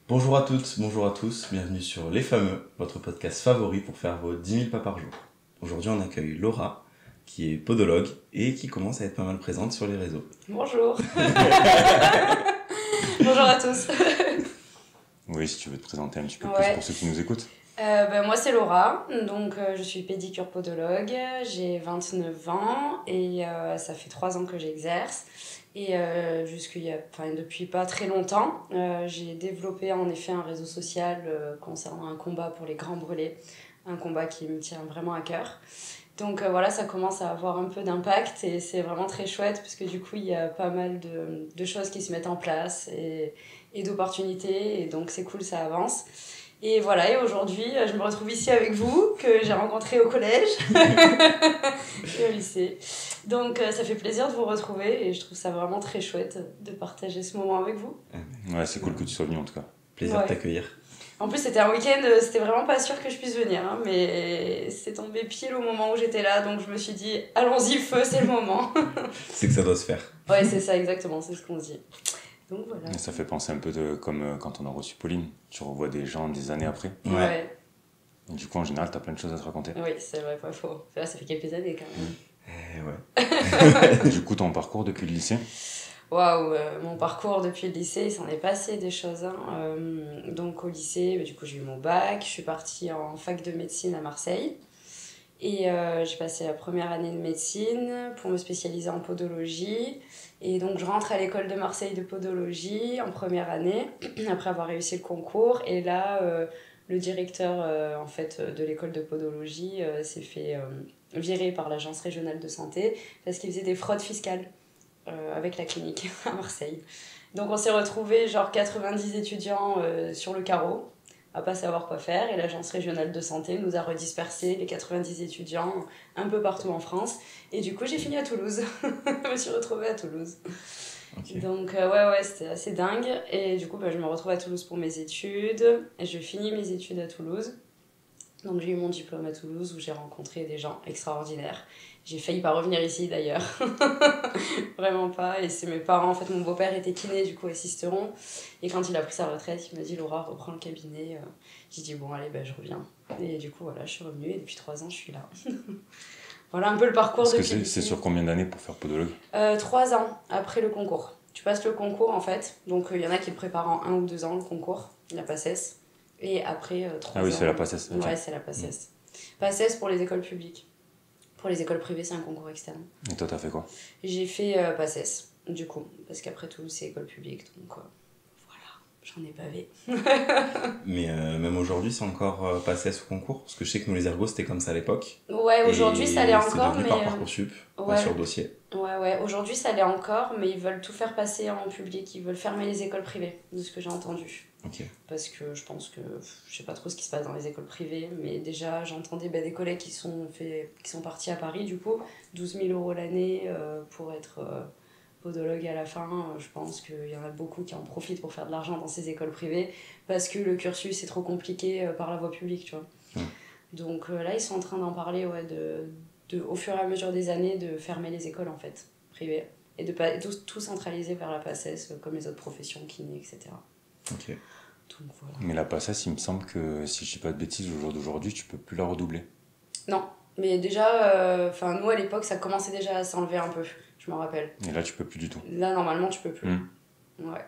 Bonjour à toutes, bonjour à tous, bienvenue sur Les Fameux, votre podcast favori pour faire vos 10 000 pas par jour. Aujourd'hui on accueille Laura, qui est podologue et qui commence à être pas mal présente sur les réseaux. Bonjour. Bonjour à tous. Oui, si tu veux te présenter un petit peu Ouais. plus pour ceux qui nous écoutent. Moi c'est Laura, donc je suis pédicure podologue, j'ai 29 ans et ça fait 3 ans que j'exerce. Et depuis pas très longtemps, j'ai développé en effet un réseau social concernant un combat pour les grands brûlés, un combat qui me tient vraiment à cœur. Donc voilà, ça commence à avoir un peu d'impact et c'est vraiment très chouette parce que du coup il y a pas mal de choses qui se mettent en place et d'opportunités et donc c'est cool, ça avance. Et voilà, et aujourd'hui je me retrouve ici avec vous, que j'ai rencontré au collège et au lycée. Donc ça fait plaisir de vous retrouver et je trouve ça vraiment très chouette de partager ce moment avec vous. Ouais, c'est cool que tu sois venu en tout cas. Plaisir de t'accueillir. En plus, c'était un week-end, c'était vraiment pas sûr que je puisse venir, hein, mais c'est tombé pile au moment où j'étais là, donc je me suis dit, allons-y, feu, c'est le moment. C'est que ça doit se faire. Ouais, c'est ça, exactement, c'est ce qu'on se dit. Donc voilà. Et ça fait penser un peu comme quand on a reçu Pauline. Tu revois des gens des années après. Ouais. Et du coup, en général, t'as plein de choses à te raconter. Oui, c'est vrai, pas faux. Là, ça fait quelques années quand même. Ouais. Du coup, ton parcours depuis le lycée. Waouh, mon parcours depuis le lycée, il s'en est passé des choses. Hein. Donc au lycée, du coup j'ai eu mon bac, je suis partie en fac de médecine à Marseille. Et j'ai passé la première année de médecine pour me spécialiser en podologie. Et donc je rentre à l'école de Marseille de podologie en première année, après avoir réussi le concours. Et là, le directeur en fait, de l'école de podologie s'est fait virer par l'agence régionale de santé parce qu'il faisait des fraudes fiscales. Avec la clinique à Marseille. Donc on s'est retrouvés genre 90 étudiants sur le carreau, à pas savoir quoi faire, et l'agence régionale de santé nous a redispersés, les 90 étudiants, un peu partout en France. Et du coup j'ai fini à Toulouse. Je me suis retrouvée à Toulouse. Okay. Donc ouais, c'était assez dingue. Et du coup je me retrouve à Toulouse pour mes études, et je finis mes études à Toulouse. Donc j'ai eu mon diplôme à Toulouse où j'ai rencontré des gens extraordinaires. J'ai failli pas revenir ici d'ailleurs. Vraiment pas. Et c'est mes parents, en fait mon beau-père était kiné, du coup assisteront. Et quand il a pris sa retraite, il m'a dit Laura, reprends le cabinet. J'ai dit bon allez, je reviens. Et du coup voilà, je suis revenue et depuis 3 ans je suis là. Voilà un peu le parcours de depuis. C'est sur combien d'années pour faire podologue 3 ans après le concours. Tu passes le concours en fait. Donc il y en a qui le préparent en 1 ou 2 ans le concours, la PACES. Et après 3 ans. Ah oui, c'est la PACES. Okay. Ouais, c'est la PACES. PACES pour les écoles publiques. Pour les écoles privées, c'est un concours externe. Et toi, t'as fait quoi? J'ai fait PACES, du coup. Parce qu'après tout, c'est école publique. Donc voilà, j'en ai bavé. Mais même aujourd'hui, c'est encore PACES au concours? Parce que je sais que nous, les ergos, c'était comme ça à l'époque. Ouais, aujourd'hui, ça l'est encore. C'est devenu par Parcoursup, sur dossier. Ouais. Aujourd'hui, ça l'est encore, mais ils veulent tout faire passer en public. Ils veulent fermer les écoles privées, de ce que j'ai entendu. Okay. Parce que je pense que je sais pas trop ce qui se passe dans les écoles privées, mais déjà j'entendais des collègues qui sont partis à Paris, du coup 12 000 € l'année pour être podologue à la fin. Je pense qu'il y en a beaucoup qui en profitent pour faire de l'argent dans ces écoles privées parce que le cursus est trop compliqué par la voie publique, tu vois. Donc là ils sont en train d'en parler, au fur et à mesure des années, de fermer les écoles en fait privées et de pas tout centraliser vers la PACES comme les autres professions, kiné, etc. Ok. Donc, voilà. Mais la PACES, il me semble que, si je dis pas de bêtises, au jour d'aujourd'hui, tu peux plus la redoubler. Non, mais déjà, nous à l'époque, ça commençait déjà à s'enlever un peu, je me rappelle. Et là, tu peux plus du tout. Là, normalement, tu peux plus. Ouais.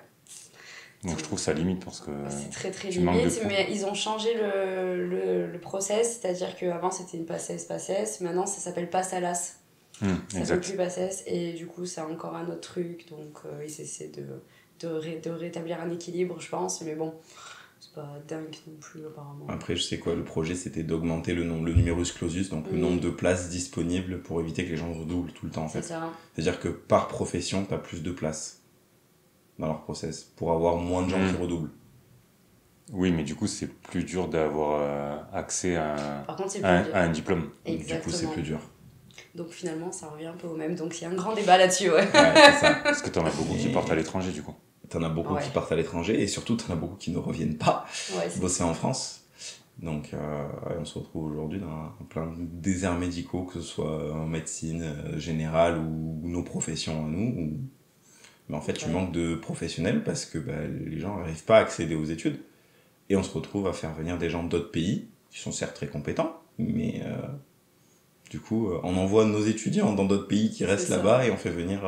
Donc je trouve ça limite parce que c'est très limite, mais ils ont changé le process, c'est-à-dire qu'avant c'était une PACES, maintenant ça s'appelle PASALAS. Ça s'appelle plus PACES, et du coup c'est encore un autre truc, donc ils essaient de rétablir un équilibre, je pense, mais bon, c'est pas dingue non plus apparemment. Après, je sais quoi, le projet c'était d'augmenter le numerus clausus, donc le nombre de places disponibles pour éviter que les gens redoublent tout le temps en fait. C'est-à-dire que par profession, t'as plus de places dans leur process pour avoir moins de gens qui redoublent. Oui, mais du coup, c'est plus dur d'avoir accès à un diplôme. Exactement. Du coup, c'est plus dur. Donc finalement, ça revient un peu au même. Donc il y a un grand débat là-dessus, ouais. C'est ça. Parce que t'en as beaucoup qui partent à l'étranger, du coup. T'en as beaucoup qui partent à l'étranger, et surtout, t'en as beaucoup qui ne reviennent pas bosser en France. Donc, on se retrouve aujourd'hui dans plein de déserts médicaux, que ce soit en médecine générale ou nos professions à nous, où Mais en fait, tu manques de professionnels parce que les gens n'arrivent pas à accéder aux études. Et on se retrouve à faire venir des gens d'autres pays, qui sont certes très compétents, mais du coup, on envoie nos étudiants dans d'autres pays qui restent là-bas et on fait venir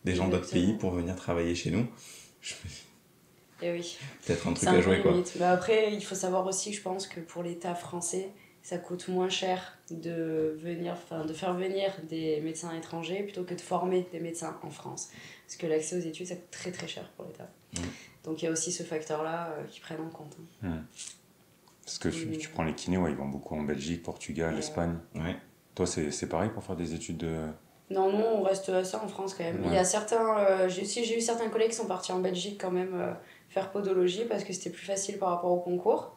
des gens d'autres pays pour venir travailler chez nous. Et oui. Peut-être un truc à jouer, quoi. Mais après, il faut savoir aussi, je pense, que pour l'État français, ça coûte moins cher de faire venir des médecins étrangers plutôt que de former des médecins en France. Parce que l'accès aux études, ça coûte très très cher pour l'État. Donc il y a aussi ce facteur-là qui prennent en compte. Parce que tu prends les kinés, ils vont beaucoup en Belgique, Portugal, Espagne. Ouais. Toi, c'est pareil pour faire des études de... Non, on reste assez en France quand même. Il y a certains... j'ai eu certains collègues qui sont partis en Belgique quand même faire podologie parce que c'était plus facile par rapport au concours.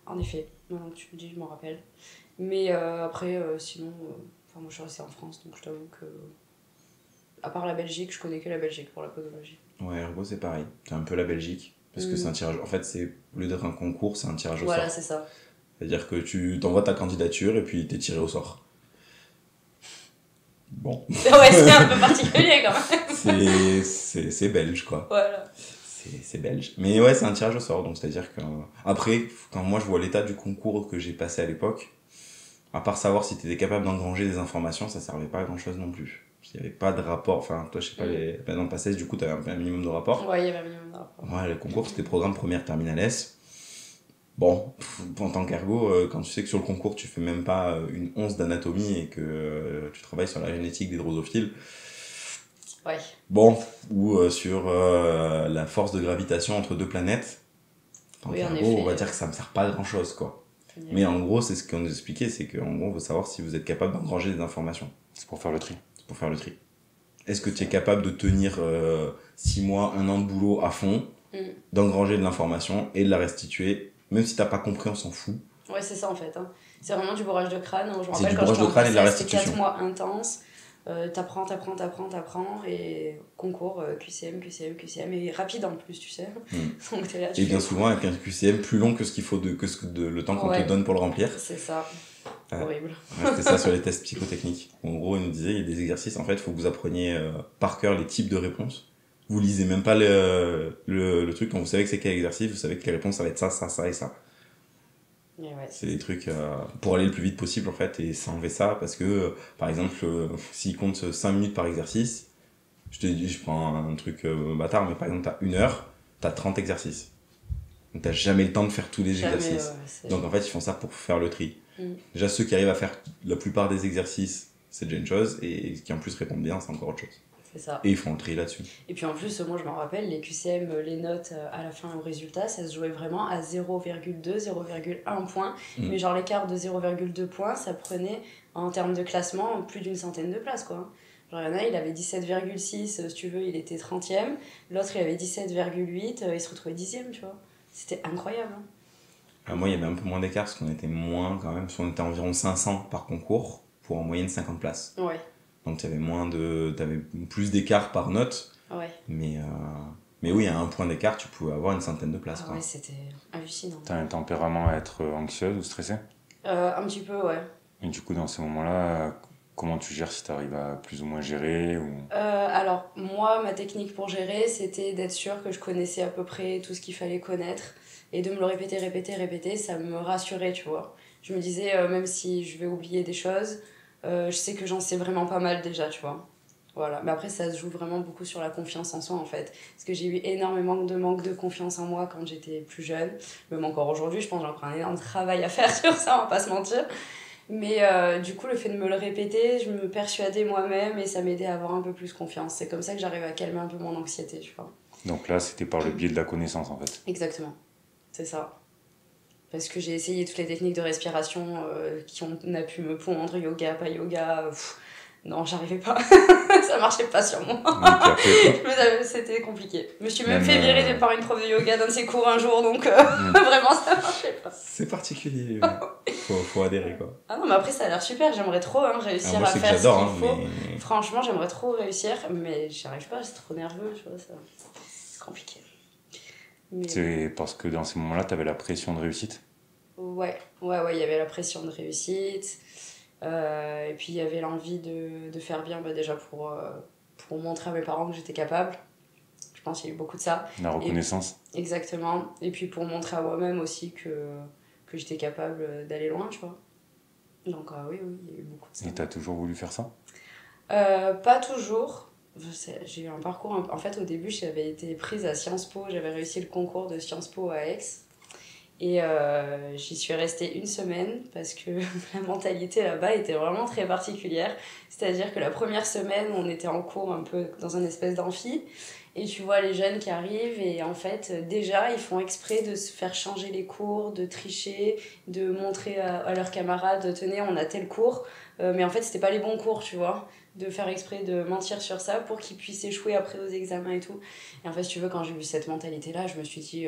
En effet, maintenant que tu me dis, je m'en rappelle. Mais après, sinon, moi je suis restée en France, donc je t'avoue que... À part la Belgique, je connais que la Belgique pour la podologie. Ouais, ergo c'est pareil. C'est un peu la Belgique. Parce que c'est un tirage... En fait, au lieu d'être un concours, c'est un tirage au sort. Voilà, c'est ça. C'est-à-dire que tu t'envoies ta candidature et puis t'es tiré au sort. Bon. Ouais, c'est un peu particulier quand même. c'est belge, quoi. Voilà. C'est belge. Mais ouais, c'est un tirage au sort. Donc, c'est-à-dire que... Après, quand moi je vois l'état du concours que j'ai passé à l'époque, à part savoir si t'étais capable d'engranger des informations, ça servait pas à grand-chose non plus. Il n'y avait pas de rapport. Enfin, toi, je sais pas, dans le passé, du coup, t'avais un minimum de rapport. Ouais, il y avait un minimum de rapport. Ouais, le concours, c'était programme première terminale S. Bon, en tant qu'ergo, quand tu sais que sur le concours, tu fais même pas une once d'anatomie et que tu travailles sur la génétique des drosophiles. Ouais. Bon, ou sur la force de gravitation entre deux planètes. En tant qu'ergo, on va dire que ça me sert pas à grand chose, quoi. Mais en gros, c'est ce qu'on nous expliquait, c'est qu'en gros, on veut savoir si vous êtes capable d'engranger des informations. C'est pour faire le tri. Pour faire le tri. Est-ce que tu es capable de tenir 6 mois, 1 an de boulot à fond, d'engranger de l'information et de la restituer, même si t'as pas compris, on s'en fout. Ouais, c'est ça en fait. C'est vraiment du bourrage de crâne. Je me c'est rappelle du quand bourrage de crâne et de la restitution. C'était 4 mois intenses. T'apprends et concours QCM et rapide en plus, tu sais. Donc t'es là, et bien souvent avec un QCM plus long que ce qu'il faut le temps qu'on te donne pour le remplir. C'est ça. Horrible. Ouais, c'était ça sur les tests psychotechniques. En gros, il nous disait, il y a des exercices, en fait, il faut que vous appreniez par cœur les types de réponses. Vous lisez même pas le truc, quand vous savez que c'est quel exercice, vous savez que les réponses, ça va être ça, ça, ça et ça. Ouais. C'est des trucs pour aller le plus vite possible, en fait, et s'enlever ça, parce que, par exemple, s'il compte 5 minutes par exercice, je te dis, je prends un truc bâtard, mais par exemple, t'as 1 heure, t'as 30 exercices. Donc t'as jamais le temps de faire tous les exercices. Donc en fait, ils font ça pour faire le tri. Déjà, ceux qui arrivent à faire la plupart des exercices, c'est déjà une chose, et qui en plus répondent bien, c'est encore autre chose. C'est ça. Et ils font le tri là-dessus. Et puis en plus, moi je me rappelle, les QCM, les notes à la fin au résultat, ça se jouait vraiment à 0,2, 0,1 point. Mais genre l'écart de 0,2 points, ça prenait en termes de classement plus d'une centaine de places, quoi. Genre il y en a, il avait 17,6, si tu veux, il était 30e. L'autre, il avait 17,8, il se retrouvait 10e, tu vois. C'était incroyable. Moi, il y avait un peu moins d'écart parce qu'on était moins quand même, parce qu'on était environ 500 par concours pour en moyenne 50 places. Ouais. Donc t'avais plus d'écart par note. Ouais. Mais oui, à 1 point d'écart, tu pouvais avoir une centaine de places. Ouais, c'était hallucinant. T'as un tempérament à être anxieuse ou stressée ? Un petit peu, ouais. Et du coup, dans ces moments-là, comment tu gères, si t'arrives à plus ou moins gérer ou... Alors, moi, ma technique pour gérer, c'était d'être sûre que je connaissais à peu près tout ce qu'il fallait connaître et de me le répéter, ça me rassurait, tu vois. Je me disais, même si je vais oublier des choses, je sais que j'en sais vraiment pas mal déjà, tu vois. Voilà. Mais après, ça se joue vraiment beaucoup sur la confiance en soi, en fait. Parce que j'ai eu énormément de manque de confiance en moi quand j'étais plus jeune. Même encore aujourd'hui, je pense que j'ai encore un énorme travail à faire sur ça, on va pas se mentir. Mais du coup, le fait de me le répéter, je me persuadais moi-même et ça m'aidait à avoir un peu plus confiance. C'est comme ça que j'arrive à calmer un peu mon anxiété, tu vois. Donc là, c'était par le biais de la connaissance, en fait. Exactement. C'est ça. Parce que j'ai essayé toutes les techniques de respiration on a pu me pondre, yoga, pas yoga. Non, j'arrivais pas. Ça marchait pas sur moi. C'était compliqué. Je me suis même fait virer par une prof de yoga dans ses cours un jour, donc vraiment ça marchait pas. C'est particulier. Faut adhérer, quoi. Ah non, mais après ça a l'air super. J'aimerais trop réussir à faire ce qu'il faut. Mais... Franchement, j'aimerais trop réussir, mais j'y arrive pas. C'est trop nerveux, tu vois. C'est compliqué. Mais... C'est parce que dans ces moments-là, t'avais la pression de réussite ? Ouais, il y avait la pression de réussite. Et puis il y avait l'envie de faire bien déjà pour montrer à mes parents que j'étais capable. Je pense qu'il y a eu beaucoup de ça. La reconnaissance. Exactement. Et puis pour montrer à moi-même aussi que j'étais capable d'aller loin, tu vois. Donc oui, il y a eu beaucoup de ça. Et t'as toujours voulu faire ça ? Pas toujours. J'ai eu un parcours... En fait, au début, j'avais été prise à Sciences Po. J'avais réussi le concours de Sciences Po à Aix. Et j'y suis restée 1 semaine parce que la mentalité là-bas était vraiment très particulière. C'est-à-dire que la première semaine, on était en cours un peu dans un espèce d'amphi. Et tu vois les jeunes qui arrivent et en fait, déjà, ils font exprès de se faire changer les cours, de tricher, de montrer à leurs camarades, tenez, on a tel cours. Mais en fait, c'était pas les bons cours, tu vois. De faire exprès de mentir sur ça pour qu'ils puissent échouer après aux examens et tout. Et en fait, si tu veux, quand j'ai vu cette mentalité-là, je me suis dit...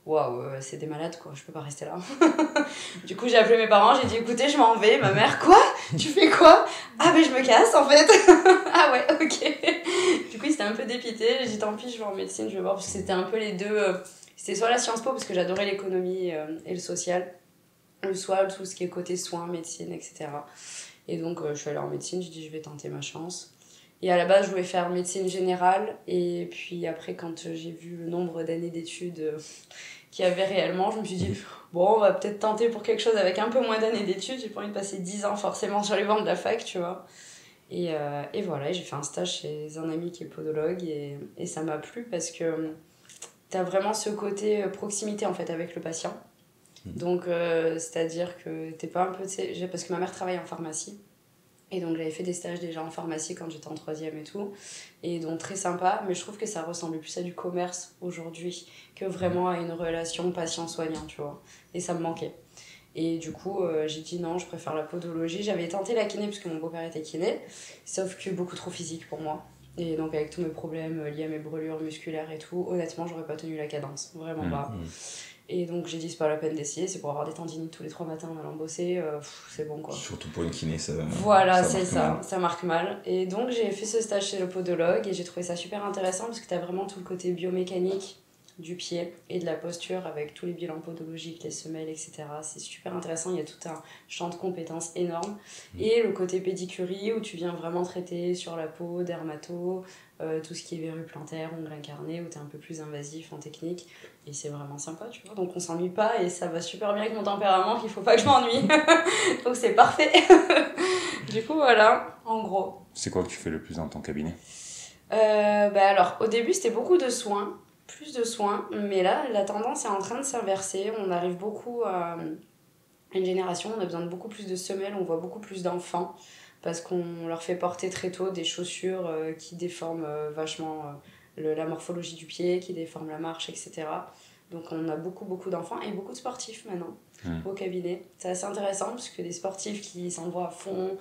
waouh, c'est des malades quoi, je peux pas rester là. Du coup, j'ai appelé mes parents, j'ai dit écoutez, je m'en vais. Ma mère, quoi ? Tu fais quoi ? Ah, mais je me casse en fait. Ah ouais, ok. Du coup, c'était un peu dépité. J'ai dit tant pis, je vais en médecine, je vais voir. Parce que c'était un peu les deux. C'était soit la Sciences Po, parce que j'adorais l'économie et le social, ou soit tout ce qui est côté soins, médecine, etc. Et donc, je suis allée en médecine, j'ai dit je vais tenter ma chance. Et à la base, je voulais faire médecine générale. Et puis après, quand j'ai vu le nombre d'années d'études qu'il y avait réellement, je me suis dit, bon, on va peut-être tenter pour quelque chose avec un peu moins d'années d'études. J'ai pas envie de passer 10 ans forcément sur les bancs de la fac, tu vois. Et voilà, j'ai fait un stage chez un ami qui est podologue. Et ça m'a plu parce que t'as vraiment ce côté proximité en fait avec le patient. Donc, c'est-à-dire que t'es pas un peu... Parce que ma mère travaille en pharmacie. Et donc j'avais fait des stages déjà en pharmacie quand j'étais en 3e et tout. Et donc très sympa, mais je trouve que ça ressemble plus à du commerce aujourd'hui que vraiment à une relation patient-soignant, tu vois. Et ça me manquait. Et du coup, j'ai dit non, je préfère la podologie. J'avais tenté la kiné parce que mon beau-père était kiné, sauf que beaucoup trop physique pour moi. Et donc avec tous mes problèmes liés à mes brûlures musculaires et tout, honnêtement, j'aurais pas tenu la cadence. Vraiment pas. Et donc j'ai dit c'est pas la peine d'essayer, c'est pour avoir des tendinites tous les 3 matins en allant bosser, c'est bon quoi. Surtout pour une kiné, ça voilà, c'est ça, ça marque mal. Et donc j'ai fait ce stage chez le podologue et j'ai trouvé ça super intéressant parce que t'as vraiment tout le côté biomécanique du pied et de la posture avec tous les bilans podologiques, les semelles, etc. C'est super intéressant, il y a tout un champ de compétences énorme. Et le côté pédicurie où tu viens vraiment traiter sur la peau, dermato, tout ce qui est verrues plantaires, ongles incarnés, où t'es un peu plus invasif en technique. Et c'est vraiment sympa, tu vois. Donc on s'ennuie pas et ça va super bien avec mon tempérament qu'il faut pas que je m'ennuie. Donc c'est parfait. Du coup, voilà, en gros. C'est quoi que tu fais le plus dans ton cabinet ? Alors, au début, c'était beaucoup de soins. Plus de soins, mais là la tendance est en train de s'inverser. On arrive beaucoup à une génération, on a besoin de beaucoup plus de semelles, on voit beaucoup plus d'enfants parce qu'on leur fait porter très tôt des chaussures qui déforment vachement la morphologie du pied, qui déforment la marche, etc. Donc on a beaucoup d'enfants et beaucoup de sportifs maintenant au cabinet. C'est assez intéressant parce que des sportifs qui s'envoient à fond,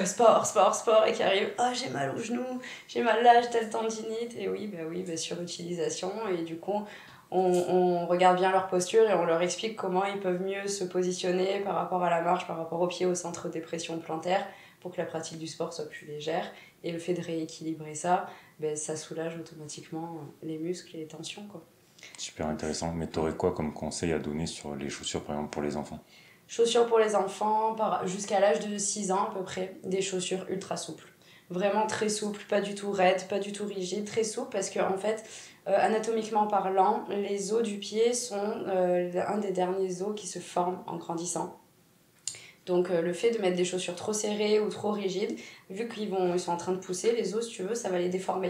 sport, et qui arrivent « Oh, j'ai mal au genou, j'ai mal là, j'ai telle tendinite. » Et oui, surutilisation. Et du coup, on regarde bien leur posture et on leur explique comment ils peuvent mieux se positionner par rapport à la marche, par rapport au pied, au centre de pression plantaire pour que la pratique du sport soit plus légère. Et le fait de rééquilibrer ça, ça soulage automatiquement les muscles et les tensions, quoi. Super intéressant. Mais tu aurais quoi comme conseil à donner sur les chaussures, par exemple, pour les enfants ? Chaussures pour les enfants, jusqu'à l'âge de 6 ans à peu près, des chaussures ultra souples. Vraiment très souples, pas du tout raides, pas du tout rigides, très souples parce que en fait, anatomiquement parlant, les os du pied sont un des derniers os qui se forment en grandissant. Donc le fait de mettre des chaussures trop serrées ou trop rigides, vu qu'ils sont en train de pousser, les os, si tu veux, ça va les déformer.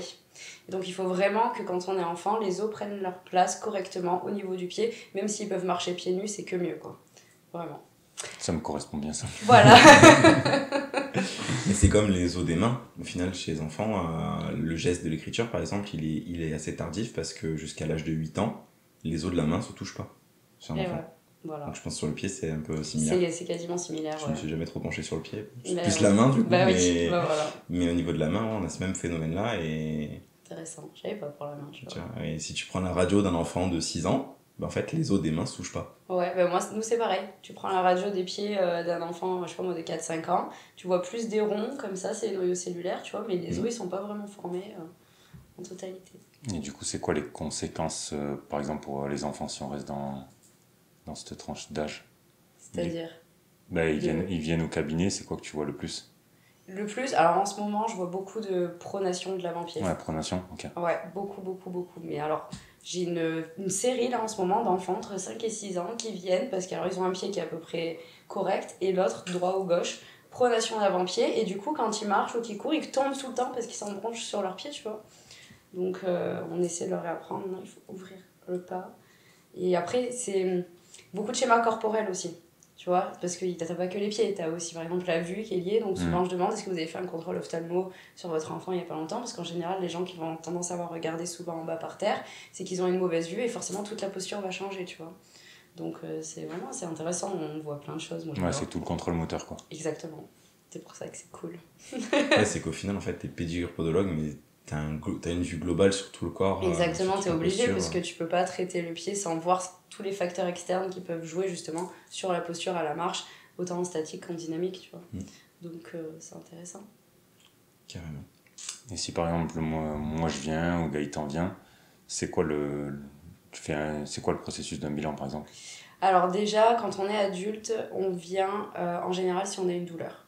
Et donc il faut vraiment que quand on est enfant, les os prennent leur place correctement au niveau du pied, même s'ils peuvent marcher pieds nus, c'est que mieux, quoi. Vraiment. Ça me correspond bien, ça. Voilà. Mais c'est comme les os des mains. Au final, chez les enfants, le geste de l'écriture, par exemple, il est assez tardif parce que jusqu'à l'âge de 8 ans, les os de la main ne se touchent pas chez un enfant. Ouais. Voilà. Donc je pense que sur le pied c'est un peu similaire. C'est quasiment similaire. Je me suis jamais trop penché sur le pied. Bah, plus la main du coup, oui. Voilà. Mais au niveau de la main, on a ce même phénomène là. Et... Intéressant, je savais pas pour la main. Tu vois. Et si tu prends la radio d'un enfant de 6 ans, en fait les os des mains se touchent pas. Ouais, nous c'est pareil. Tu prends la radio des pieds d'un enfant, je sais pas moi, de 4-5 ans, tu vois plus des ronds comme ça, c'est les noyaux cellulaires, tu vois, mais les os ils sont pas vraiment formés en totalité. Et du coup, c'est quoi les conséquences, par exemple, pour les enfants si on reste dans cette tranche d'âge ? C'est-à-dire ils viennent au cabinet, c'est quoi que tu vois le plus ? Le plus, alors en ce moment, je vois beaucoup de pronation de l'avant-pied. Ouais, pronation, ok. Ouais, beaucoup. Mais alors, j'ai une série là en ce moment d'enfants entre 5 et 6 ans qui viennent parce qu'ils ont un pied qui est à peu près correct et l'autre, droit ou gauche, pronation d'avant-pied. Et du coup, quand ils marchent ou qu'ils courent, ils tombent tout le temps parce qu'ils s'embranchent sur leur pied, tu vois. Donc, on essaie de leur réapprendre. Non, il faut ouvrir le pas. Et après, c'est beaucoup de schémas corporels aussi. Tu vois, parce que t'as pas que les pieds, t'as aussi par exemple la vue qui est liée. Donc souvent je demande est-ce que vous avez fait un contrôle ophtalmo sur votre enfant il y a pas longtemps, parce qu'en général les gens qui vont tendance à avoir regardé souvent en bas par terre, c'est qu'ils ont une mauvaise vue et forcément toute la posture va changer, tu vois. Donc c'est vraiment assez intéressant, on voit plein de choses. Moi, ouais, c'est tout le contrôle moteur quoi. Exactement, c'est pour ça que c'est cool. Ouais, c'est qu'au final en fait t'es pédicure podologue mais t'as une vue globale sur tout le corps. Exactement, t'es obligé parce que tu peux pas traiter le pied sans voir tous les facteurs externes qui peuvent jouer justement sur la posture à la marche, autant en statique qu'en dynamique, tu vois. Donc c'est intéressant. Carrément. Et si par exemple moi je viens ou Gaëtan vient, c'est quoi c'est quoi le processus d'un bilan par exemple? Alors déjà, quand on est adulte, on vient en général si on a une douleur.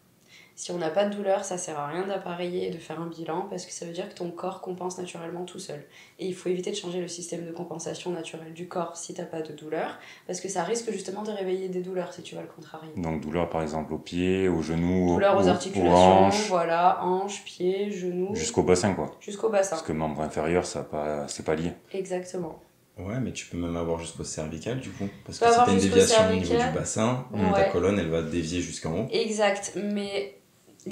Si on n'a pas de douleur, ça sert à rien d'appareiller et de faire un bilan parce que ça veut dire que ton corps compense naturellement tout seul. Et il faut éviter de changer le système de compensation naturel du corps si t'as pas de douleur parce que ça risque justement de réveiller des douleurs si tu vas le contrarier. Donc douleur par exemple aux pieds, aux genoux, douleur aux articulations, aux hanches. Voilà, hanches, pieds, genoux. Jusqu'au bassin quoi. Jusqu'au bassin. Parce que membre inférieur, c'est pas lié. Exactement. Ouais, mais tu peux même avoir jusqu'au cervical du coup. Parce que si t'as une déviation au niveau du bassin, ta colonne elle va dévier jusqu'en haut. Exact, mais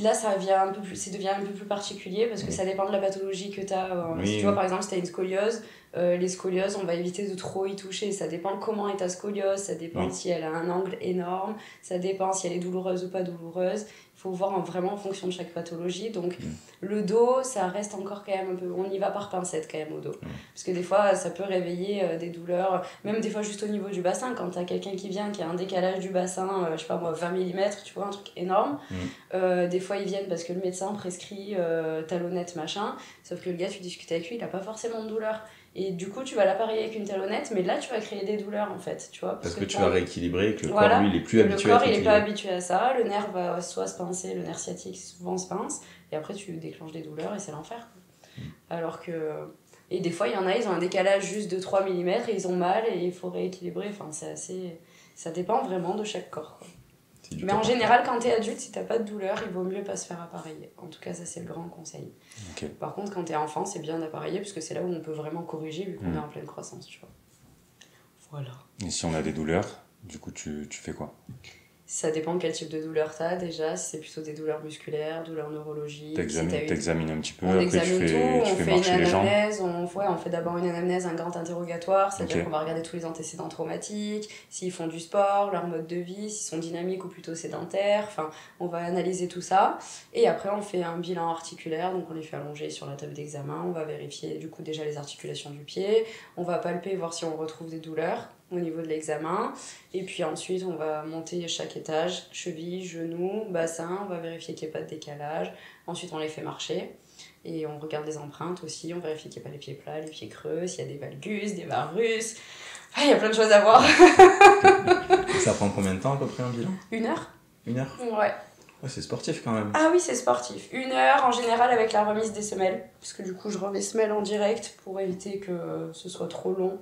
là ça devient un peu plus particulier parce que ça dépend de la pathologie que t'as. Si tu vois par exemple si t'as une scoliose, les scolioses on va éviter de trop y toucher, ça dépend comment est ta scoliose, ça dépend si elle a un angle énorme, ça dépend si elle est douloureuse ou pas douloureuse, il faut voir vraiment en fonction de chaque pathologie. Donc le dos ça reste encore quand même un peu, on y va par pincette quand même au dos, parce que des fois ça peut réveiller des douleurs, même des fois juste au niveau du bassin, quand t'as quelqu'un qui vient qui a un décalage du bassin, je sais pas moi 20 mm, tu vois un truc énorme, des fois ils viennent parce que le médecin prescrit talonnette machin, sauf que le gars tu discutes avec lui il a pas forcément de douleur et du coup tu vas l'appareiller avec une talonnette mais là tu vas créer des douleurs en fait, tu vois, parce que tu vas rééquilibrer et que le corps lui il est plus habitué à le corps il est pas habitué à ça, le nerf va soit se pincer, le nerf sciatique souvent se pince et après tu déclenches des douleurs et c'est l'enfer alors que et des fois il y en a ils ont un décalage juste de 3 mm et ils ont mal et il faut rééquilibrer, enfin c'est assez, ça dépend vraiment de chaque corps quoi. Mais en général, quand t'es adulte, si t'as pas de douleur, il vaut mieux pas se faire appareiller. En tout cas, ça c'est le grand conseil. Okay. Par contre, quand t'es enfant, c'est bien d'appareiller parce que c'est là où on peut vraiment corriger vu qu'on est en pleine croissance, tu vois. Voilà. Et si on a des douleurs, du coup, tu fais quoi? Ça dépend quel type de douleur t'as déjà, si c'est plutôt des douleurs musculaires, douleurs neurologiques. T'examines un petit peu, on examine tout, on fait une anamnèse, on fait d'abord une anamnèse, un grand interrogatoire, c'est-à-dire qu'on va regarder tous les antécédents traumatiques, s'ils font du sport, leur mode de vie, s'ils sont dynamiques ou plutôt sédentaires, enfin on va analyser tout ça, et après on fait un bilan articulaire, donc on les fait allonger sur la table d'examen, on va vérifier du coup déjà les articulations du pied, on va palper, voir si on retrouve des douleurs au niveau de l'examen, et puis ensuite on va monter chaque étage, cheville, genou, bassin, on va vérifier qu'il n'y ait pas de décalage, ensuite on les fait marcher et on regarde les empreintes aussi, on vérifie qu'il n'y ait pas les pieds plats, les pieds creux, s'il y a des valgus, des varus, il y a plein de choses à voir. Ça prend combien de temps à peu près un bilan? 1 heure. 1 heure? Ouais. C'est sportif quand même. Ah oui, c'est sportif. 1 heure en général avec la remise des semelles, parce que du coup je remets semelles en direct pour éviter que ce soit trop long.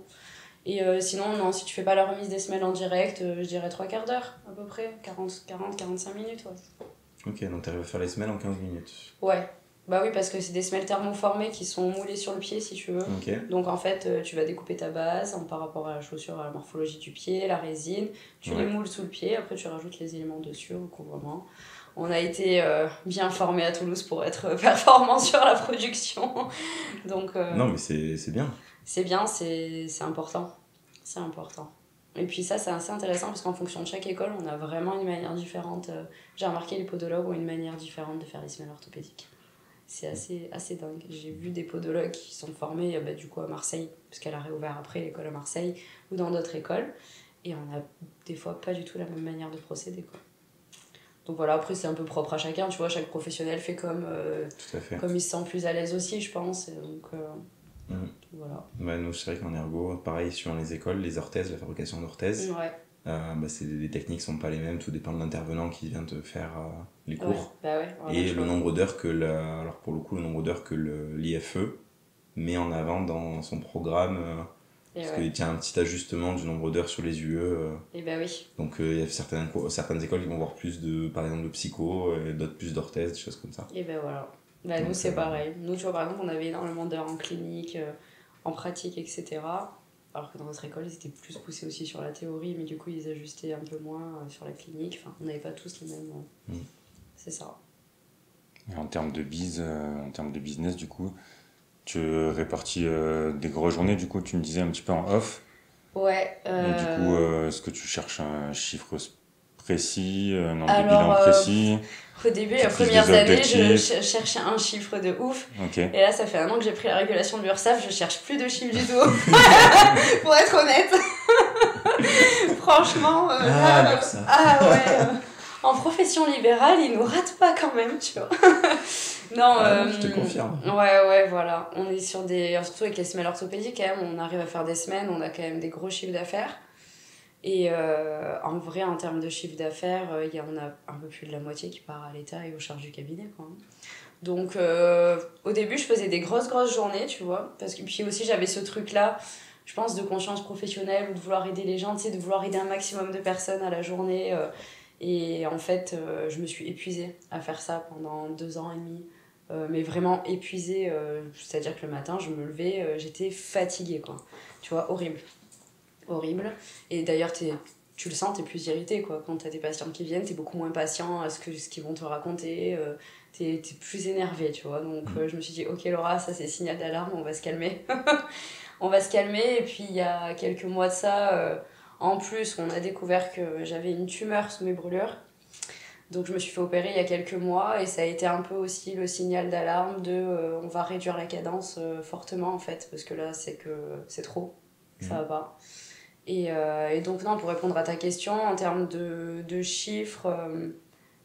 Et sinon, non, si tu fais pas la remise des semelles en direct, je dirais 3/4 d'heure à peu près, 40-45 minutes. Ouais. Ok, donc t'arrives à faire les semelles en 15 minutes. Ouais, bah oui, parce que c'est des semelles thermoformées qui sont moulées sur le pied si tu veux. Okay. Donc en fait, tu vas découper ta base par rapport à la chaussure, à la morphologie du pied, la résine, tu les moules sous le pied, après tu rajoutes les éléments dessus, au couvrement. On a été bien formés à Toulouse pour être performants sur la production. Donc, non, mais c'est bien. C'est bien, c'est important. C'est important. Et puis ça, c'est assez intéressant parce qu'en fonction de chaque école, on a vraiment une manière différente. J'ai remarqué les podologues ont une manière différente de faire les semelles orthopédiques. C'est assez dingue. J'ai vu des podologues qui sont formés du coup à Marseille, parce qu'elle a réouvert après l'école à Marseille, ou dans d'autres écoles. Et on a des fois pas du tout la même manière de procéder, quoi. Donc voilà, après c'est un peu propre à chacun, tu vois, chaque professionnel fait comme il se sent plus à l'aise aussi, je pense. Et donc voilà. Bah, nous, c'est vrai qu'en ergo, pareil, suivant les écoles, les orthèses, la fabrication d'orthèses, Les techniques sont pas les mêmes, tout dépend de l'intervenant qui vient te faire les cours. Et le nombre d'heures alors pour le coup, le nombre d'heures que l'IFE met en avant dans son programme, parce qu'il y a un petit ajustement du nombre d'heures sur les UE. Donc il y a certaines écoles qui vont voir plus par exemple de psycho, et d'autres plus d'orthèse, des choses comme ça. Et voilà. Nous c'est pareil. Nous tu vois par exemple on avait énormément d'heures en clinique, en pratique, etc. Alors que dans notre école, ils étaient plus poussés aussi sur la théorie, mais du coup, ils ajustaient un peu moins sur la clinique. Enfin, on n'avait pas tous les mêmes... C'est ça. Et en termes de business, du coup, tu répartis des grosses journées, du coup, tu me disais un petit peu en off. Ouais. Et du coup, est-ce que tu cherches un chiffre précis, des bilans précis? Au début, les premières années, je cherchais un chiffre de ouf. Okay. Et là, ça fait 1 an que j'ai pris la régulation de l'URSSAF, je cherche plus de chiffre du tout. Pour être honnête. Franchement, en profession libérale, ils nous ratent pas quand même, tu vois. Non, je te confirme. Ouais, voilà. On est sur surtout avec les semelles orthopédiques, quand même, on arrive à faire des semaines, on a quand même des gros chiffres d'affaires. Et en vrai, en termes de chiffre d'affaires, on a un peu plus de la moitié qui part à l'État et aux charges du cabinet, quoi. Donc, au début, je faisais des grosses journées, tu vois. Puis aussi, j'avais ce truc-là, je pense, de conscience professionnelle ou de vouloir aider les gens, tu sais, de vouloir aider un maximum de personnes à la journée. Et en fait, je me suis épuisée à faire ça pendant 2 ans et demi. Mais vraiment épuisée, c'est-à-dire que le matin, je me levais, j'étais fatiguée, quoi. Tu vois, horrible. Et d'ailleurs tu le sens, t'es plus irrité quoi. Quand t'as des patients qui viennent, t'es beaucoup moins patient à ce qu'ils vont te raconter, t'es plus énervé, tu vois. Donc je me suis dit ok Laura, ça c'est signal d'alarme, on va se calmer. On va se calmer. Et puis il y a quelques mois de ça, en plus on a découvert que j'avais une tumeur sous mes brûlures. Donc je me suis fait opérer il y a quelques mois et ça a été un peu aussi le signal d'alarme on va réduire la cadence fortement en fait, parce que là c'est trop, ça va pas. Et donc non, pour répondre à ta question, en termes de chiffres,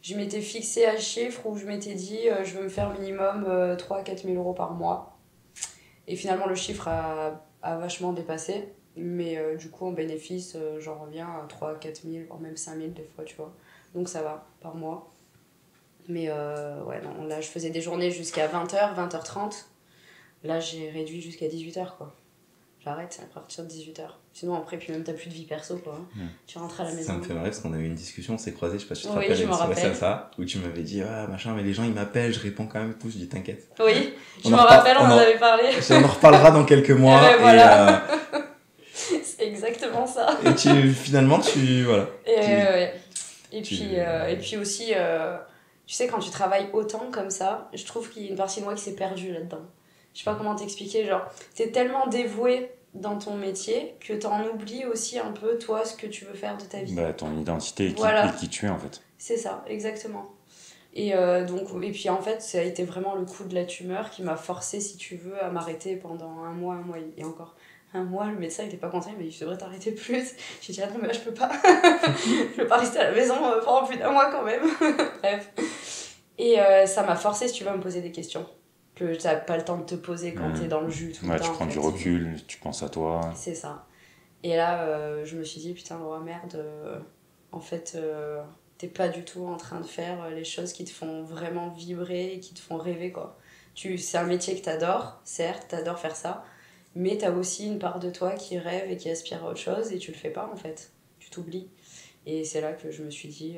je m'étais fixée à chiffre où je m'étais dit je veux me faire minimum 3-4 000 euros par mois. Et finalement le chiffre a vachement dépassé, mais du coup en bénéfice j'en reviens à 3-4 000, voire même 5 000 des fois, tu vois. Donc ça va, par mois. Mais non, là je faisais des journées jusqu'à 20h, 20h30. Là j'ai réduit jusqu'à 18h quoi. J'arrête à partir de 18h. Sinon après, puis même t'as plus de vie perso quoi. Tu rentres à la maison. Ça me fait marrer parce qu'on a eu une discussion, on s'est croisés, je sais pas si tu te rappelles. Oui, je me rappelle. Ça, où tu m'avais dit machin, mais les gens ils m'appellent, je réponds quand même et tout, je dis t'inquiète. Oui, je me rappelle, on en avait parlé. On en reparlera dans quelques mois. Et voilà. C'est exactement ça. Et finalement voilà. Et puis aussi, tu sais, quand tu travailles autant comme ça, je trouve qu'il y a une partie de moi qui s'est perdue là-dedans. Je sais pas comment t'expliquer, genre, t'es tellement dévoué dans ton métier que t'en oublies aussi un peu, toi, ce que tu veux faire de ta vie. Ton identité et qui tu es, en fait. C'est ça, exactement. Et puis en fait, ça a été vraiment le coup de la tumeur qui m'a forcé, si tu veux, à m'arrêter pendant 1 mois et encore. 1 mois, le médecin il était pas content, il m'a dit tu devrais t'arrêter plus. J'ai dit non mais là je peux pas. Je peux pas rester à la maison pendant plus d'1 mois quand même. Bref. Et ça m'a forcé, si tu veux, à me poser des questions que t'as pas le temps de te poser quand t'es dans le jus tout le temps. Tu prends du recul, tu penses à toi. C'est ça. Et là, je me suis dit, putain, Laura, merde, en fait, t'es pas du tout en train de faire les choses qui te font vraiment vibrer et qui te font rêver, quoi. C'est un métier que t'adores, certes, t'adores faire ça, mais t'as aussi une part de toi qui rêve et qui aspire à autre chose et tu le fais pas, en fait. Tu t'oublies. Et c'est là que je me suis dit,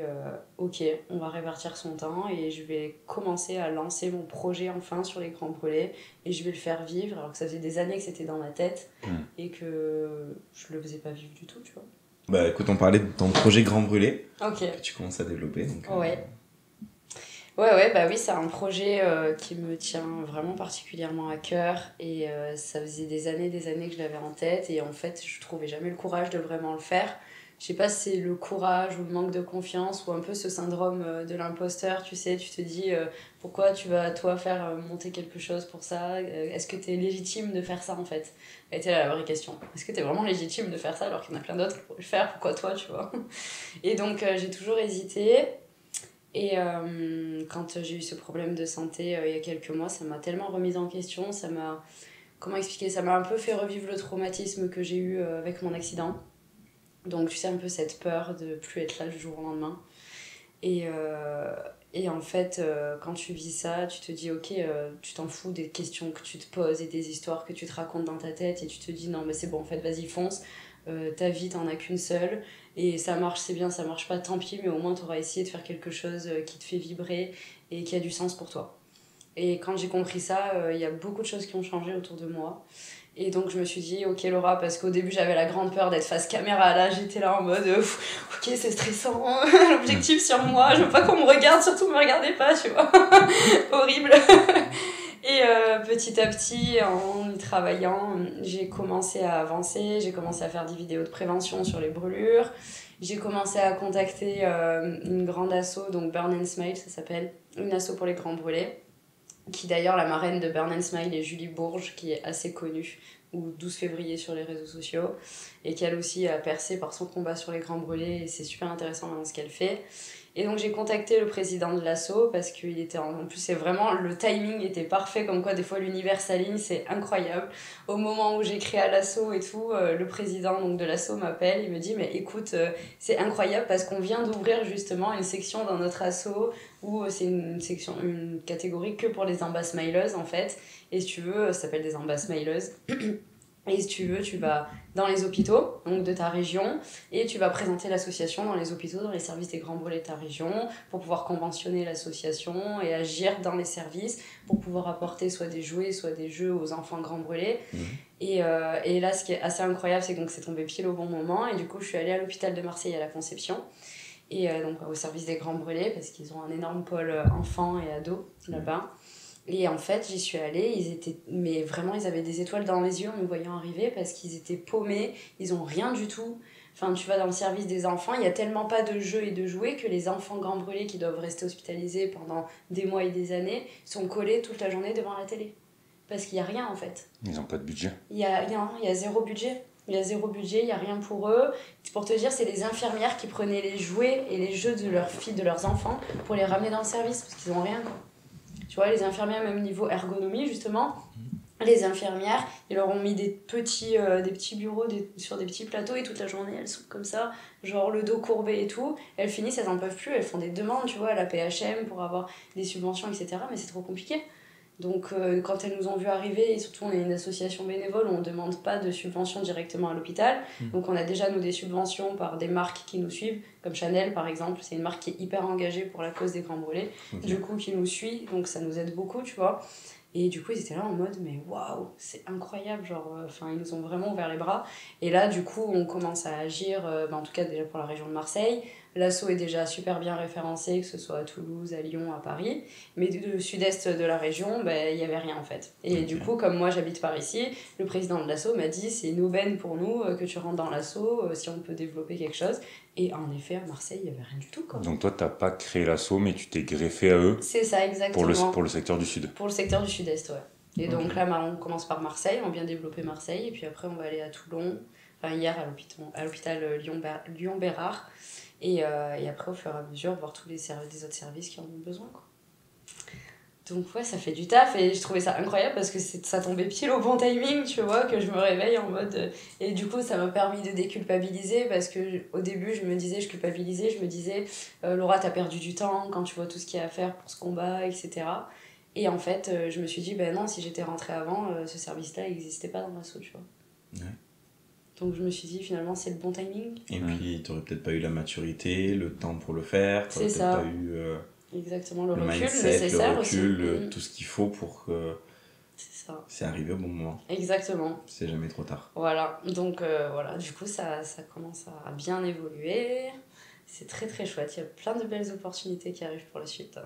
ok, on va répartir son temps et je vais commencer à lancer mon projet enfin sur les Grands Brûlés et je vais le faire vivre, alors que ça faisait des années que c'était dans ma tête et que je le faisais pas vivre du tout, tu vois. Bah écoute, on parlait de ton projet Grand Brûlé que tu commences à développer. Donc, Ouais, bah oui, c'est un projet qui me tient vraiment particulièrement à cœur et ça faisait des années que je l'avais en tête et en fait, je trouvais jamais le courage de vraiment le faire. Je sais pas si c'est le courage ou le manque de confiance ou un peu ce syndrome de l'imposteur, tu sais, tu te dis pourquoi tu vas toi faire monter quelque chose pour ça, est-ce que t'es légitime de faire ça en fait? Ça a été la vraie question, est-ce que t'es vraiment légitime de faire ça alors qu'il y en a plein d'autres qui pourraient le faire, pourquoi toi, tu vois? Et donc j'ai toujours hésité et quand j'ai eu ce problème de santé il y a quelques mois, ça m'a tellement remise en question, comment expliquer, ça m'a un peu fait revivre le traumatisme que j'ai eu avec mon accident. Donc tu sais un peu cette peur de plus être là du jour au lendemain. Et en fait, quand tu vis ça, tu te dis ok, tu t'en fous des questions que tu te poses et des histoires que tu te racontes dans ta tête et tu te dis non mais c'est bon en fait vas-y fonce, ta vie t'en as qu'une seule et ça marche c'est bien, ça marche pas tant pis mais au moins t'auras essayé de faire quelque chose qui te fait vibrer et qui a du sens pour toi. Et quand j'ai compris ça, y a beaucoup de choses qui ont changé autour de moi. Et donc je me suis dit, ok Laura, parce qu'au début j'avais la grande peur d'être face caméra, là j'étais là en mode, ok c'est stressant, l'objectif sur moi, je veux pas qu'on me regarde, surtout me regardez pas, tu vois, horrible. Et petit à petit, en y travaillant, j'ai commencé à avancer, j'ai commencé à faire des vidéos de prévention sur les brûlures, j'ai commencé à contacter une grande asso, donc Burn and Smile ça s'appelle, une asso pour les grands brûlés, qui d'ailleurs la marraine de Burn and Smile est Julie Bourges, qui est assez connue, ou 12 février sur les réseaux sociaux, et qui elle aussi a percé par son combat sur les grands brûlés, et c'est super intéressant dans ce qu'elle fait. Et donc j'ai contacté le président de l'asso, parce qu'il était en plus, c'est vraiment, le timing était parfait, comme quoi des fois l'univers s'aligne, c'est incroyable. Au moment où j'écris à l'asso et tout, le président donc, de l'asso m'appelle, il me dit mais écoute, c'est incroyable parce qu'on vient d'ouvrir justement une section dans notre asso où c'est une catégorie que pour les ambassadeuses en fait, et si tu veux, ça s'appelle des ambassadeuses. Et si tu veux, tu vas dans les hôpitaux donc de ta région et tu vas présenter l'association dans les hôpitaux, dans les services des grands brûlés de ta région pour pouvoir conventionner l'association et agir dans les services pour pouvoir apporter soit des jouets, soit des jeux aux enfants grands brûlés. Et là, ce qui est assez incroyable, c'est que donc, c'est tombé pile au bon moment et du coup, je suis allée à l'hôpital de Marseille à la Conception et donc au service des grands brûlés parce qu'ils ont un énorme pôle enfants et ados là-bas. Et en fait, j'y suis allée, mais vraiment, ils avaient des étoiles dans les yeux en nous voyant arriver parce qu'ils étaient paumés, ils ont rien du tout. Enfin, tu vas dans le service des enfants, il y a tellement pas de jeux et de jouets que les enfants grands brûlés qui doivent rester hospitalisés pendant des mois et des années sont collés toute la journée devant la télé. Parce qu'il y a rien en fait. Ils n'ont pas de budget. Il y a zéro budget. Il y a zéro budget, il n'y a rien pour eux. Pour te dire, c'est les infirmières qui prenaient les jouets et les jeux de leurs filles, de leurs enfants pour les ramener dans le service parce qu'ils n'ont rien quoi. Tu vois, les infirmières, même niveau ergonomie, justement, les infirmières, ils leur ont mis des petits bureaux sur des petits plateaux et toute la journée, elles sont comme ça, genre le dos courbé et tout. Elles finissent, elles n'en peuvent plus, elles font des demandes, tu vois, à la PHM pour avoir des subventions, etc. Mais c'est trop compliqué. Donc, quand elles nous ont vu arriver, et surtout on est une association bénévole où on ne demande pas de subvention directement à l'hôpital. Donc, on a déjà, nous, des subventions par des marques qui nous suivent, comme Chanel par exemple. C'est une marque qui est hyper engagée pour la cause des grands brûlés. Du coup, qui nous suit, donc ça nous aide beaucoup, tu vois. Et du coup, ils étaient là en mode, mais waouh, c'est incroyable, genre, ils nous ont vraiment ouvert les bras. Et là, du coup, on commence à agir, en tout cas déjà pour la région de Marseille. L'asso est déjà super bien référencé, que ce soit à Toulouse, à Lyon, à Paris. Mais du sud-est de la région, il n'y avait rien en fait. Et du coup, comme moi j'habite par ici, le président de l'asso m'a dit c'est une aubaine pour nous que tu rentres dans l'asso, si on peut développer quelque chose. Et en effet, à Marseille, il n'y avait rien du tout. Quoi. Donc toi, tu n'as pas créé l'asso, mais tu t'es greffé à eux. C'est ça, exactement. Pour le secteur du Sud. Pour le secteur du Sud-Est, ouais. Et donc là, on commence par Marseille, on vient développer Marseille, et puis après on va aller à Toulon, hier à l'hôpital Lyon-Bérard. Et après, au fur et à mesure, voir tous les autres services qui en ont besoin. Quoi. Donc ouais, ça fait du taf et je trouvais ça incroyable parce que ça tombait pile au bon timing, tu vois, que je me réveille en mode... Et du coup, ça m'a permis de déculpabiliser parce qu'au début, je culpabilisais, je me disais Laura, t'as perdu du temps quand tu vois tout ce qu'il y a à faire pour ce combat, etc. Et en fait, je me suis dit, non, si j'étais rentrée avant, ce service-là n'existait pas dans l'asso, tu vois. Ouais. Donc je me suis dit finalement c'est le bon timing. Et puis t'aurais peut-être pas eu la maturité, le temps pour le faire, t'aurais peut-être pas eu exactement, le recul mindset, nécessaire le recul, aussi. tout ce qu'il faut pour que c'est arrivé au bon moment. Exactement. C'est jamais trop tard. Voilà, donc voilà, du coup ça commence à bien évoluer. C'est très très chouette, il y a plein de belles opportunités qui arrivent pour la suite.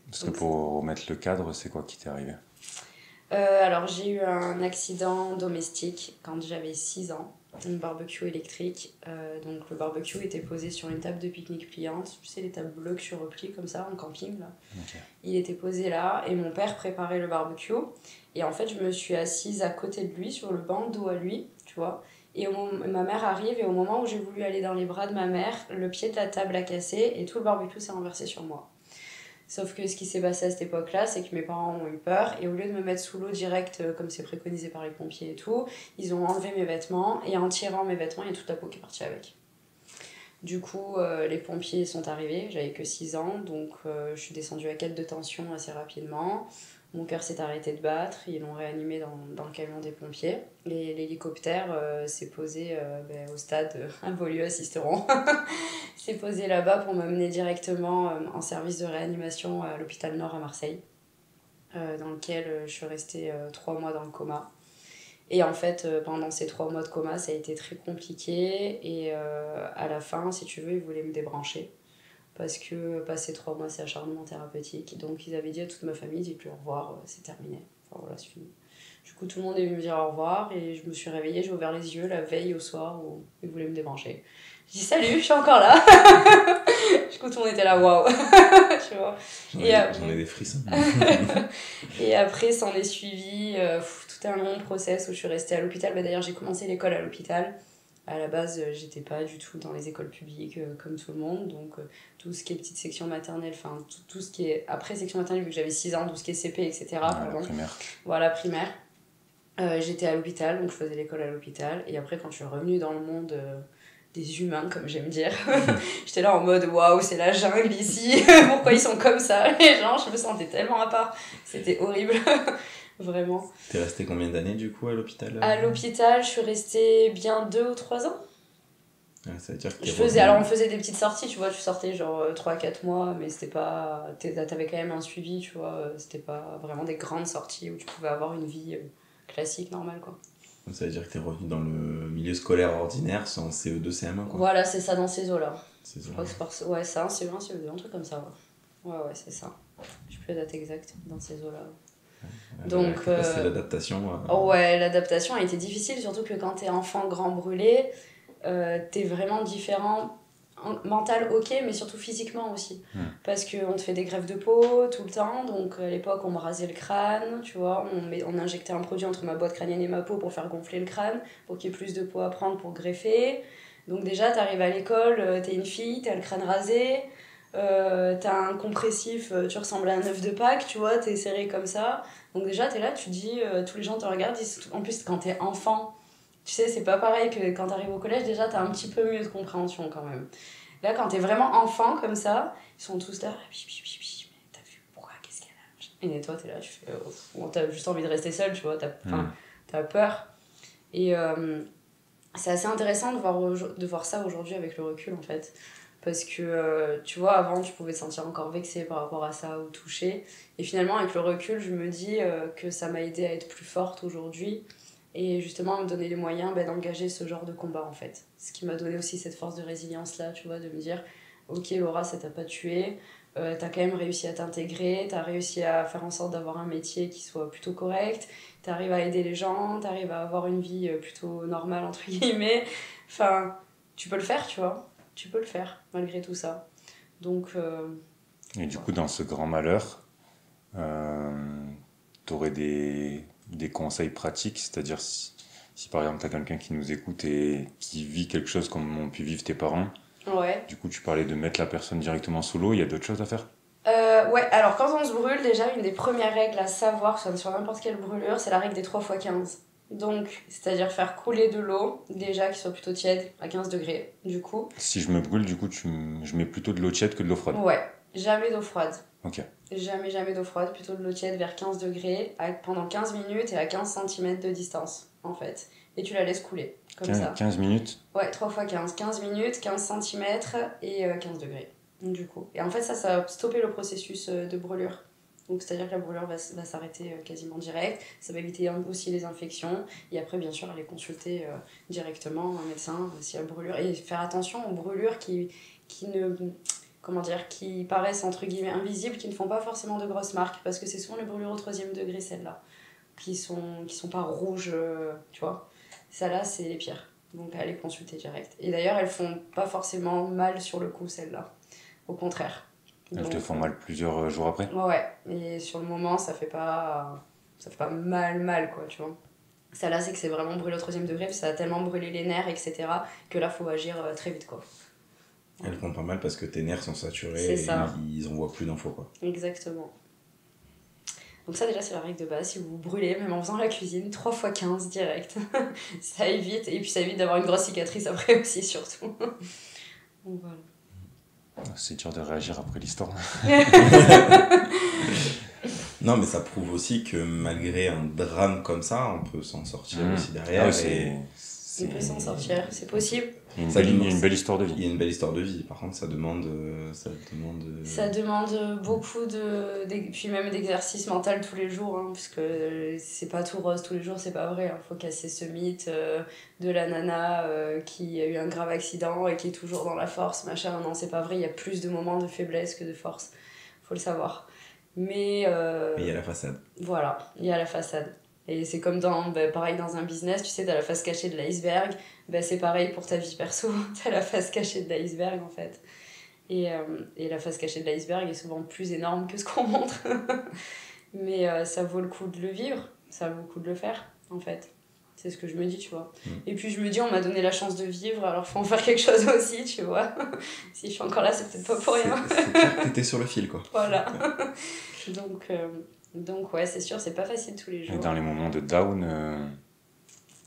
Parce que pour remettre le cadre, c'est quoi qui t'est arrivé ? Alors j'ai eu un accident domestique quand j'avais 6 ans. Un barbecue électrique. Donc le barbecue était posé sur une table de pique-nique pliante. Tu sais, les tables bleues que tu replies comme ça en camping là. Okay. Il était posé là et mon père préparait le barbecue. Et en fait, je me suis assise à côté de lui sur le banc, dos à lui, tu vois. Et ma mère arrive et au moment où j'ai voulu aller dans les bras de ma mère, le pied de la table a cassé et tout le barbecue s'est renversé sur moi. Sauf que ce qui s'est passé à cette époque-là, c'est que mes parents ont eu peur et au lieu de me mettre sous l'eau direct, comme c'est préconisé par les pompiers et tout, ils ont enlevé mes vêtements et en tirant mes vêtements, il y a toute la peau qui est partie avec. Du coup, les pompiers sont arrivés, j'avais que 6 ans, donc je suis descendue à 4 de tension assez rapidement. Mon cœur s'est arrêté de battre, ils l'ont réanimé dans le camion des pompiers. Et l'hélicoptère s'est posé au stade à Beaulieu-Sisteron. s'est posé là-bas pour m'amener directement en service de réanimation à l'hôpital Nord à Marseille, dans lequel je suis restée 3 mois dans le coma. Et en fait, pendant ces 3 mois de coma, ça a été très compliqué. Et à la fin, si tu veux, ils voulaient me débrancher. Parce que passer 3 mois, c'est acharnement thérapeutique. Donc ils avaient dit à toute ma famille, dites-lui au revoir, c'est terminé. Enfin voilà, c'est fini. Du coup, tout le monde est venu me dire au revoir. Et je me suis réveillée, j'ai ouvert les yeux la veille au soir où ils voulaient me débrancher. Je dis salut, je suis encore là. Du coup, tout le monde était là, waouh. Tu vois. J'en ai des frissons. Et après, s'en est suivi tout un long process où je suis restée à l'hôpital. D'ailleurs, j'ai commencé l'école à l'hôpital. À la base, j'étais pas du tout dans les écoles publiques comme tout le monde. Donc, tout ce qui est petite section maternelle, enfin, tout ce qui est après section maternelle, vu que j'avais 6 ans, tout ce qui est CP, etc. La primaire. Voilà, primaire. J'étais à l'hôpital, donc je faisais l'école à l'hôpital. Et après, quand je suis revenue dans le monde des humains, comme j'aime dire, j'étais là en mode waouh, c'est la jungle ici, pourquoi ils sont comme ça, les gens, je me sentais tellement à part. C'était horrible. Vraiment. T'es restée combien d'années du coup à l'hôpital À l'hôpital, je suis restée bien 2 ou 3 ans. Ça veut dire que alors on faisait des petites sorties, tu vois, tu sortais genre 3-4 mois, mais c'était pas... T'avais quand même un suivi, tu vois, c'était pas vraiment des grandes sorties où tu pouvais avoir une vie classique, normale, quoi. Ça veut dire que t'es revenu dans le milieu scolaire ordinaire sans CE2, CM1, quoi. Voilà, c'est ça, dans ces eaux-là. Je crois que c'est ouais, ça, un CE1, CE2, un truc comme ça, ouais. Ouais, c'est ça. Je sais plus la date exacte dans ces eaux-là. Donc, c'est l'adaptation. Ouais, l'adaptation a été difficile, surtout que quand t'es enfant grand brûlé, t'es vraiment différent. Mental, ok, mais surtout physiquement aussi. Parce qu'on te fait des greffes de peau tout le temps. Donc, à l'époque, on me rasait le crâne, tu vois. On injectait un produit entre ma boîte crânienne et ma peau pour faire gonfler le crâne, pour qu'il y ait plus de peau à prendre pour greffer. Donc, déjà, t'arrives à l'école, t'es une fille, t'as le crâne rasé. T'as un compressif, tu ressembles à un œuf de Pâques, tu vois, t'es serré comme ça. Donc déjà t'es là, tu dis, tous les gens te regardent, en plus quand t'es enfant, tu sais, c'est pas pareil que quand t'arrives au collège, déjà t'as un petit peu mieux de compréhension quand même. Là quand t'es vraiment enfant comme ça, ils sont tous là, mais t'as vu pourquoi, qu'est-ce qu'elle a? Et toi t'es là, tu fais, t'as juste envie de rester seule, tu vois, t'as peur. Et c'est assez intéressant de voir ça aujourd'hui avec le recul en fait. Parce que, tu vois, avant, tu pouvais te sentir encore vexée par rapport à ça ou touchée. Et finalement, avec le recul, je me dis que ça m'a aidée à être plus forte aujourd'hui. Et justement, à me donner les moyens d'engager ce genre de combat, en fait. Ce qui m'a donné aussi cette force de résilience-là, tu vois, de me dire, ok, Laura, ça t'a pas tuée. T'as quand même réussi à t'intégrer. T'as réussi à faire en sorte d'avoir un métier qui soit plutôt correct. T'arrives à aider les gens. T'arrives à avoir une vie plutôt normale, entre guillemets. Enfin, tu peux le faire, tu vois. Tu peux le faire, malgré tout ça. Donc... Et du coup, dans ce grand malheur, t'aurais des conseils pratiques, c'est-à-dire si par exemple t'as quelqu'un qui nous écoute et qui vit quelque chose comme ont pu vivre tes parents, ouais. Du coup tu parlais de mettre la personne directement sous l'eau, il y a d'autres choses à faire? Ouais, alors quand on se brûle, déjà une des premières règles à savoir sur n'importe quelle brûlure, c'est la règle des 3x15. Donc, c'est-à-dire faire couler de l'eau, déjà qui soit plutôt tiède, à 15 degrés, du coup. Si je me brûle, du coup, je mets plutôt de l'eau tiède que de l'eau froide? Ouais, jamais d'eau froide. Ok. Jamais d'eau froide, plutôt de l'eau tiède vers 15 degrés, pendant 15 minutes et à 15 cm de distance, en fait. Et tu la laisses couler, comme ça. 15 minutes? Ouais, 3x15. 15 minutes, 15 cm et 15 degrés, du coup. Et en fait, ça va stopper le processus de brûlure. Donc, c'est-à-dire que la brûlure va s'arrêter quasiment direct. Ça va éviter aussi les infections. Et après, bien sûr, aller consulter directement un médecin s'il y a brûlure. Et faire attention aux brûlures qui paraissent entre guillemets invisibles, qui ne font pas forcément de grosses marques. Parce que c'est souvent les brûlures au 3e degré, celles-là, qui sont pas rouges, tu vois. Celles-là, c'est les pires. Donc, aller consulter direct. Et d'ailleurs, elles font pas forcément mal sur le coup, celles-là. Au contraire. Elles te font mal plusieurs jours après? Ouais, et sur le moment, ça fait pas mal, quoi, tu vois. Ça là, c'est que c'est vraiment brûlé au 3e degré, ça a tellement brûlé les nerfs, etc., que là, faut agir très vite, quoi. Elles font pas mal parce que tes nerfs sont saturés et ils envoient plus d'infos, quoi. Exactement. Donc ça, déjà, c'est la règle de base. Si vous brûlez, même en faisant la cuisine, 3x15 direct. Ça évite, et puis ça évite d'avoir une grosse cicatrice après aussi, surtout. Donc voilà. C'est dur de réagir après l'histoire. Non, mais ça prouve aussi que malgré un drame comme ça, on peut s'en sortir aussi derrière. On peut s'en sortir, c'est possible. Il y a une belle histoire de vie. Il y a une belle histoire de vie. Par contre, ça demande beaucoup puis même d'exercice mental tous les jours, hein, parce que c'est pas tout rose tous les jours, c'est pas vrai. Faut casser ce mythe de la nana qui a eu un grave accident et qui est toujours dans la force, machin. Non, c'est pas vrai. Il y a plus de moments de faiblesse que de force. Faut le savoir. Mais il y a la façade. Voilà, il y a la façade. Et c'est comme pareil dans un business, tu sais, t'as la face cachée de l'iceberg, c'est pareil pour ta vie perso, t'as la face cachée de l'iceberg en fait. Et la face cachée de l'iceberg est souvent plus énorme que ce qu'on montre. Mais ça vaut le coup de le vivre, ça vaut le coup de le faire en fait. C'est ce que je me dis, tu vois. Et puis je me dis, on m'a donné la chance de vivre, alors faut en faire quelque chose aussi, tu vois. Si je suis encore là, c'est peut-être pas pour rien. C'est clair que t'étais sur le fil, quoi. Voilà. Donc ouais, c'est sûr, c'est pas facile tous les jours. Et dans les moments de down,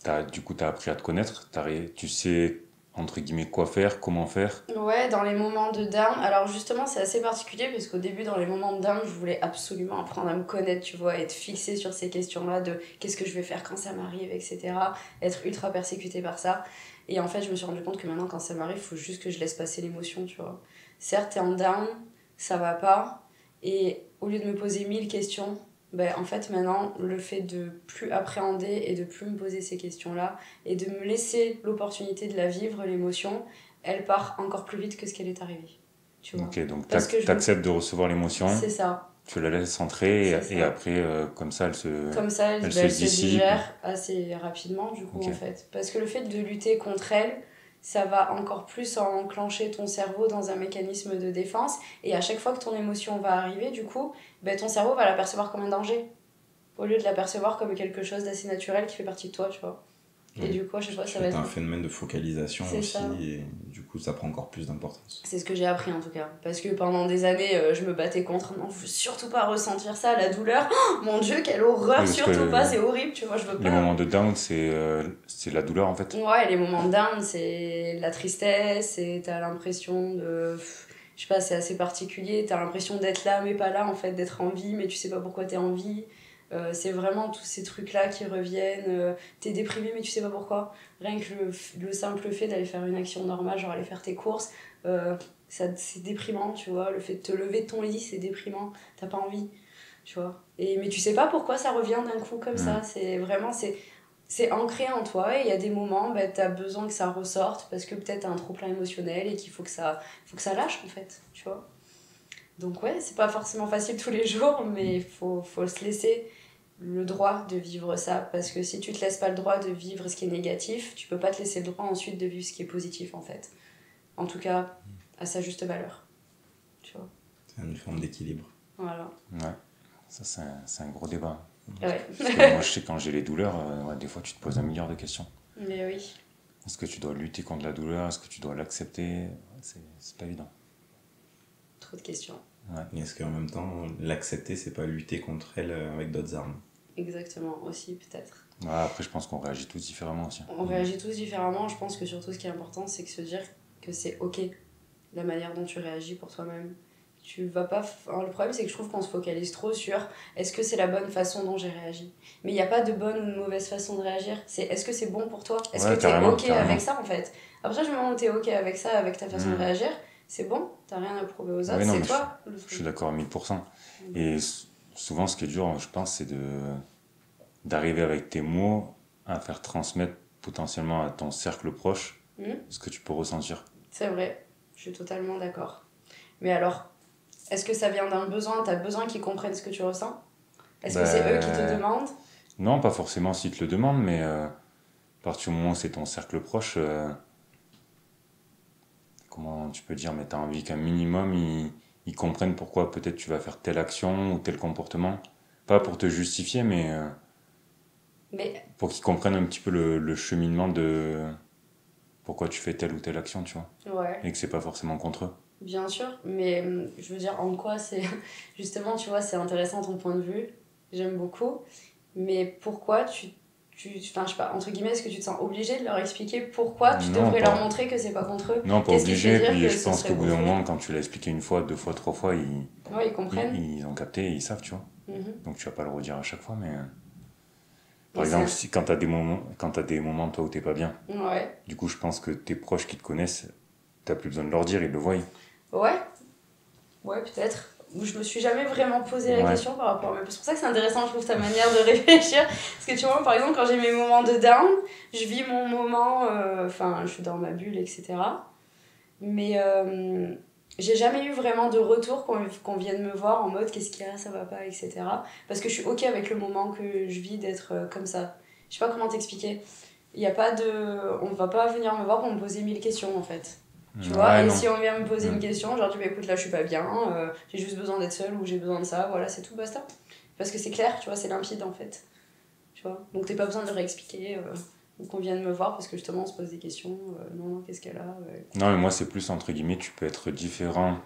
t'as appris à te connaître, tu sais entre guillemets quoi faire, comment faire. Ouais, dans les moments de down, alors justement c'est assez particulier parce qu'au début dans les moments de down, je voulais absolument apprendre à me connaître, tu vois, être fixée sur ces questions-là de qu'est-ce que je vais faire quand ça m'arrive, etc. Être ultra persécutée par ça. Et en fait, je me suis rendu compte que maintenant quand ça m'arrive, il faut juste que je laisse passer l'émotion, tu vois. Certes, t'es en down, ça va pas, et au lieu de me poser 1000 questions, en fait maintenant le fait de plus appréhender et de plus me poser ces questions-là et de me laisser l'opportunité de la vivre, l'émotion, elle part encore plus vite que ce qu'elle est arrivée, tu vois. Ok, donc t'acceptes de recevoir l'émotion, c'est ça, tu la laisses entrer et après comme ça elle se digère assez rapidement du coup, en fait, parce que le fait de lutter contre elle, ça va encore plus enclencher ton cerveau dans un mécanisme de défense, et à chaque fois que ton émotion va arriver, du coup, ton cerveau va la percevoir comme un danger, au lieu de la percevoir comme quelque chose d'assez naturel qui fait partie de toi, tu vois. Et du coup, à chaque fois, ça va être un phénomène de focalisation aussi, ça. Et du coup, ça prend encore plus d'importance. C'est ce que j'ai appris en tout cas. Parce que pendant des années, je me battais contre. Non, je veux surtout pas ressentir ça, la douleur. Oh, mon Dieu, quelle horreur, surtout pas, c'est horrible, tu vois, je veux pas. Les moments de down, c'est la douleur en fait. Ouais, les moments de down, c'est la tristesse, et t'as l'impression de. Je sais pas, c'est assez particulier. T'as l'impression d'être là, mais pas là, en fait, d'être en vie, mais tu sais pas pourquoi t'es en vie. C'est vraiment tous ces trucs-là qui reviennent. T'es déprimé, mais tu sais pas pourquoi. Rien que le simple fait d'aller faire une action normale, genre aller faire tes courses, c'est déprimant, tu vois. Le fait de te lever de ton lit, c'est déprimant. T'as pas envie, tu vois. Mais tu sais pas pourquoi ça revient d'un coup comme ça. C'est vraiment... C'est ancré en toi, et il y a des moments, t'as besoin que ça ressorte parce que peut-être t'as un trop-plein émotionnel et qu'il faut que ça lâche, en fait, tu vois. Donc ouais, c'est pas forcément facile tous les jours, mais il faut se laisser le droit de vivre ça, parce que si tu te laisses pas le droit de vivre ce qui est négatif, tu peux pas te laisser le droit ensuite de vivre ce qui est positif, en fait. En tout cas, à sa juste valeur, tu vois. C'est une forme d'équilibre. Voilà. Ouais, ça c'est un gros débat. Ouais. Parce que moi je sais, quand j'ai les douleurs, des fois tu te poses un milliard de questions. Mais oui. Est-ce que tu dois lutter contre la douleur? Est-ce que tu dois l'accepter? C'est pas évident. Trop de questions. Ouais. Et est-ce qu'en même temps, l'accepter, c'est pas lutter contre elle avec d'autres armes? Exactement, aussi, peut-être. Ouais, après, je pense qu'on réagit tous différemment aussi. On réagit tous différemment. Je pense que surtout, ce qui est important, c'est que se dire que c'est ok, la manière dont tu réagis pour toi-même. Tu vas pas... Alors, le problème, c'est que je trouve qu'on se focalise trop sur est-ce que c'est la bonne façon dont j'ai réagi. Mais il n'y a pas de bonne ou de mauvaise façon de réagir. C'est est-ce que c'est bon pour toi? Est-ce que t'es ok avec ça, en fait? Après, du moment où t'es ok avec ça, avec ta façon de réagir, c'est bon, t'as rien à prouver aux autres, c'est toi. Je suis d'accord à 1000%. Et souvent, ce qui est dur, je pense, c'est d'arriver avec tes mots à faire transmettre potentiellement à ton cercle proche ce que tu peux ressentir. C'est vrai, je suis totalement d'accord. Mais alors, est-ce que ça vient d'un besoin? T'as besoin qu'ils comprennent ce que tu ressens? Est-ce que c'est eux qui te demandent? Non, pas forcément s'ils te le demandent, mais à partir du moment où c'est ton cercle proche, comment tu peux dire, mais t'as envie qu'un minimum ils comprennent pourquoi peut-être tu vas faire telle action ou tel comportement. Pas pour te justifier, mais pour qu'ils comprennent un petit peu le cheminement de pourquoi tu fais telle ou telle action, tu vois. Ouais. Et que c'est pas forcément contre eux. Bien sûr, mais je veux dire, en quoi c'est... Justement, tu vois, c'est intéressant ton point de vue, j'aime beaucoup, mais pourquoi tu enfin, je sais pas, entre guillemets, est-ce que tu te sens obligé de leur expliquer pourquoi tu devrais leur montrer que c'est pas contre eux? Non, pas obligé, puis je pense qu'au bout d'un moment, quand tu l'as expliqué une fois, 2 fois, 3 fois, ils comprennent. Ils ont capté, ils savent, tu vois. Donc tu vas pas le redire à chaque fois, mais... Par exemple, quand t'as des moments, toi, où t'es pas bien, du coup, je pense que tes proches qui te connaissent, t'as plus besoin de leur dire, ils le voient. Ouais, peut-être. Je me suis jamais vraiment posé la question par rapport à... C'est pour ça que c'est intéressant, je trouve, ta manière de réfléchir. Parce que tu vois, par exemple, quand j'ai mes moments de down, je vis mon moment... Enfin, je suis dans ma bulle, etc. Mais j'ai jamais eu vraiment de retour qu'on vienne me voir en mode qu'est-ce qu'il y a, ça va pas, etc. Parce que je suis ok avec le moment que je vis d'être comme ça. Je sais pas comment t'expliquer. Il y a pas de... On va pas venir me voir pour me poser 1000 questions, en fait. Tu vois, et si on vient me poser une question, genre tu dis écoute là je suis pas bien, j'ai juste besoin d'être seule ou j'ai besoin de ça, voilà c'est tout, basta. Parce que c'est clair, tu vois, c'est limpide en fait. Tu vois, donc t'as pas besoin de réexpliquer ou qu'on vienne me voir parce que justement on se pose des questions, non, qu'est-ce qu'elle a Non, mais moi c'est plus entre guillemets, tu peux être différent,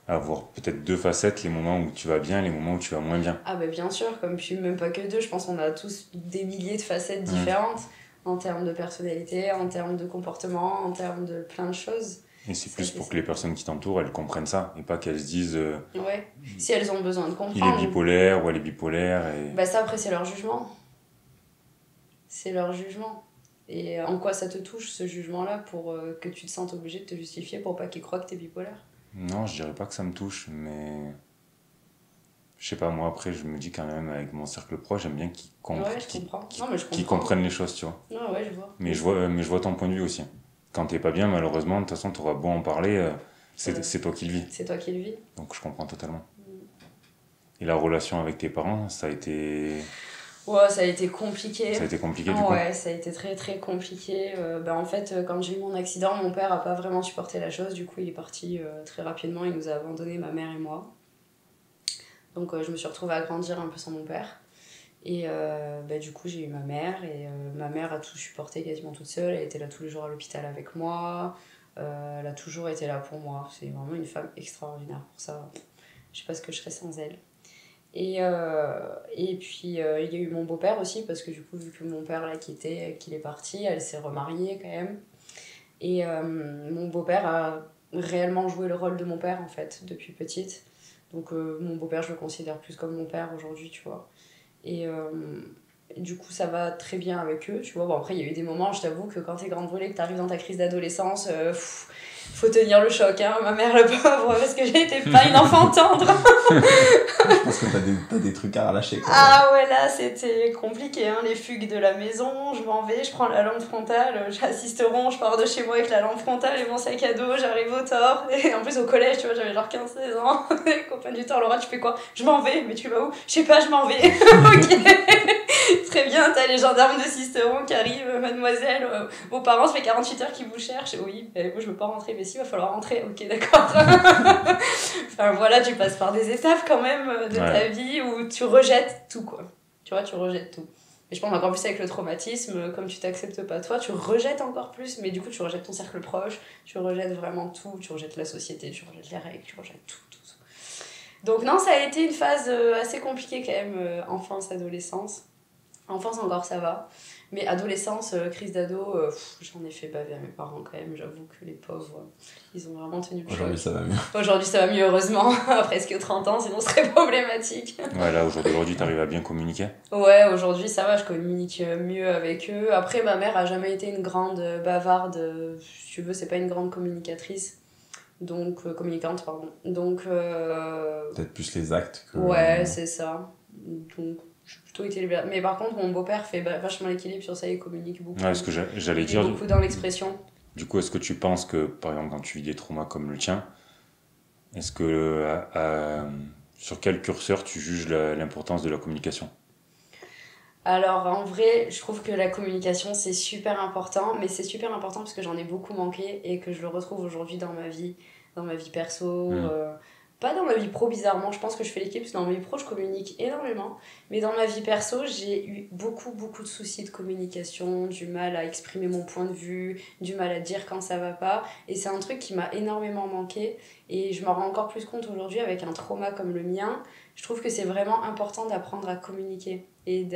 avoir peut-être 2 facettes, les moments où tu vas bien, les moments où tu vas moins bien. Ah bah bien sûr, comme puis même pas que 2, je pense qu'on a tous des milliers de facettes différentes. En termes de personnalité, en termes de comportement, en termes de plein de choses. Et c'est plus pour que les personnes qui t'entourent, elles comprennent ça, et pas qu'elles se disent... si elles ont besoin de comprendre. Il est bipolaire ou elle est bipolaire. Et... Bah ça, après, c'est leur jugement. C'est leur jugement. Et en quoi ça te touche, ce jugement-là, pour que tu te sentes obligé de te justifier pour pas qu'ils croient que t'es bipolaire? Non, je dirais pas que ça me touche, mais... Je sais pas, moi après je me dis quand même avec mon cercle proche, j'aime bien qu'ils comprennent les choses, tu vois. Ouais, je vois. Mais je vois ton point de vue aussi. Quand t'es pas bien, malheureusement, de toute façon, t'auras beau en parler, c'est toi qui le vis. C'est toi qui le vis. Donc je comprends totalement. Et la relation avec tes parents, ça a été... Ouais, ça a été compliqué. Ça a été compliqué du coup? Ouais, ça a été très très compliqué. En fait, quand j'ai eu mon accident, mon père a pas vraiment supporté la chose, du coup il est parti très rapidement, il nous a abandonné, ma mère et moi. Donc je me suis retrouvée à grandir un peu sans mon père. Et du coup j'ai eu ma mère, et ma mère a tout supporté quasiment toute seule, elle était là tous les jours à l'hôpital avec moi, elle a toujours été là pour moi, c'est vraiment une femme extraordinaire pour ça, je sais pas ce que je serais sans elle. Et puis il y a eu mon beau-père aussi, parce que du coup vu que mon père là qu'il est parti, elle s'est remariée quand même. Et mon beau-père a réellement joué le rôle de mon père en fait depuis petite. Donc mon beau-père je le considère plus comme mon père aujourd'hui, tu vois. Et du coup ça va très bien avec eux, tu vois. Bon après il y a eu des moments, je t'avoue que quand t'es grande brûlée, que t'arrives dans ta crise d'adolescence, faut tenir le choc, hein, ma mère le pauvre, parce que j'ai été pas une enfant tendre. Je pense que t'as des trucs à relâcher. Ah ouais, là c'était compliqué, hein, les fugues de la maison, je m'en vais, je prends la lampe frontale, j'assiste au rond, je pars de chez moi avec la lampe frontale et mon sac à dos, j'arrive au tort. Et en plus au collège, tu vois, j'avais genre 15-16 ans, les copains du tort, Laura tu fais quoi? Je m'en vais, mais tu vas où? Je sais pas, je m'en vais. Ok. Très bien, t'as les gendarmes de Sisteron qui arrivent, mademoiselle, vos parents, ça fait 48 heures qu'ils vous cherchent. Oui, moi je veux pas rentrer, mais si, va falloir rentrer. Ok, d'accord. Enfin voilà, tu passes par des étapes quand même de ta vie où tu rejettes tout, quoi. Tu vois, tu rejettes tout. Et je pense encore plus avec le traumatisme, comme tu t'acceptes pas toi, tu rejettes encore plus, mais du coup tu rejettes ton cercle proche, tu rejettes vraiment tout, tu rejettes la société, tu rejettes les règles, tu rejettes tout. Donc non, ça a été une phase assez compliquée quand même, enfance, adolescence. Enfance encore ça va, mais adolescence, crise d'ado, j'en ai fait baver à mes parents quand même, j'avoue que les pauvres, ils ont vraiment tenu le choc. Aujourd'hui ça va mieux. Aujourd'hui ça va mieux heureusement, à presque 30 ans, sinon ce serait problématique. Ouais, là aujourd'hui t'arrives à bien communiquer? Ouais, aujourd'hui ça va, je communique mieux avec eux. Après ma mère a jamais été une grande bavarde, si tu veux, c'est pas une grande communicatrice. Donc, communicante, pardon. Donc... Peut-être plus les actes que... Ouais, c'est ça. Donc, j'ai plutôt été libérée. Mais par contre, mon beau-père fait vachement l'équilibre sur ça, il communique beaucoup. Ouais, ce que j'allais dire... beaucoup dans l'expression. Du coup, est-ce que tu penses que, par exemple, quand tu vis des traumas comme le tien, est-ce que... sur quel curseur tu juges l'importance de la communication? Alors en vrai, je trouve que la communication c'est super important, mais c'est super important parce que j'en ai beaucoup manqué et que je le retrouve aujourd'hui dans ma vie perso, pas dans ma vie pro bizarrement, je pense que je fais l'équipe parce que dans ma vie pro je communique énormément, mais dans ma vie perso j'ai eu beaucoup de soucis de communication, du mal à exprimer mon point de vue, du mal à dire quand ça va pas, et c'est un truc qui m'a énormément manqué et je m'en rends encore plus compte aujourd'hui avec un trauma comme le mien, je trouve que c'est vraiment important d'apprendre à communiquer. Et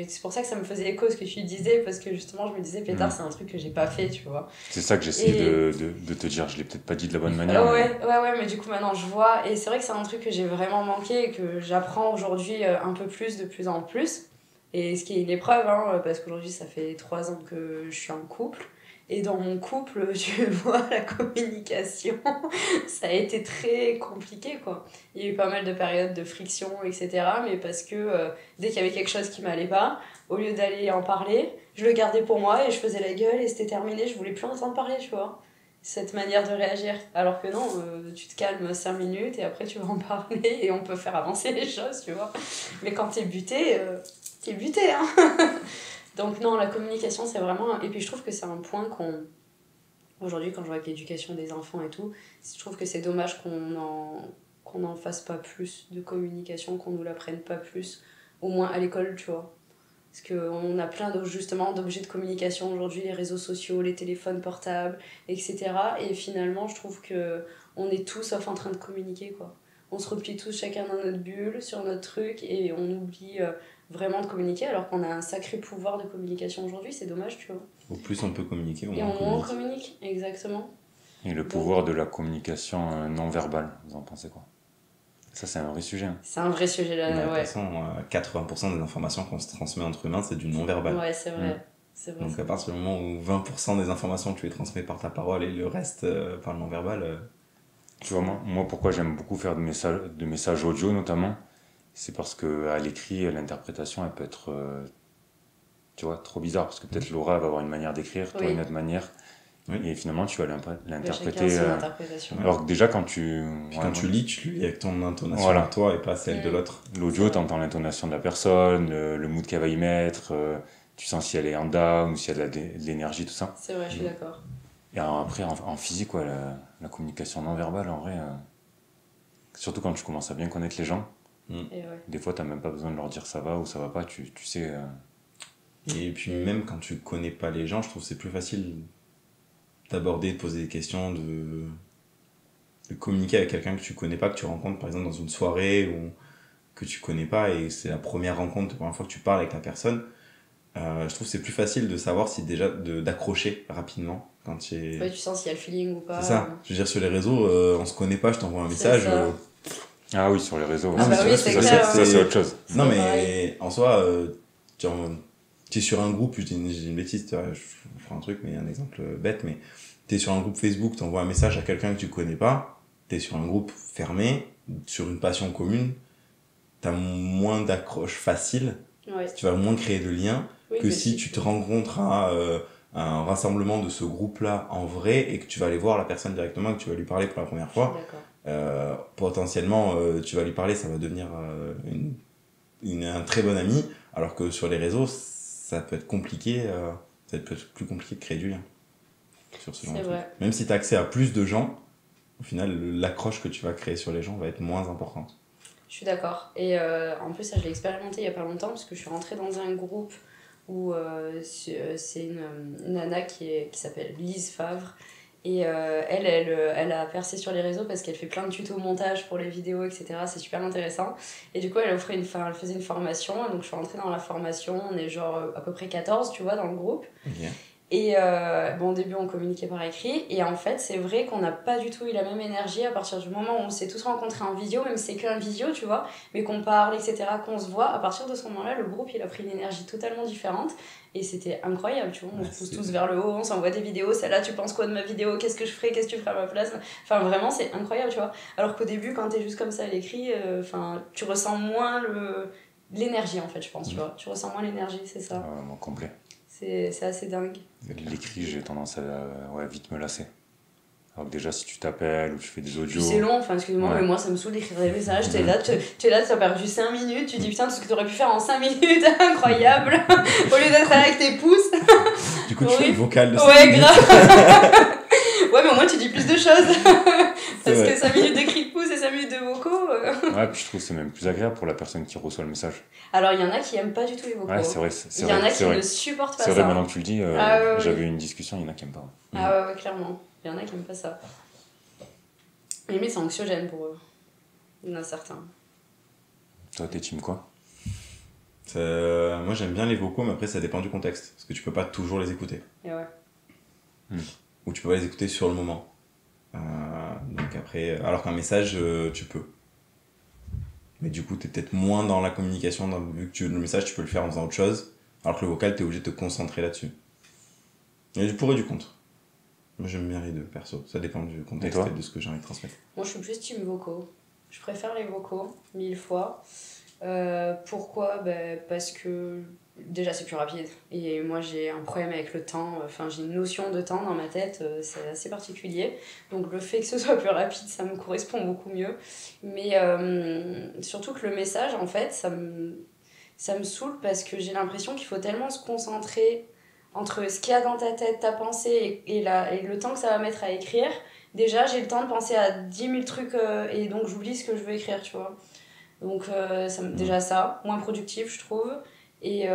c'est pour ça que ça me faisait écho ce que tu disais, parce que justement, je me disais, pétard, c'est un truc que j'ai pas fait, tu vois. C'est ça que j'essayais de te dire, je l'ai peut-être pas dit de la bonne manière. Ouais, mais du coup, maintenant, je vois. Et c'est vrai que c'est un truc que j'ai vraiment manqué et que j'apprends aujourd'hui un peu plus, de plus en plus. Et ce qui est une épreuve, hein, parce qu'aujourd'hui, ça fait 3 ans que je suis en couple. Et dans mon couple, tu vois, la communication, ça a été très compliqué, quoi. Il y a eu pas mal de périodes de friction, etc. Mais parce que dès qu'il y avait quelque chose qui m'allait pas, au lieu d'aller en parler, je le gardais pour moi et je faisais la gueule et c'était terminé, je voulais plus entendre parler, tu vois. Cette manière de réagir. Alors que non, tu te calmes 5 minutes et après tu vas en parler et on peut faire avancer les choses, tu vois. Mais quand t'es buté, hein. Donc non, la communication, c'est vraiment... Et puis je trouve que c'est un point qu'on... Aujourd'hui, quand je vois avec l'éducation des enfants et tout, je trouve que c'est dommage qu'on n'en fasse pas plus de communication, qu'on nous l'apprenne pas plus, au moins à l'école, tu vois. Parce qu'on a plein justement d'objets de communication aujourd'hui, les réseaux sociaux, les téléphones portables, etc. Et finalement, je trouve qu'on est tous sauf en train de communiquer, quoi. On se replie tous chacun dans notre bulle, sur notre truc, et on oublie... vraiment de communiquer alors qu'on a un sacré pouvoir de communication aujourd'hui, c'est dommage, tu vois. Au plus on peut communiquer, au moins on communique. Exactement. Et le pouvoir de la communication non verbale, vous en pensez quoi? Ça, c'est un vrai sujet. Hein. C'est un vrai sujet là, de toute façon, 80% des informations qu'on se transmet entre humains, c'est du non verbal. Ouais, c'est vrai. C'est vrai. Donc à partir du moment où 20% des informations tu les transmets par ta parole et le reste par le non verbal. Tu vois, moi pourquoi j'aime beaucoup faire de messages audio notamment, c'est parce qu'à l'écrit, l'interprétation, elle peut être, tu vois, trop bizarre. Parce que peut-être Laura va avoir une manière d'écrire, toi une autre manière. Oui. Et finalement, tu vas l'interpréter. Alors que déjà, quand tu lis avec ton intonation à toi et pas celle de l'autre. L'audio, tu entends l'intonation de la personne, le mood qu'elle va y mettre, tu sens si elle est en down ou si elle a de l'énergie, tout ça. C'est vrai, je suis d'accord. Et alors, après, en physique, la communication non verbale, en vrai, surtout quand tu commences à bien connaître les gens. Des fois, t'as même pas besoin de leur dire ça va ou ça va pas, tu sais. Et puis, même quand tu connais pas les gens, je trouve que c'est plus facile d'aborder, de poser des questions, de communiquer avec quelqu'un que tu connais pas, que tu rencontres par exemple dans une soirée ou que tu connais pas et c'est la première rencontre, la première fois que tu parles avec la personne. Je trouve que c'est plus facile de savoir si déjà d'accrocher rapidement quand tu es... Ouais, tu sens s'il y a le feeling ou pas. C'est ça. Je veux dire, sur les réseaux, on se connaît pas, je t'envoie un message. Ah oui, sur les réseaux. Ah bah oui, c'est clair. Ça, c'est autre chose. Non, mais en soi, tu es sur un groupe, j'ai une bêtise, je ferai un truc, mais un exemple bête, mais tu es sur un groupe Facebook, tu envoies un message à quelqu'un que tu connais pas, tu es sur un groupe fermé, sur une passion commune, tu as moins d'accroche facile, tu vas moins créer de liens que si tu te rencontres à un rassemblement de ce groupe-là en vrai et que tu vas aller voir la personne directement et que tu vas lui parler pour la première fois. Potentiellement tu vas lui parler, ça va devenir un très bon ami, alors que sur les réseaux ça peut être compliqué, ça peut être plus compliqué de créer du lien sur ce genre de truc. Même si tu as accès à plus de gens, au final l'accroche que tu vas créer sur les gens va être moins importante. Je suis d'accord, et en plus ça je l'ai expérimenté il y a pas longtemps parce que je suis rentrée dans un groupe où c'est une nana qui s'appelle Lise Favre. Et elle a percé sur les réseaux parce qu'elle fait plein de tutos montage pour les vidéos, etc. C'est super intéressant. Et du coup, elle faisait une formation. Donc, je suis rentrée dans la formation. On est genre à peu près 14, tu vois, dans le groupe. Okay. Et au début, on communiquait par écrit. Et en fait, c'est vrai qu'on n'a pas du tout eu la même énergie à partir du moment où on s'est tous rencontrés en visio, même si c'est qu'un visio, tu vois, mais qu'on parle, etc., qu'on se voit. À partir de ce moment-là, le groupe, il a pris une énergie totalement différente. Et c'était incroyable, tu vois, on se pousse tous vers le haut, on s'envoie des vidéos, celle-là, tu penses quoi de ma vidéo, qu'est-ce que je ferais, qu'est-ce que tu ferais à ma place, enfin vraiment c'est incroyable, tu vois. Alors qu'au début, quand t'es juste comme ça à l'écrit, tu ressens moins l'énergie en fait, je pense, tu vois, tu ressens moins l'énergie, c'est ça. Mon complet. C'est assez dingue. L'écrit, j'ai tendance à vite me lasser. Alors que déjà, si tu t'appelles ou tu fais des audios... C'est long, excuse-moi, mais moi ça me saoule d'écrire des messages. T'es là, tu as perdu 5 minutes, tu dis putain, tout ce que t'aurais pu faire en 5 minutes, incroyable, au lieu d'être là avec tes pouces. Du coup, tu fais le vocal de 5 minutes. Ouais, grave. Ouais, mais au moins tu dis plus de choses. Parce que 5 minutes de cris de pouce et 5 minutes de vocaux. Ouais, puis je trouve que c'est même plus agréable pour la personne qui reçoit le message. Alors, il y en a qui aiment pas du tout les vocaux. Ouais, c'est vrai. Il y en a qui ne supportent pas ça. C'est vrai, maintenant que tu le dis, j'avais eu une discussion, il y en a qui aiment pas. Ah ouais, clairement. Il y en a qui aiment pas ça. Mais c'est anxiogène pour eux. Il y en a certains. Toi, t'es team quoi? Moi, j'aime bien les vocaux, mais après, ça dépend du contexte. Parce que tu peux pas toujours les écouter. Et ouais. Ou tu peux pas les écouter sur le moment. Donc après, alors qu'un message, tu peux. Mais du coup, t'es peut-être moins dans la communication, vu que le message, tu peux le faire en faisant autre chose. Alors que le vocal, t'es obligé de te concentrer là-dessus. Il y a du pour et du contre. Moi, j'aime bien les deux, perso. Ça dépend du contexte et de ce que j'ai envie de transmettre. Moi, je suis plus team vocaux. Je préfère les vocaux, 1000 fois. Pourquoi? Parce que déjà c'est plus rapide et moi j'ai un problème avec le temps, enfin j'ai une notion de temps dans ma tête, c'est assez particulier, donc le fait que ce soit plus rapide ça me correspond beaucoup mieux, mais surtout que le message en fait ça me saoule parce que j'ai l'impression qu'il faut tellement se concentrer entre ce qu'il y a dans ta tête, ta pensée et le temps que ça va mettre à écrire. Déjà j'ai le temps de penser à 10 000 trucs et donc j'oublie ce que je veux écrire, tu vois. Donc déjà ça, moins productif je trouve. Et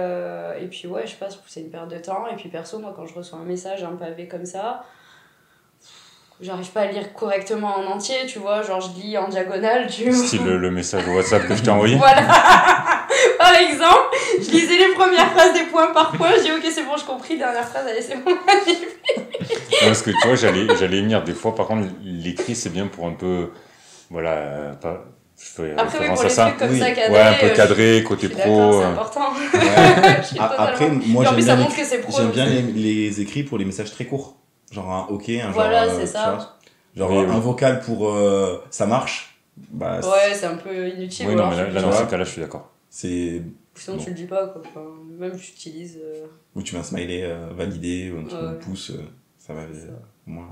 puis ouais, je sais pas, je trouve que c'est une perte de temps. Et puis perso, moi quand je reçois un message, un pavé comme ça, j'arrive pas à lire correctement en entier, tu vois, genre je lis en diagonale, tu vois. Style le message WhatsApp que je t'ai envoyé. Voilà. Par exemple, je lisais les premières phrases des points par point, je dis ok c'est bon, j'ai compris, dernière phrase, allez c'est bon. Parce que tu vois, j'allais y venir des fois, par contre l'écrit c'est bien pour un peu, voilà, pas... Après oui, pour les trucs comme ça cadrés, ouais, un peu cadré, côté pro. C'est important. Ouais. Après, moi j'aime bien les écrits pour les messages très courts. Genre un ok, un voilà, genre. C'est ça. Genre un vocal pour ça marche. Bah, ouais, c'est un peu inutile. Oui, non, mais là dans ce cas-là, je suis d'accord. Sinon, tu le dis pas, quoi. Enfin, même tu utilises. Ou tu mets un smiley validé, ou un truc pouce, ça va. Moi,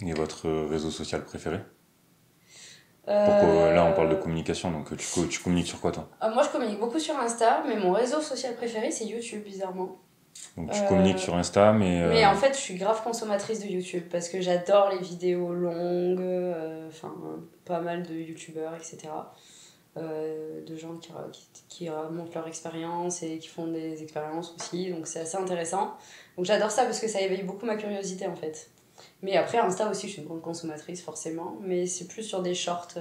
et votre réseau social préféré? Pourquoi là on parle de communication, donc tu communiques sur quoi toi? Moi je communique beaucoup sur Insta, mais mon réseau social préféré c'est YouTube, bizarrement. Donc tu communiques sur Insta, mais en fait je suis grave consommatrice de YouTube parce que j'adore les vidéos longues, pas mal de youtubeurs, etc. De gens qui montrent leur expérience et qui font des expériences aussi, donc c'est assez intéressant. Donc j'adore ça parce que ça éveille beaucoup ma curiosité en fait. Mais après, Insta aussi, je suis une grande consommatrice, forcément. Mais c'est plus sur des shorts.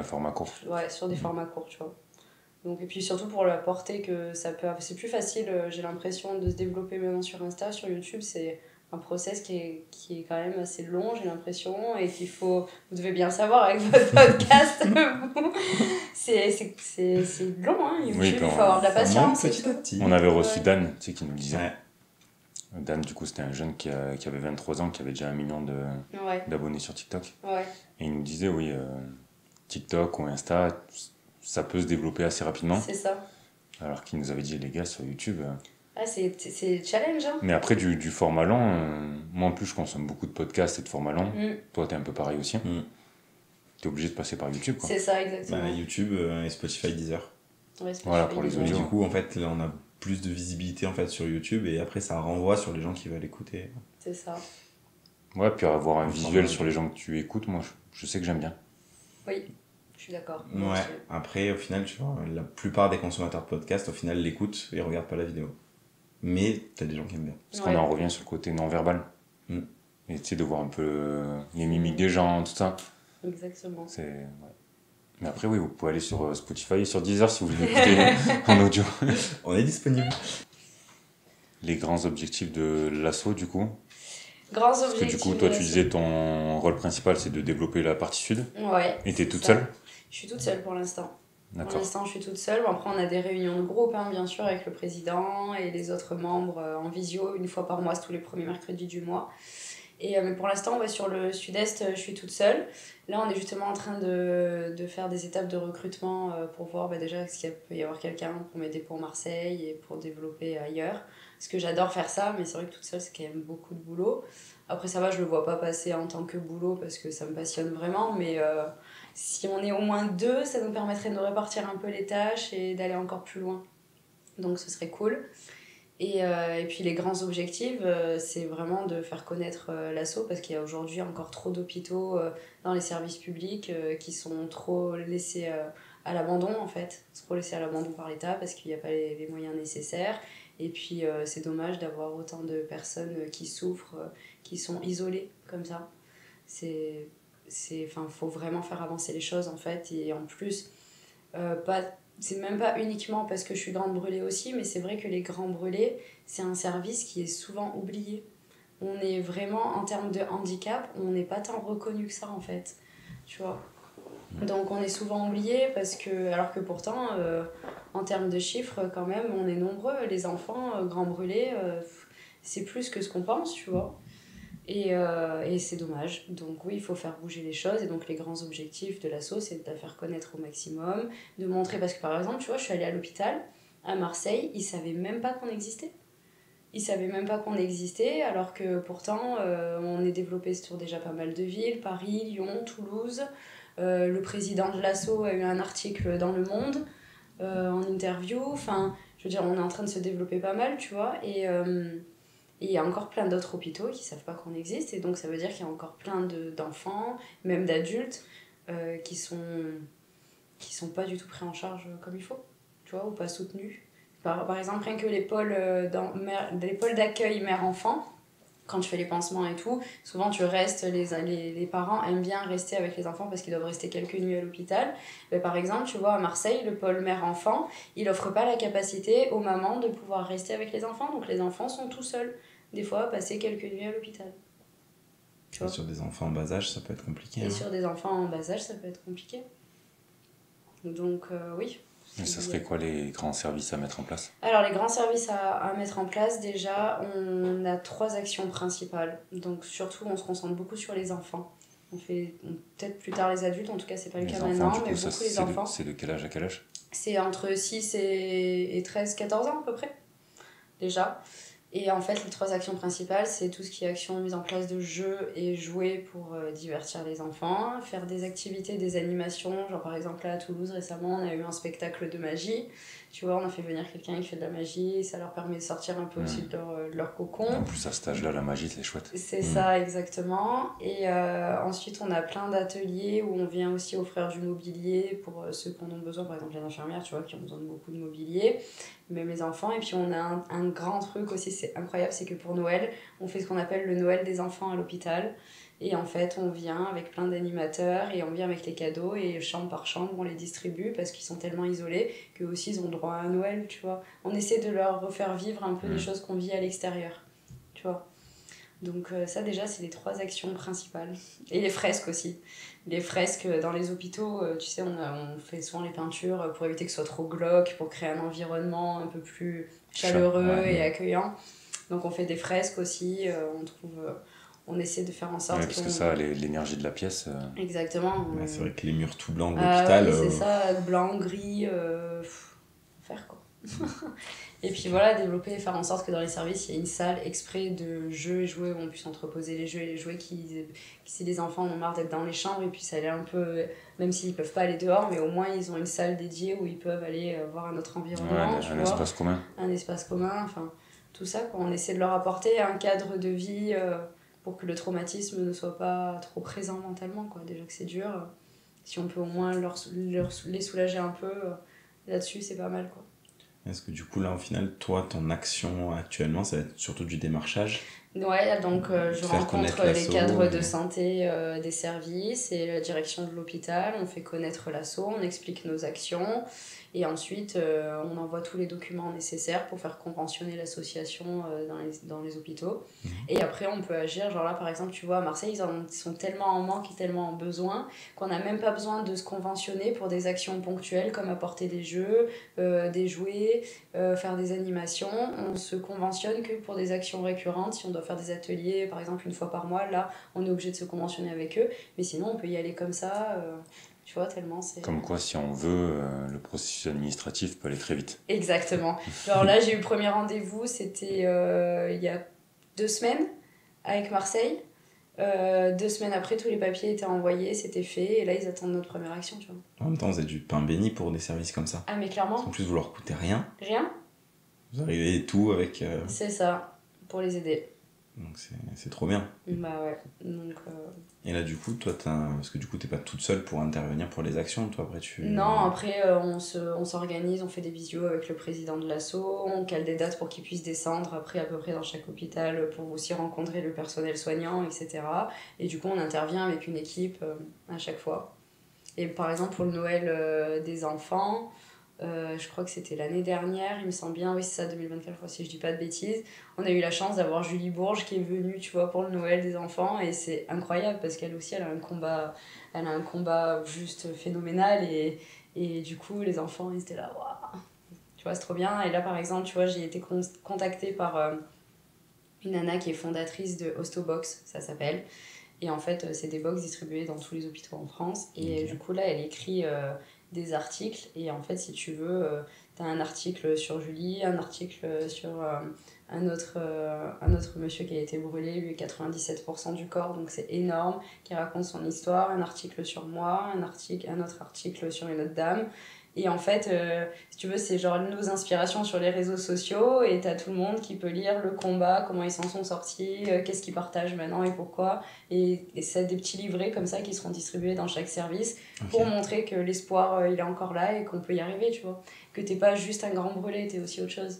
Format court. Ouais, sur des formats courts, tu vois. Donc, et puis surtout pour la portée que ça peut avoir. C'est plus facile, j'ai l'impression, de se développer maintenant sur Insta. Sur YouTube, c'est un process qui est quand même assez long, j'ai l'impression. Et qu'il faut... Vous devez bien savoir avec votre podcast. c'est long, hein. YouTube, il faut avoir de la patience. Petit à petit. On avait reçu Dan, tu sais, qui nous disait... Ouais. Dan, du coup, c'était un jeune qui avait 23 ans, qui avait déjà 1 million d'abonnés sur TikTok. Ouais. Et il nous disait, oui, TikTok ou Insta, ça peut se développer assez rapidement. C'est ça. Alors qu'il nous avait dit, les gars, sur YouTube... c'est challenge, hein. Mais après, du format long, moi en plus, je consomme beaucoup de podcasts et de formats longs. Toi, t'es un peu pareil aussi. T'es obligé de passer par YouTube, quoi. C'est ça, exactement. YouTube et Spotify, Deezer. Ouais, Spotify, voilà, pour les audios. Du coup, en fait, là, on a plus de visibilité en fait sur YouTube et après ça renvoie sur les gens qui veulent écouter. C'est ça. Ouais, puis avoir un visuel sur les gens que tu écoutes, moi je sais que j'aime bien. Oui, je suis d'accord. Ouais, après au final tu vois, la plupart des consommateurs de podcasts au final l'écoutent et regardent pas la vidéo. Mais t'as des gens qui aiment bien. Parce qu'on en revient sur le côté non-verbal. Et tu sais, de voir un peu les mimiques des gens, tout ça. Exactement. Ouais. Mais après, oui, vous pouvez aller sur Spotify et sur Deezer si vous voulez écouter en audio. On est disponible. Les grands objectifs de l'asso, du coup. Grands objectifs. Parce que du coup, toi, tu disais ton rôle principal, c'est de développer la partie sud. Ouais. Et t'es toute seule? Je suis toute seule pour l'instant. D'accord. Pour l'instant, je suis toute seule. Bon, après, on a des réunions de groupe, hein, bien sûr, avec le président et les autres membres en visio, 1 fois par mois, c'est tous les premiers mercredis du mois. Mais pour l'instant, sur le sud-est, je suis toute seule. Là, on est justement en train de faire des étapes de recrutement pour voir déjà est-ce qu'il peut y avoir quelqu'un pour m'aider pour Marseille et pour développer ailleurs. Parce que j'adore faire ça, mais c'est vrai que toute seule, c'est quand même beaucoup de boulot. Après, ça va, je le vois pas passer en tant que boulot parce que ça me passionne vraiment. Mais si on est au moins 2, ça nous permettrait de répartir un peu les tâches et d'aller encore plus loin. Donc, ce serait cool. Et puis les grands objectifs, c'est vraiment de faire connaître l'asso parce qu'il y a aujourd'hui encore trop d'hôpitaux dans les services publics qui sont trop laissés à l'abandon en fait. Trop laissés à l'abandon par l'État parce qu'il n'y a pas les moyens nécessaires. Et puis c'est dommage d'avoir autant de personnes qui souffrent, qui sont isolées comme ça. Faut vraiment faire avancer les choses en fait. Et en plus, pas c'est même pas uniquement parce que je suis grande brûlée aussi, mais c'est vrai que les grands brûlés, c'est un service qui est souvent oublié. On est vraiment, en termes de handicap, on n'est pas tant reconnu que ça en fait, tu vois. Donc on est souvent oublié parce que, alors que pourtant, en termes de chiffres, quand même, on est nombreux. Les enfants grands brûlés, c'est plus que ce qu'on pense, tu vois. Et c'est dommage. Donc oui, il faut faire bouger les choses. Et donc les grands objectifs de l'asso, c'est de la faire connaître au maximum, de montrer, parce que par exemple, tu vois, je suis allée à l'hôpital à Marseille, ils savaient même pas qu'on existait. Ils savaient même pas qu'on existait, alors que pourtant, on est développé sur déjà pas mal de villes, Paris, Lyon, Toulouse. Le président de l'asso a eu un article dans Le Monde, en interview. Enfin, je veux dire, on est en train de se développer pas mal, tu vois. Et il y a encore plein d'autres hôpitaux qui savent pas qu'on existe. Et donc, ça veut dire qu'il y a encore plein d'enfants, même d'adultes, qui sont pas du tout pris en charge comme il faut, tu vois, ou pas soutenus. Par exemple, rien que les pôles d'accueil mère-enfant, quand tu fais les pansements et tout, souvent tu restes, les parents aiment bien rester avec les enfants parce qu'ils doivent rester quelques nuits à l'hôpital. Mais par exemple, tu vois, à Marseille, le pôle mère-enfant, il offre pas la capacité aux mamans de pouvoir rester avec les enfants. Donc les enfants sont tout seuls, des fois, à passer quelques nuits à l'hôpital. Et sur des enfants en bas âge, ça peut être compliqué. Et sur des enfants en bas âge, ça peut être compliqué. Donc oui. Et ça serait quoi les grands services à mettre en place ? Alors les grands services à mettre en place, déjà, on a 3 actions principales. Donc surtout, on se concentre beaucoup sur les enfants. On fait peut-être plus tard les adultes, en tout cas c'est pas le cas maintenant, mais beaucoup les enfants. C'est de quel âge à quel âge ? C'est entre 6 et 13-14 ans à peu près, déjà. Et en fait, les 3 actions principales, c'est tout ce qui est action mise en place de jeux et jouets pour divertir les enfants, faire des activités, des animations, genre par exemple là à Toulouse récemment, on a eu un spectacle de magie, tu vois, on a fait venir quelqu'un qui fait de la magie, ça leur permet de sortir un peu aussi de leur cocon. En plus à cet âge-là, la magie c'est chouette. C'est ça, exactement. Et ensuite, on a plein d'ateliers où on vient aussi offrir du mobilier pour ceux qui en ont besoin, par exemple les infirmières, tu vois, qui ont besoin de beaucoup de mobilier, même les enfants. Et puis on a un grand truc aussi, c'est incroyable, c'est que pour Noël, on fait ce qu'on appelle le Noël des enfants à l'hôpital. Et en fait, on vient avec plein d'animateurs et on vient avec les cadeaux et chambre par chambre, on les distribue parce qu'ils sont tellement isolés qu'eux aussi ils ont droit à Noël, tu vois. On essaie de leur refaire vivre un peu des choses qu'on vit à l'extérieur, tu vois. Donc ça déjà, c'est les 3 actions principales. Et les fresques aussi. Les fresques dans les hôpitaux, tu sais, on fait souvent les peintures pour éviter que ce soit trop glauque, pour créer un environnement un peu plus chaleureux et accueillant. Donc on fait des fresques aussi, on essaie de faire en sorte parce que ça, l'énergie de la pièce... Exactement. C'est vrai que les murs tout blancs de l'hôpital... c'est ça, blanc, gris, faire quoi. Et puis voilà, développer, faire en sorte que dans les services, il y ait une salle exprès de jeux et jouets où on puisse entreposer les jeux et les jouets qui si les enfants en ont marre d'être dans les chambres, ils puissent aller un peu, même s'ils peuvent pas aller dehors, mais au moins ils ont une salle dédiée où ils peuvent aller voir un autre environnement. Un espace commun. Un espace commun, enfin tout ça, quoi. On essaie de leur apporter un cadre de vie pour que le traumatisme ne soit pas trop présent mentalement, quoi. Déjà que c'est dur, si on peut au moins les soulager un peu là-dessus, c'est pas mal, quoi. Est-ce que du coup, là, au final, toi, ton action actuellement, ça va être surtout du démarchage ? Ouais, donc je rencontre les cadres de santé des services et la direction de l'hôpital, on fait connaître l'asso, on explique nos actions et ensuite on envoie tous les documents nécessaires pour faire conventionner l'association dans les hôpitaux. Et après on peut agir, genre là par exemple tu vois à Marseille ils sont tellement en manque et tellement en besoin qu'on n'a même pas besoin de se conventionner pour des actions ponctuelles comme apporter des jeux, des jouets, faire des animations. On se conventionne que pour des actions récurrentes, si on doit faire des ateliers par exemple une fois par mois, là on est obligé de se conventionner avec eux, mais sinon on peut y aller comme ça, tu vois, tellement c'est... Comme quoi si on veut, le processus administratif peut aller très vite. Exactement. Genre là j'ai eu le premier rendez-vous, c'était il y a 2 semaines avec Marseille. 2 semaines après, tous les papiers étaient envoyés, c'était fait, et là ils attendent notre première action, tu vois. En même temps, vous êtes du pain béni pour des services comme ça. Ah mais clairement. En plus, vous leur coûtez rien. Rien. Vous arrivez tout avec... C'est ça, pour les aider. Donc c'est trop bien. Bah ouais, donc... Et là du coup, toi, parce que du coup t'es pas toute seule pour intervenir pour les actions, toi après tu... Non, après on s'organise, on fait des visios avec le président de l'asso, on cale des dates pour qu'il puisse descendre après à peu près dans chaque hôpital pour aussi rencontrer le personnel soignant, etc. Et du coup on intervient avec une équipe à chaque fois. Et par exemple pour le Noël des enfants, je crois que c'était l'année dernière, il me semble bien, oui c'est ça, 2024, si je dis pas de bêtises. On a eu la chance d'avoir Julie Bourges qui est venue, tu vois, pour le Noël des enfants, et c'est incroyable parce qu'elle aussi, elle a un combat juste phénoménal, et du coup, les enfants, ils étaient là, waouh, tu vois, c'est trop bien. Et là, par exemple, tu vois, j'ai été contactée par une nana qui est fondatrice de Ostobox, ça s'appelle. Et en fait, c'est des box distribuées dans tous les hôpitaux en France. Et du coup, là, elle écrit des articles. Et en fait, si tu veux, tu as un article sur Julie, un article sur un autre monsieur qui a été brûlé, lui, 97% du corps, donc c'est énorme, qui raconte son histoire, un article sur moi, un autre article sur une autre dame. Et en fait, si tu veux, c'est genre nos inspirations sur les réseaux sociaux, et t'as tout le monde qui peut lire le combat, comment ils s'en sont sortis, qu'est-ce qu'ils partagent maintenant et pourquoi. Et c'est des petits livrets comme ça qui seront distribués dans chaque service pour montrer que l'espoir, il est encore là et qu'on peut y arriver, tu vois. Que t'es pas juste un grand brûlé, t'es aussi autre chose.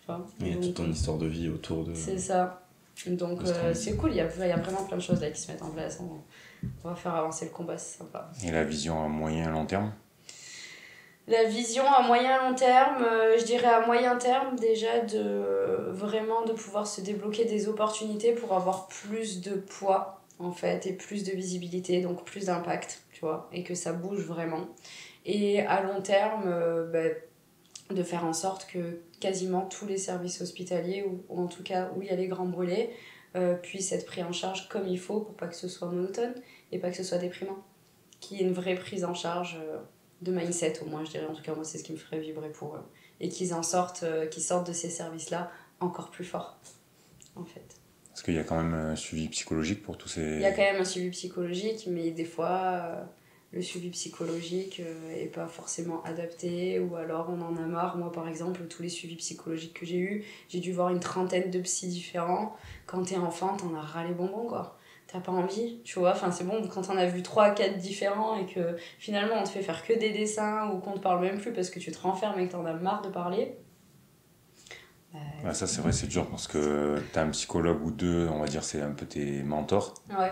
Enfin, il y a toute ton histoire de vie autour de... C'est ça. Donc c'est cool, il y a vraiment plein de choses là qui se mettent en place. On va faire avancer le combat, c'est sympa. Et la vision à moyen et long terme ? La vision à moyen long terme, je dirais à moyen terme déjà de pouvoir se débloquer des opportunités pour avoir plus de poids en fait et plus de visibilité, donc plus d'impact, tu vois, et que ça bouge vraiment. Et à long terme, de faire en sorte que quasiment tous les services hospitaliers, ou en tout cas où il y a les grands brûlés, puissent être pris en charge comme il faut pour pas que ce soit monotone et pas que ce soit déprimant. Qu'il y ait une vraie prise en charge de mindset, au moins, je dirais. En tout cas, moi, c'est ce qui me ferait vibrer pour eux. Et qu'ils sortent de ces services-là encore plus forts, en fait. Parce qu'il y a quand même un suivi psychologique pour tous ces... Il y a quand même un suivi psychologique, mais des fois, le suivi psychologique est pas forcément adapté, ou alors on en a marre. Moi, par exemple, tous les suivis psychologiques que j'ai eus, j'ai dû voir une trentaine de psys différents. Quand t'es enfant, t'en as ras les bonbons, quoi. T'as pas envie, tu vois, enfin c'est bon quand on a vu 3-4 différents et que finalement on te fait faire que des dessins ou qu'on te parle même plus parce que tu te renfermes et que t'en as marre de parler. Ça c'est vrai, c'est dur parce que t'as un psychologue ou deux, on va dire c'est un peu tes mentors. Ouais.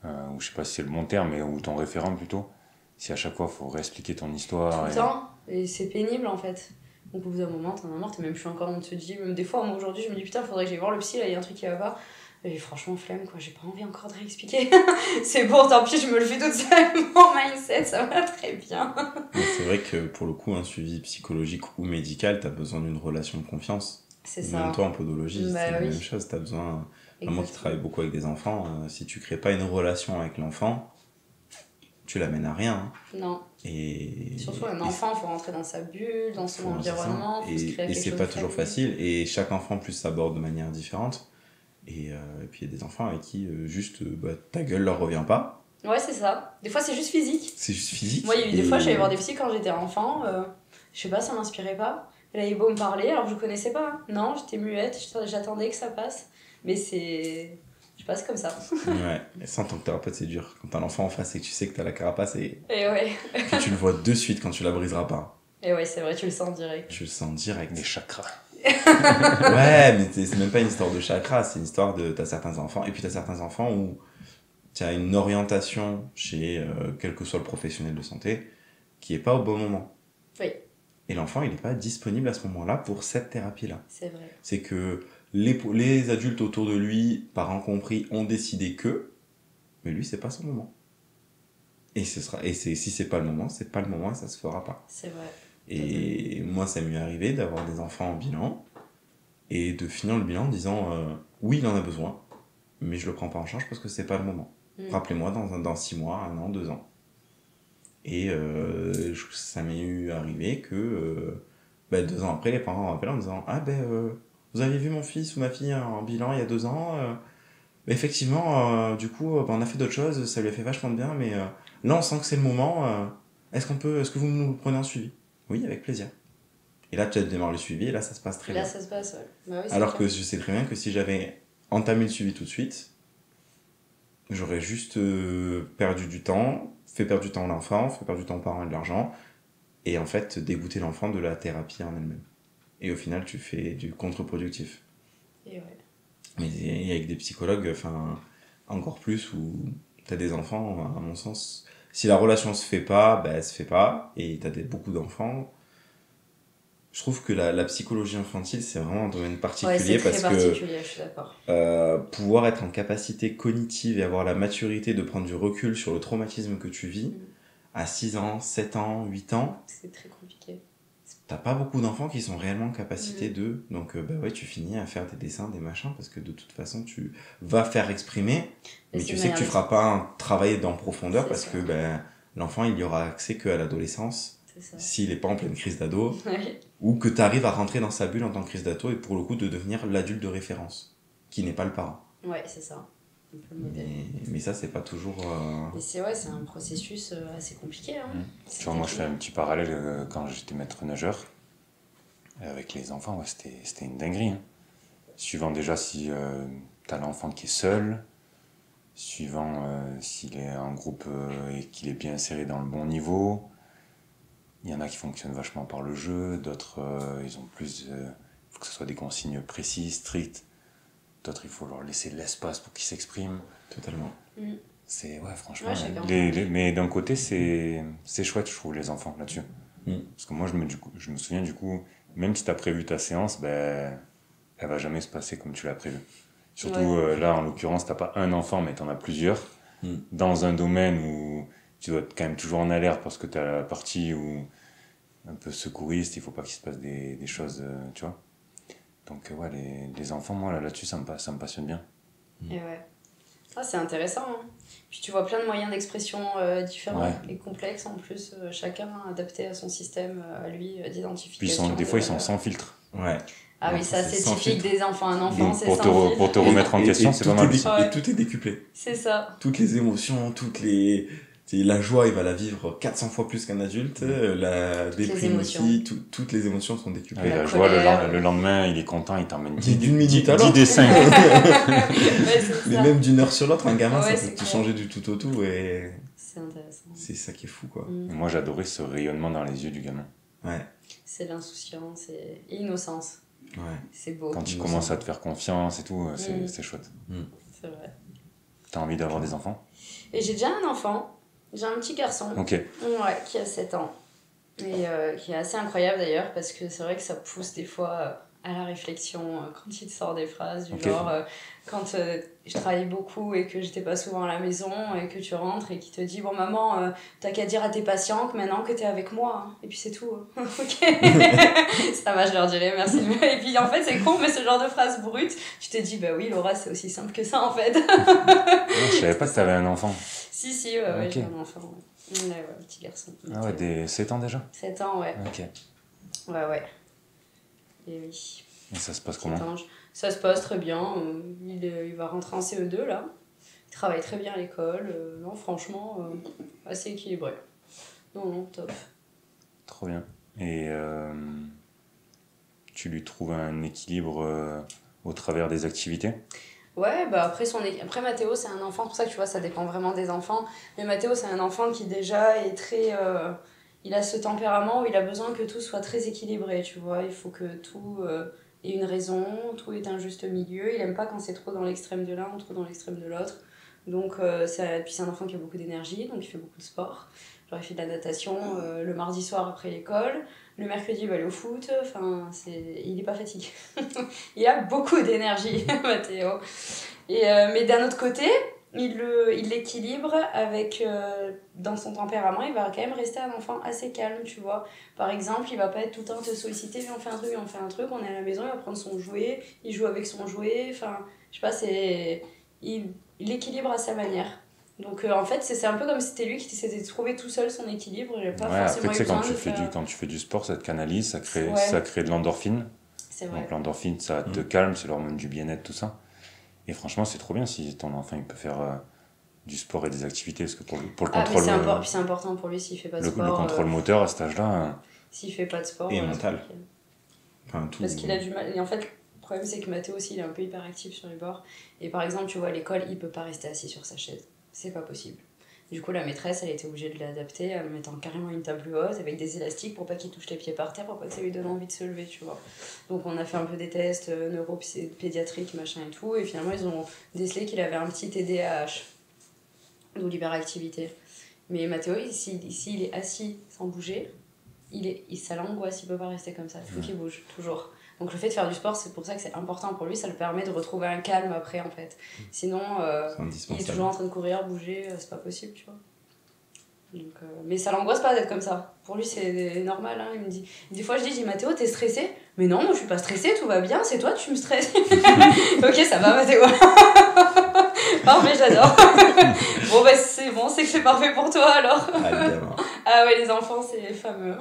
Ou je sais pas si c'est le bon terme, mais ou ton référent plutôt. Si à chaque fois faut réexpliquer ton histoire. Tout le temps, et c'est pénible en fait. Donc au bout d'un moment t'en as marre, t'es même plus encore, on te dit, même des fois moi aujourd'hui je me dis putain faudrait que j'aille voir le psy, là il y a un truc qui va pas. Et franchement, flemme, quoi, j'ai pas envie encore de réexpliquer. C'est bon, tant pis, je me le fais toute seule. Mon mindset, ça va très bien. C'est vrai que pour le coup, un suivi psychologique ou médical, t'as besoin d'une relation de confiance. C'est ça. Même toi, en podologie, c'est la même chose. T'as besoin. Moi qui travaille beaucoup avec des enfants, si tu crées pas une relation avec l'enfant, tu l'amènes à rien. Hein. Non. Et surtout un enfant, il faut rentrer dans sa bulle, dans son environnement. Et c'est pas toujours facile. Et chaque enfant, plus s'aborde de manière différente. Et puis il y a des enfants avec qui ta gueule leur revient pas. Ouais, c'est ça. Des fois, c'est juste physique. C'est juste physique. Moi, il y a eu des fois, j'allais voir des psys quand j'étais enfant. Je sais pas, ça m'inspirait pas. Elle avait beau me parler, alors que je connaissais pas. Non, j'étais muette, j'attendais que ça passe. Mais c'est... Je sais pas, c'est comme ça. Ouais, et ça en tant que thérapeute, c'est dur. Quand t'as l'enfant en face et que tu sais que t'as la carapace et ouais. que tu le vois de suite quand tu la briseras pas. Et ouais, c'est vrai, tu le sens direct. Tu le sens direct. Des chakras. Ouais, mais c'est même pas une histoire de chakra, c'est une histoire de... T'as certains enfants, et puis t'as certains enfants où t'as une orientation chez quel que soit le professionnel de santé qui est pas au bon moment. Oui. Et l'enfant, il est pas disponible à ce moment-là pour cette thérapie-là. C'est vrai. C'est que les adultes autour de lui, parents compris, ont décidé que, mais lui, c'est pas son moment. Et si c'est pas le moment, c'est pas le moment et ça se fera pas. C'est vrai. Et moi, ça m'est arrivé d'avoir des enfants en bilan et de finir le bilan en disant oui, il en a besoin, mais je le prends pas en charge parce que c'est pas le moment. Rappelez-moi dans 6 mois, 1 an, 2 ans. Et ça m'est arrivé que 2 ans après, les parents rappellent en disant vous avez vu mon fils ou ma fille en bilan il y a 2 ans effectivement, du coup, on a fait d'autres choses, ça lui a fait vachement de bien, mais là, on sent que c'est le moment. Est-ce que vous nous prenez en suivi ? Oui, avec plaisir. Et là, tu démarres le suivi, et là, ça se passe très bien. Là, ça se passe, ouais. Bah oui, alors que je sais très bien que si j'avais entamé le suivi tout de suite, j'aurais juste perdu du temps, fait perdre du temps à l'enfant, fait perdre du temps aux parents et de l'argent, et en fait, dégoûter l'enfant de la thérapie en elle-même. Et au final, tu fais du contre-productif. Et ouais. Mais avec des psychologues, encore plus, où t'as des enfants, à mon sens, Si la relation se fait pas, ben elle se fait pas. Et t'as beaucoup d'enfants. Je trouve que la psychologie infantile, c'est vraiment un domaine particulier. C'est très particulier, je suis d'accord. Pouvoir être en capacité cognitive et avoir la maturité de prendre du recul sur le traumatisme que tu vis à 6 ans, 7 ans, 8 ans. C'est très compliqué. T'as pas beaucoup d'enfants qui sont réellement en capacité de. Donc, tu finis à faire des dessins, des machins, parce que de toute façon, tu vas faire exprimer, mais tu sais que tu feras pas un travail en profondeur, parce que l'enfant, il y aura accès qu'à l'adolescence, s'il est pas en pleine crise d'ado, ou que tu arrives à rentrer dans sa bulle en tant que crise d'ado, et pour le coup, de devenir l'adulte de référence, qui n'est pas le parent. Ouais, c'est ça. Mais ça, c'est pas toujours. Mais c'est un processus assez compliqué. Hein. Tu vois, moi, je fais un petit parallèle quand j'étais maître nageur. Avec les enfants, c'était une dinguerie. Hein. Suivant déjà si t'as l'enfant qui est seul, suivant s'il est en groupe et qu'il est bien inséré dans le bon niveau. Il y en a qui fonctionnent vachement par le jeu, d'autres, ils ont plus. Faut que ce soit des consignes précises, strictes. D'autres, il faut leur laisser de l'espace pour qu'ils s'expriment. Totalement. C'est, franchement. Mais d'un côté, c'est chouette, je trouve, les enfants là-dessus. Parce que moi, je me souviens, du coup, même si tu as prévu ta séance, elle va jamais se passer comme tu l'as prévu. Surtout, là, en l'occurrence, tu n'as pas un enfant, mais tu en as plusieurs. Dans un domaine où tu dois être quand même toujours en alerte parce que tu as la partie où un peu secouriste, il ne faut pas qu'il se passe des choses, tu vois. Donc les enfants, moi là-dessus, ça me passionne bien. Et c'est intéressant. Hein. Puis tu vois plein de moyens d'expression différents et complexes en plus, chacun adapté à son système, à lui, d'identification. Puis des fois, ils sont sans filtre. Ouais. Ah oui, ça c'est typique des enfants. Un enfant, donc, c'est pour sans filtre. Pour te remettre en question, c'est pas mal. Et tout est décuplé. C'est ça. Toutes les émotions, la joie, il va la vivre 400 fois plus qu'un adulte. La déprime aussi, toutes les émotions sont décuplées. La joie, le lendemain, il est content, il t'emmène 10 minutes à l'autre. 10 dessins. Mais même d'une heure sur l'autre, un gamin, ça peut tout changer du tout au tout. Et c'est intéressant. C'est ça qui est fou, quoi. Et moi, j'adorais ce rayonnement dans les yeux du gamin. Ouais. C'est l'insouciance et l'innocence. Ouais. C'est beau. Quand tu commences à te faire confiance et tout, c'est chouette. C'est vrai. T'as envie d'avoir des enfants ? Et j'ai déjà un enfant. J'ai un petit garçon. Ok. Qui a 7 ans. Et qui est assez incroyable d'ailleurs, parce que c'est vrai que ça pousse des fois à la réflexion quand il te sort des phrases du genre quand je travaillais beaucoup et que j'étais pas souvent à la maison et que tu rentres et qu'il te dit bon maman t'as qu'à dire à tes patients que maintenant que t'es avec moi hein. Et puis c'est tout ok ça va je leur dirai merci et puis en fait c'est con mais ce genre de phrase brute tu te dis bah oui Laura c'est aussi simple que ça en fait. Je savais pas que t'avais un enfant. Si j'ai un enfant un petit garçon. Ah ouais, des 7 ans déjà ? 7 ans ouais. Ok. Ouais. Et oui. Et ça se passe comment ? Ça se passe très bien. Il va rentrer en CE2 là. Il travaille très bien à l'école. Non, franchement, assez équilibré. Non, top. Trop bien. Et tu lui trouves un équilibre au travers des activités ? Ouais, bah après Mathéo, c'est un enfant, c'est pour ça que tu vois, ça dépend vraiment des enfants. Mais Mathéo, c'est un enfant qui déjà est très... il a ce tempérament où il a besoin que tout soit très équilibré, tu vois. Il faut que tout ait une raison, tout ait un juste milieu. Il aime pas quand c'est trop dans l'extrême de l'un ou trop dans l'extrême de l'autre. Donc, puis c'est un enfant qui a beaucoup d'énergie, donc il fait beaucoup de sport. Genre, il fait de la natation le mardi soir après l'école. Le mercredi, il va aller au foot. Enfin, il est pas fatigué. Il a beaucoup d'énergie, Mathéo. Mais d'un autre côté, il l'équilibre avec... dans son tempérament, il va quand même rester un enfant assez calme, tu vois. Par exemple, il va pas être tout le temps te solliciter, viens on fait un truc, on est à la maison, il va prendre son jouet, il joue avec son jouet, enfin, je sais pas, il l'équilibre à sa manière. Donc en fait, c'est un peu comme si c'était lui qui s'était trouvé tout seul son équilibre, il n'a pas forcément après, eu besoin quand tu fais du sport, ça te canalise, ça crée de l'endorphine. C'est vrai. Donc l'endorphine, ça te calme, c'est l'hormone du bien-être, tout ça. Et franchement, c'est trop bien si ton enfant il peut faire du sport et des activités, parce que pour le contrôle... Puis c'est important pour lui s'il fait pas de sport. Le contrôle moteur à cet âge-là... S'il fait pas de sport... Et mental. Enfin, tout. Parce qu'il a du mal. Et en fait, le problème c'est que Mathéo aussi, il est un peu hyperactif sur les bords. Et par exemple, tu vois, à l'école, il peut pas rester assis sur sa chaise. C'est pas possible. Du coup, la maîtresse, elle était obligée de l'adapter en mettant carrément une table haute avec des élastiques pour pas qu'il touche les pieds par terre, pour pas que ça lui donne envie de se lever, tu vois. Donc, on a fait un peu des tests neuropédiatriques, machin et tout, et finalement, ils ont décelé qu'il avait un petit TDAH, d'où l'hyperactivité. Mais Mathéo, s'il est assis sans bouger, ça l'angoisse, il peut pas rester comme ça, il faut qu'il bouge, toujours. Donc le fait de faire du sport, c'est pour ça que c'est important pour lui, ça le permet de retrouver un calme après en fait. Sinon, il est toujours en train de courir, bouger, c'est pas possible, tu vois. Donc, mais ça l'angoisse pas d'être comme ça. Pour lui, c'est normal. Hein. Il me dit, des fois, je dis Mathéo, t'es stressé? Mais non, moi je suis pas stressée, tout va bien, c'est toi, tu me stresses. Ok, ça va, Mathéo. Parfait, j'adore. Bon, bah c'est bon, c'est que c'est parfait pour toi alors. Ah ouais, les enfants, c'est fameux.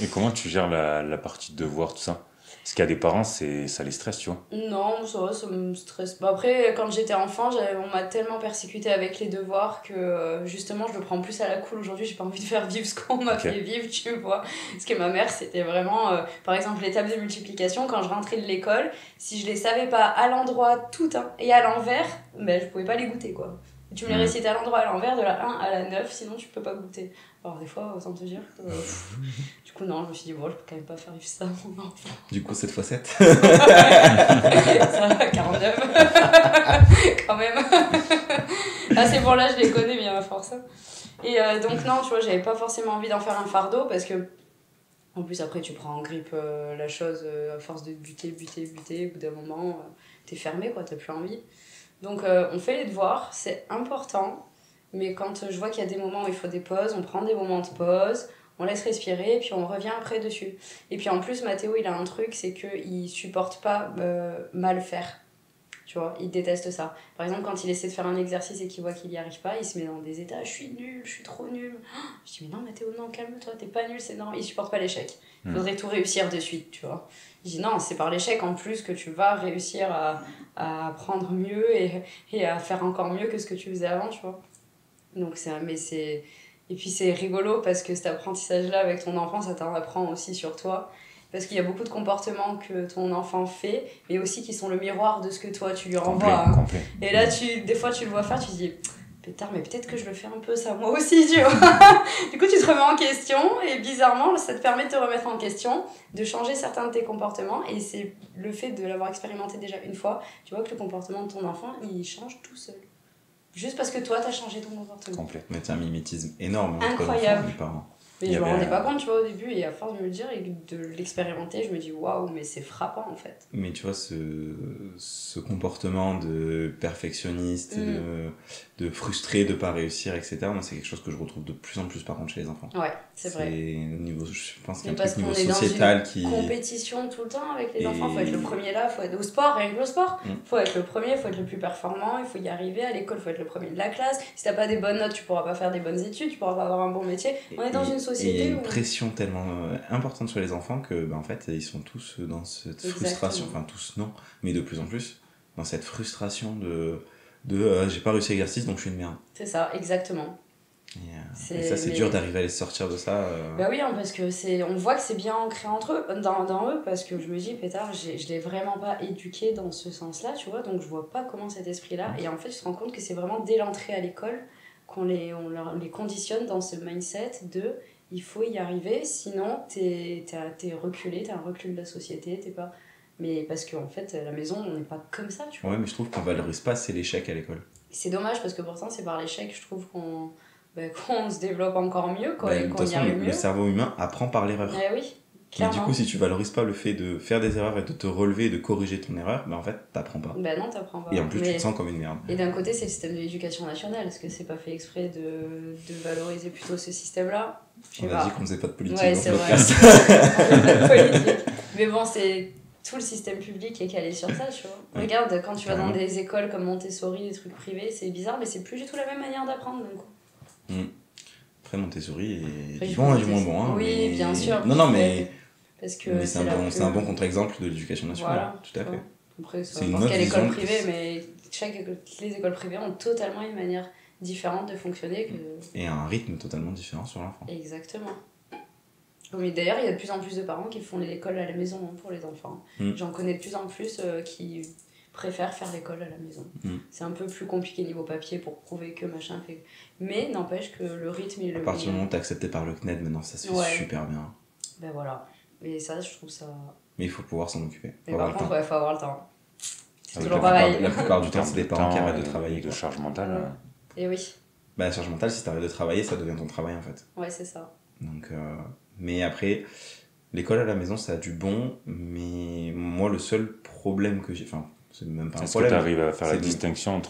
Et comment tu gères la partie de devoir, tout ça? Parce qu'il y a des parents, ça les stresse, tu vois. Non, ça me stresse. Bah après, quand j'étais enfant, on m'a tellement persécuté avec les devoirs que justement, je le prends plus à la cool. Aujourd'hui, j'ai pas envie de faire vivre ce qu'on m'a fait vivre, tu vois. Parce que ma mère, c'était vraiment... par exemple, les tables de multiplication, quand je rentrais de l'école, si je les savais pas à l'endroit tout et à l'envers, ben, je pouvais pas les goûter, quoi. Tu me les récites à l'endroit, à l'envers, de la 1 à la 9, sinon tu peux pas goûter. Alors des fois, autant te dire que... Du coup, non, je me suis dit, bon, je peux quand même pas faire vivre ça à mon enfant. Du coup, 7 x 7 Ça va, 49. Quand même. Ah, c'est bon, là, je les connais bien à force. Et donc, non, tu vois, j'avais pas forcément envie d'en faire un fardeau parce que... En plus, après, tu prends en grippe la chose à force de buter. Au bout d'un moment, t'es fermé, quoi, t'as plus envie. Donc on fait les devoirs, c'est important, mais quand je vois qu'il y a des moments où il faut des pauses, on prend des moments de pause, on laisse respirer et puis on revient après dessus. Et puis en plus, Mathéo, il a un truc, c'est qu'il supporte pas mal faire, tu vois, il déteste ça. Par exemple, quand il essaie de faire un exercice et qu'il voit qu'il y arrive pas, il se met dans des états, je suis nul, je suis trop nul. Je dis, mais non Mathéo, non, calme-toi, t'es pas nul, c'est normal. Il supporte pas l'échec, il faudrait tout réussir de suite, tu vois. Je dis non, c'est par l'échec en plus que tu vas réussir à apprendre mieux et à faire encore mieux que ce que tu faisais avant, tu vois. Donc et puis c'est rigolo parce que cet apprentissage-là avec ton enfant, ça t'en apprend aussi sur toi. Parce qu'il y a beaucoup de comportements que ton enfant fait, mais aussi qui sont le miroir de ce que toi tu lui renvoies. Complet. Et là, des fois tu le vois faire, tu te dis... Pétard, mais peut-être que je le fais un peu ça moi aussi, tu vois. Du coup, tu te remets en question et bizarrement, ça te permet de te remettre en question, de changer certains de tes comportements et c'est le fait de l'avoir expérimenté déjà une fois, tu vois que le comportement de ton enfant, il change tout seul. Juste parce que toi, t'as changé ton comportement. Complet. Mais c'est un mimétisme énorme entre l'enfant et les parents. Mais je me rendais pas compte, tu vois, au début, et à force de me le dire et de l'expérimenter, je me dis waouh, mais c'est frappant en fait. Mais tu vois, ce comportement de perfectionniste, de frustré de pas réussir, etc., moi, c'est quelque chose que je retrouve de plus en plus par contre chez les enfants. Ouais, c'est vrai. Je pense qu'il y a un truc niveau sociétal qui. Compétition tout le temps avec les enfants, faut être le premier là, faut être au sport, rien que le sport. Faut être le premier, faut être le plus performant, il faut y arriver. À l'école, faut être le premier de la classe. Si t'as pas des bonnes notes, tu pourras pas faire des bonnes études, tu pourras pas avoir un bon métier. On est dans une société et il y a une pression tellement importante sur les enfants que en fait ils sont tous dans cette frustration, enfin tous non, mais de plus en plus dans cette frustration de j'ai pas réussi l'exercice donc je suis une merde. C'est ça, exactement. Et ça c'est dur d'arriver à les sortir de ça. Bah oui, hein, parce que on voit que c'est bien ancré entre eux, dans eux, parce que je me dis pétard, je l'ai vraiment pas éduqué dans ce sens-là, tu vois, donc je vois pas comment cet esprit-là, et en fait tu te rends compte que c'est vraiment dès l'entrée à l'école qu'on les conditionne dans ce mindset de il faut y arriver, sinon t'es reculé, t'as un recul de la société, t'es pas... Mais parce qu'en fait, à la maison, on n'est pas comme ça, tu vois. Ouais, mais je trouve qu'on valorise pas assez l'échec à l'école. C'est dommage, parce que pourtant, c'est par l'échec, je trouve qu'on se développe encore mieux, quoi, et qu'on y arrive mieux. Le cerveau humain apprend par l'erreur. Eh oui, clairement. Mais du coup, si tu valorises pas le fait de faire des erreurs et de te relever et de corriger ton erreur, en fait, t'apprends pas. Non, t'apprends pas. Et en plus, tu te sens comme une merde. Et d'un côté, c'est le système de l'éducation nationale. Est-ce que c'est pas fait exprès de valoriser plutôt ce système-là? On a dit qu'on faisait pas de politique dans ce podcast. On fait pas de politique. Mais bon, c'est... Tout le système public est calé sur ça, tu vois. Regarde, quand tu vas dans des écoles comme Montessori, des trucs privés, c'est bizarre, mais c'est plus du tout la même manière d'apprendre, d'un coup. Après, Montessori est du bon et du moins bon. Hein, oui, mais... bien sûr. Non, mais... Parce que mais c'est un bon contre-exemple de l'éducation nationale. Voilà, tout à fait. Après, c'est n'importe quelle école privée, mais les écoles privées ont totalement une manière différente de fonctionner. Et un rythme totalement différent sur l'enfant. Exactement. Mais d'ailleurs, il y a de plus en plus de parents qui font l'école à la maison pour les enfants. J'en connais de plus en plus qui préfèrent faire l'école à la maison. C'est un peu plus compliqué niveau papier pour prouver que machin fait... Mais n'empêche que le rythme... À partir du moment où t'es accepté par le CNED, maintenant ça se fait super bien. Ben voilà. Et ça, je trouve ça... Mais il faut pouvoir s'en occuper. Mais par contre, il faut avoir le temps. C'est toujours pareil. La plupart du temps, c'est des parents qui arrêtent de travailler. De charge mentale. Et oui. Bah, la charge mentale, si t'arrêtes de travailler, ça devient ton travail, en fait. Ouais, c'est ça. Donc, mais après, l'école à la maison, ça a du bon, mais moi, le seul problème que j'ai... Enfin, c'est même pas un problème. Est-ce que t'arrives à faire la distinction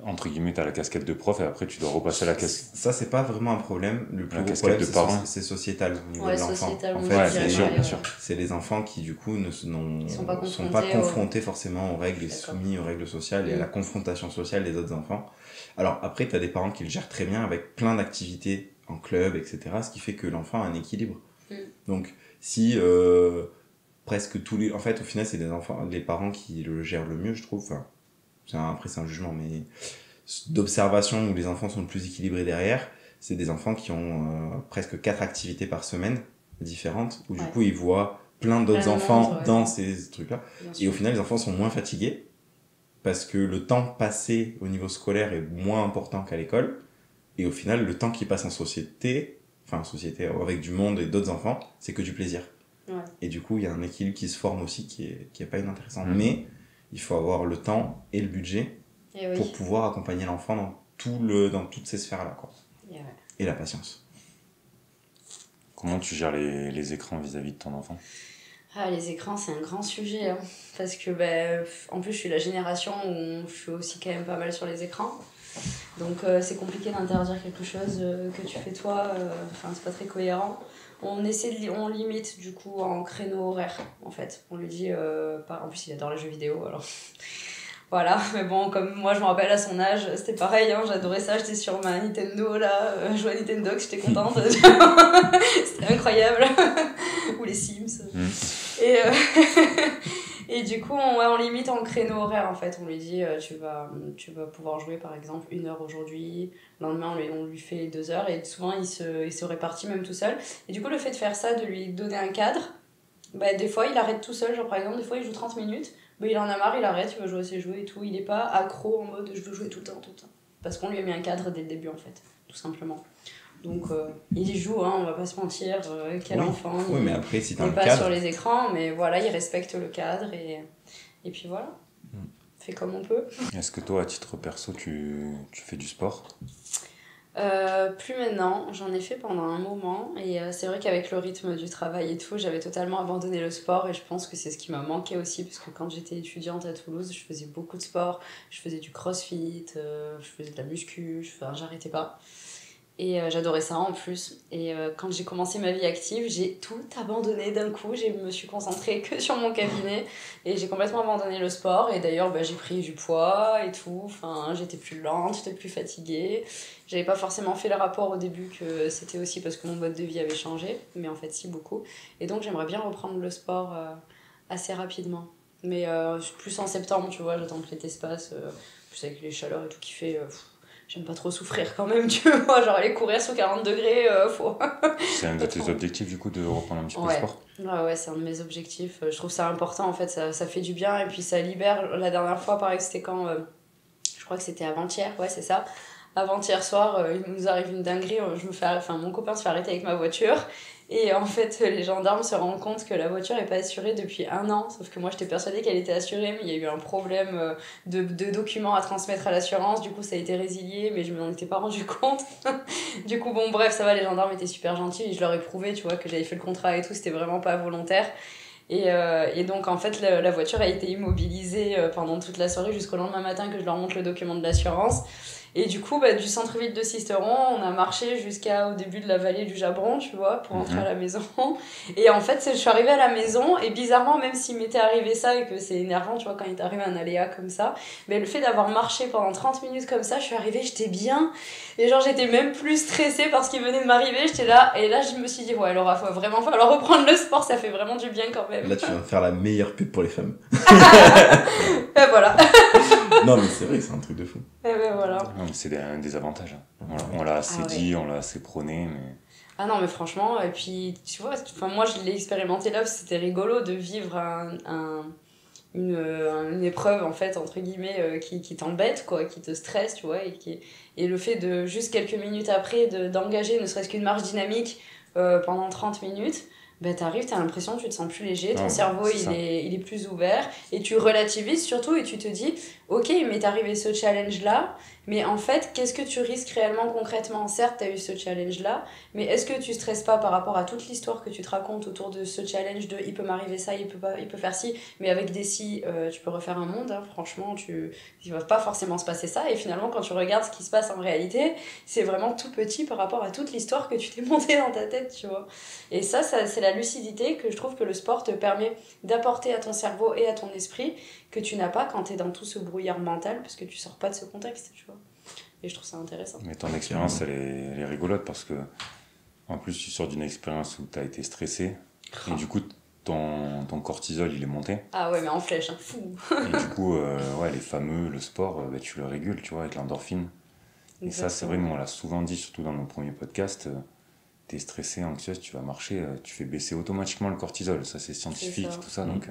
entre guillemets, t'as la casquette de prof et après tu dois repasser la casquette. Ça, c'est pas vraiment un problème. Le plus gros problème, c'est sociétal au niveau de l'enfant. En fait, bien sûr. C'est les enfants qui, du coup, ne sont pas confrontés forcément aux règles et soumis aux règles sociales et à la confrontation sociale des autres enfants. Alors, après, t'as des parents qui le gèrent très bien avec plein d'activités en club, etc. Ce qui fait que l'enfant a un équilibre. Donc, si presque tous les... En fait, au final, c'est les parents qui le gèrent le mieux, je trouve. Enfin, après, c'est un jugement, mais d'observation où les enfants sont le plus équilibrés derrière, c'est des enfants qui ont presque 4 activités par semaine différentes, où du coup, ils voient plein d'autres enfants dans ces trucs-là. Et au final, les enfants sont moins fatigués, parce que le temps passé au niveau scolaire est moins important qu'à l'école, et au final, le temps qu'ils passent en société avec du monde et d'autres enfants, c'est que du plaisir. Et du coup, il y a un équilibre qui se forme aussi qui est pas inintéressant. Mais il faut avoir le temps et le budget pour pouvoir accompagner l'enfant dans toutes ces sphères-là, quoi. Et la patience. Comment tu gères les écrans vis-à-vis de ton enfant ? Les écrans, c'est un grand sujet, hein, parce que en plus je suis la génération où je suis aussi quand même pas mal sur les écrans, donc c'est compliqué d'interdire quelque chose que tu fais toi, c'est pas très cohérent. On limite du coup en créneau horaire, en fait. On lui dit, en plus il adore les jeux vidéo, alors voilà, mais bon, comme moi je me rappelle à son âge, c'était pareil, hein, j'adorais ça, j'étais sur ma Nintendo là, je jouais à Nintendo, j'étais contente, c'était incroyable, ou les Sims. Et du coup, on limite en créneau horaire en fait, on lui dit tu vas pouvoir jouer par exemple 1 heure aujourd'hui, le lendemain on lui fait 2 heures, et souvent il se répartit même tout seul. Et du coup, le fait de faire ça, de lui donner un cadre, des fois il arrête tout seul, genre par exemple, des fois il joue 30 minutes. Il en a marre, il arrête, il va jouer à ses jeux et tout. Il est pas accro en mode je veux jouer tout le temps. Parce qu'on lui a mis un cadre dès le début en fait, tout simplement. Donc il y joue, hein, on va pas se mentir, quel enfant. Oui, mais après, si t'as un cadre. Il n'est pas sur les écrans, mais voilà, il respecte le cadre et puis voilà. Fait comme on peut. Est-ce que toi, à titre perso, tu fais du sport ? Plus maintenant, j'en ai fait pendant un moment, et c'est vrai qu'avec le rythme du travail et tout, j'avais totalement abandonné le sport, et je pense que c'est ce qui m'a manqué aussi, parce que quand j'étais étudiante à Toulouse, je faisais beaucoup de sport, je faisais du crossfit, je faisais de la muscu, j'arrêtais pas. Et j'adorais ça en plus. Et quand j'ai commencé ma vie active, j'ai tout abandonné d'un coup. Je me suis concentrée que sur mon cabinet. Et j'ai complètement abandonné le sport. Et d'ailleurs, j'ai pris du poids et tout. J'étais plus lente, j'étais plus fatiguée. J'avais pas forcément fait le rapport au début que c'était aussi parce que mon mode de vie avait changé. Mais en fait, si, beaucoup. Et donc, j'aimerais bien reprendre le sport assez rapidement. Mais plus en septembre, tu vois, j'attends que l'été se passe. Plus avec les chaleurs et tout qui fait... j'aime pas trop souffrir quand même, tu vois, genre aller courir sous 40 degrés, faut... C'est un de tes objectifs du coup de reprendre un petit peu le sport ? Ouais, c'est un de mes objectifs. Je trouve ça important en fait, ça fait du bien et puis ça libère. La dernière fois, pareil, c'était quand... je crois que c'était avant-hier, ouais, c'est ça. Avant-hier soir, il nous arrive une dinguerie, mon copain se fait arrêter avec ma voiture. Et en fait, les gendarmes se rendent compte que la voiture n'est pas assurée depuis 1 an. Sauf que moi, j'étais persuadée qu'elle était assurée, mais il y a eu un problème de documents à transmettre à l'assurance. Du coup, ça a été résilié, mais je ne m'en étais pas rendu compte. Du coup, bon, bref, ça va, les gendarmes étaient super gentils. Et je leur ai prouvé, tu vois, que j'avais fait le contrat et tout. C'était vraiment pas volontaire. Et donc, en fait, la voiture a été immobilisée pendant toute la soirée jusqu'au lendemain matin que je leur montre le document de l'assurance. Et du coup, du centre-ville de Sisteron, on a marché jusqu'au début de la vallée du Jabron, tu vois, pour rentrer à la maison. Et en fait, je suis arrivée à la maison, et bizarrement, même s'il m'était arrivé ça, et que c'est énervant, tu vois, quand il t'arrive un aléa comme ça, mais le fait d'avoir marché pendant 30 minutes comme ça, je suis arrivée, j'étais bien, et genre, j'étais même plus stressée parce qu'il venait de m'arriver, j'étais là, et là, je me suis dit, ouais, Laura, faut vraiment falloir reprendre le sport, ça fait vraiment du bien quand même. Là, tu viens de faire la meilleure pub pour les femmes. Et voilà. Non, mais c'est vrai que c'est un truc de fou. Et voilà. Non, mais c'est des avantages. On l'a assez dit, on l'a assez prôné, mais... Ah non, mais franchement, et puis, tu vois, moi, je l'ai expérimenté là, c'était rigolo de vivre une épreuve, en fait, entre guillemets, qui t'embête, quoi, qui te stresse, tu vois, et le fait de, juste quelques minutes après, d'engager ne serait-ce qu'une marche dynamique pendant 30 minutes, t'arrives, t'as l'impression que tu te sens plus léger, ton cerveau il est plus ouvert, et tu relativises surtout, et tu te dis ok, il m'est arrivé ce challenge-là, mais en fait, qu'est-ce que tu risques réellement concrètement? Certes, tu as eu ce challenge-là, mais est-ce que tu stresses pas par rapport à toute l'histoire que tu te racontes autour de ce challenge de il peut m'arriver ça, il peut faire ci, mais avec des si, tu peux refaire un monde, hein, franchement, il va pas forcément se passer ça, et finalement, quand tu regardes ce qui se passe en réalité, c'est vraiment tout petit par rapport à toute l'histoire que tu t'es montée dans ta tête, tu vois. Et ça, c'est la lucidité que je trouve que le sport te permet d'apporter à ton cerveau et à ton esprit, que tu n'as pas quand tu es dans tout ce brouillard mental, parce que tu sors pas de ce contexte, tu vois. Et je trouve ça intéressant. Mais ton expérience, elle est rigolote, parce que en plus, tu sors d'une expérience où tu as été stressé, et du coup, ton cortisol, il est monté. Ah ouais, mais en flèche, hein, fou. Et du coup, le sport, tu le régules, tu vois, avec l'endorphine. Exactement. Et ça, c'est vrai, nous, on l'a souvent dit, surtout dans nos premiers podcasts, t'es stressé, anxieuse, tu vas marcher, tu fais baisser automatiquement le cortisol. Ça, c'est scientifique, tout ça, donc...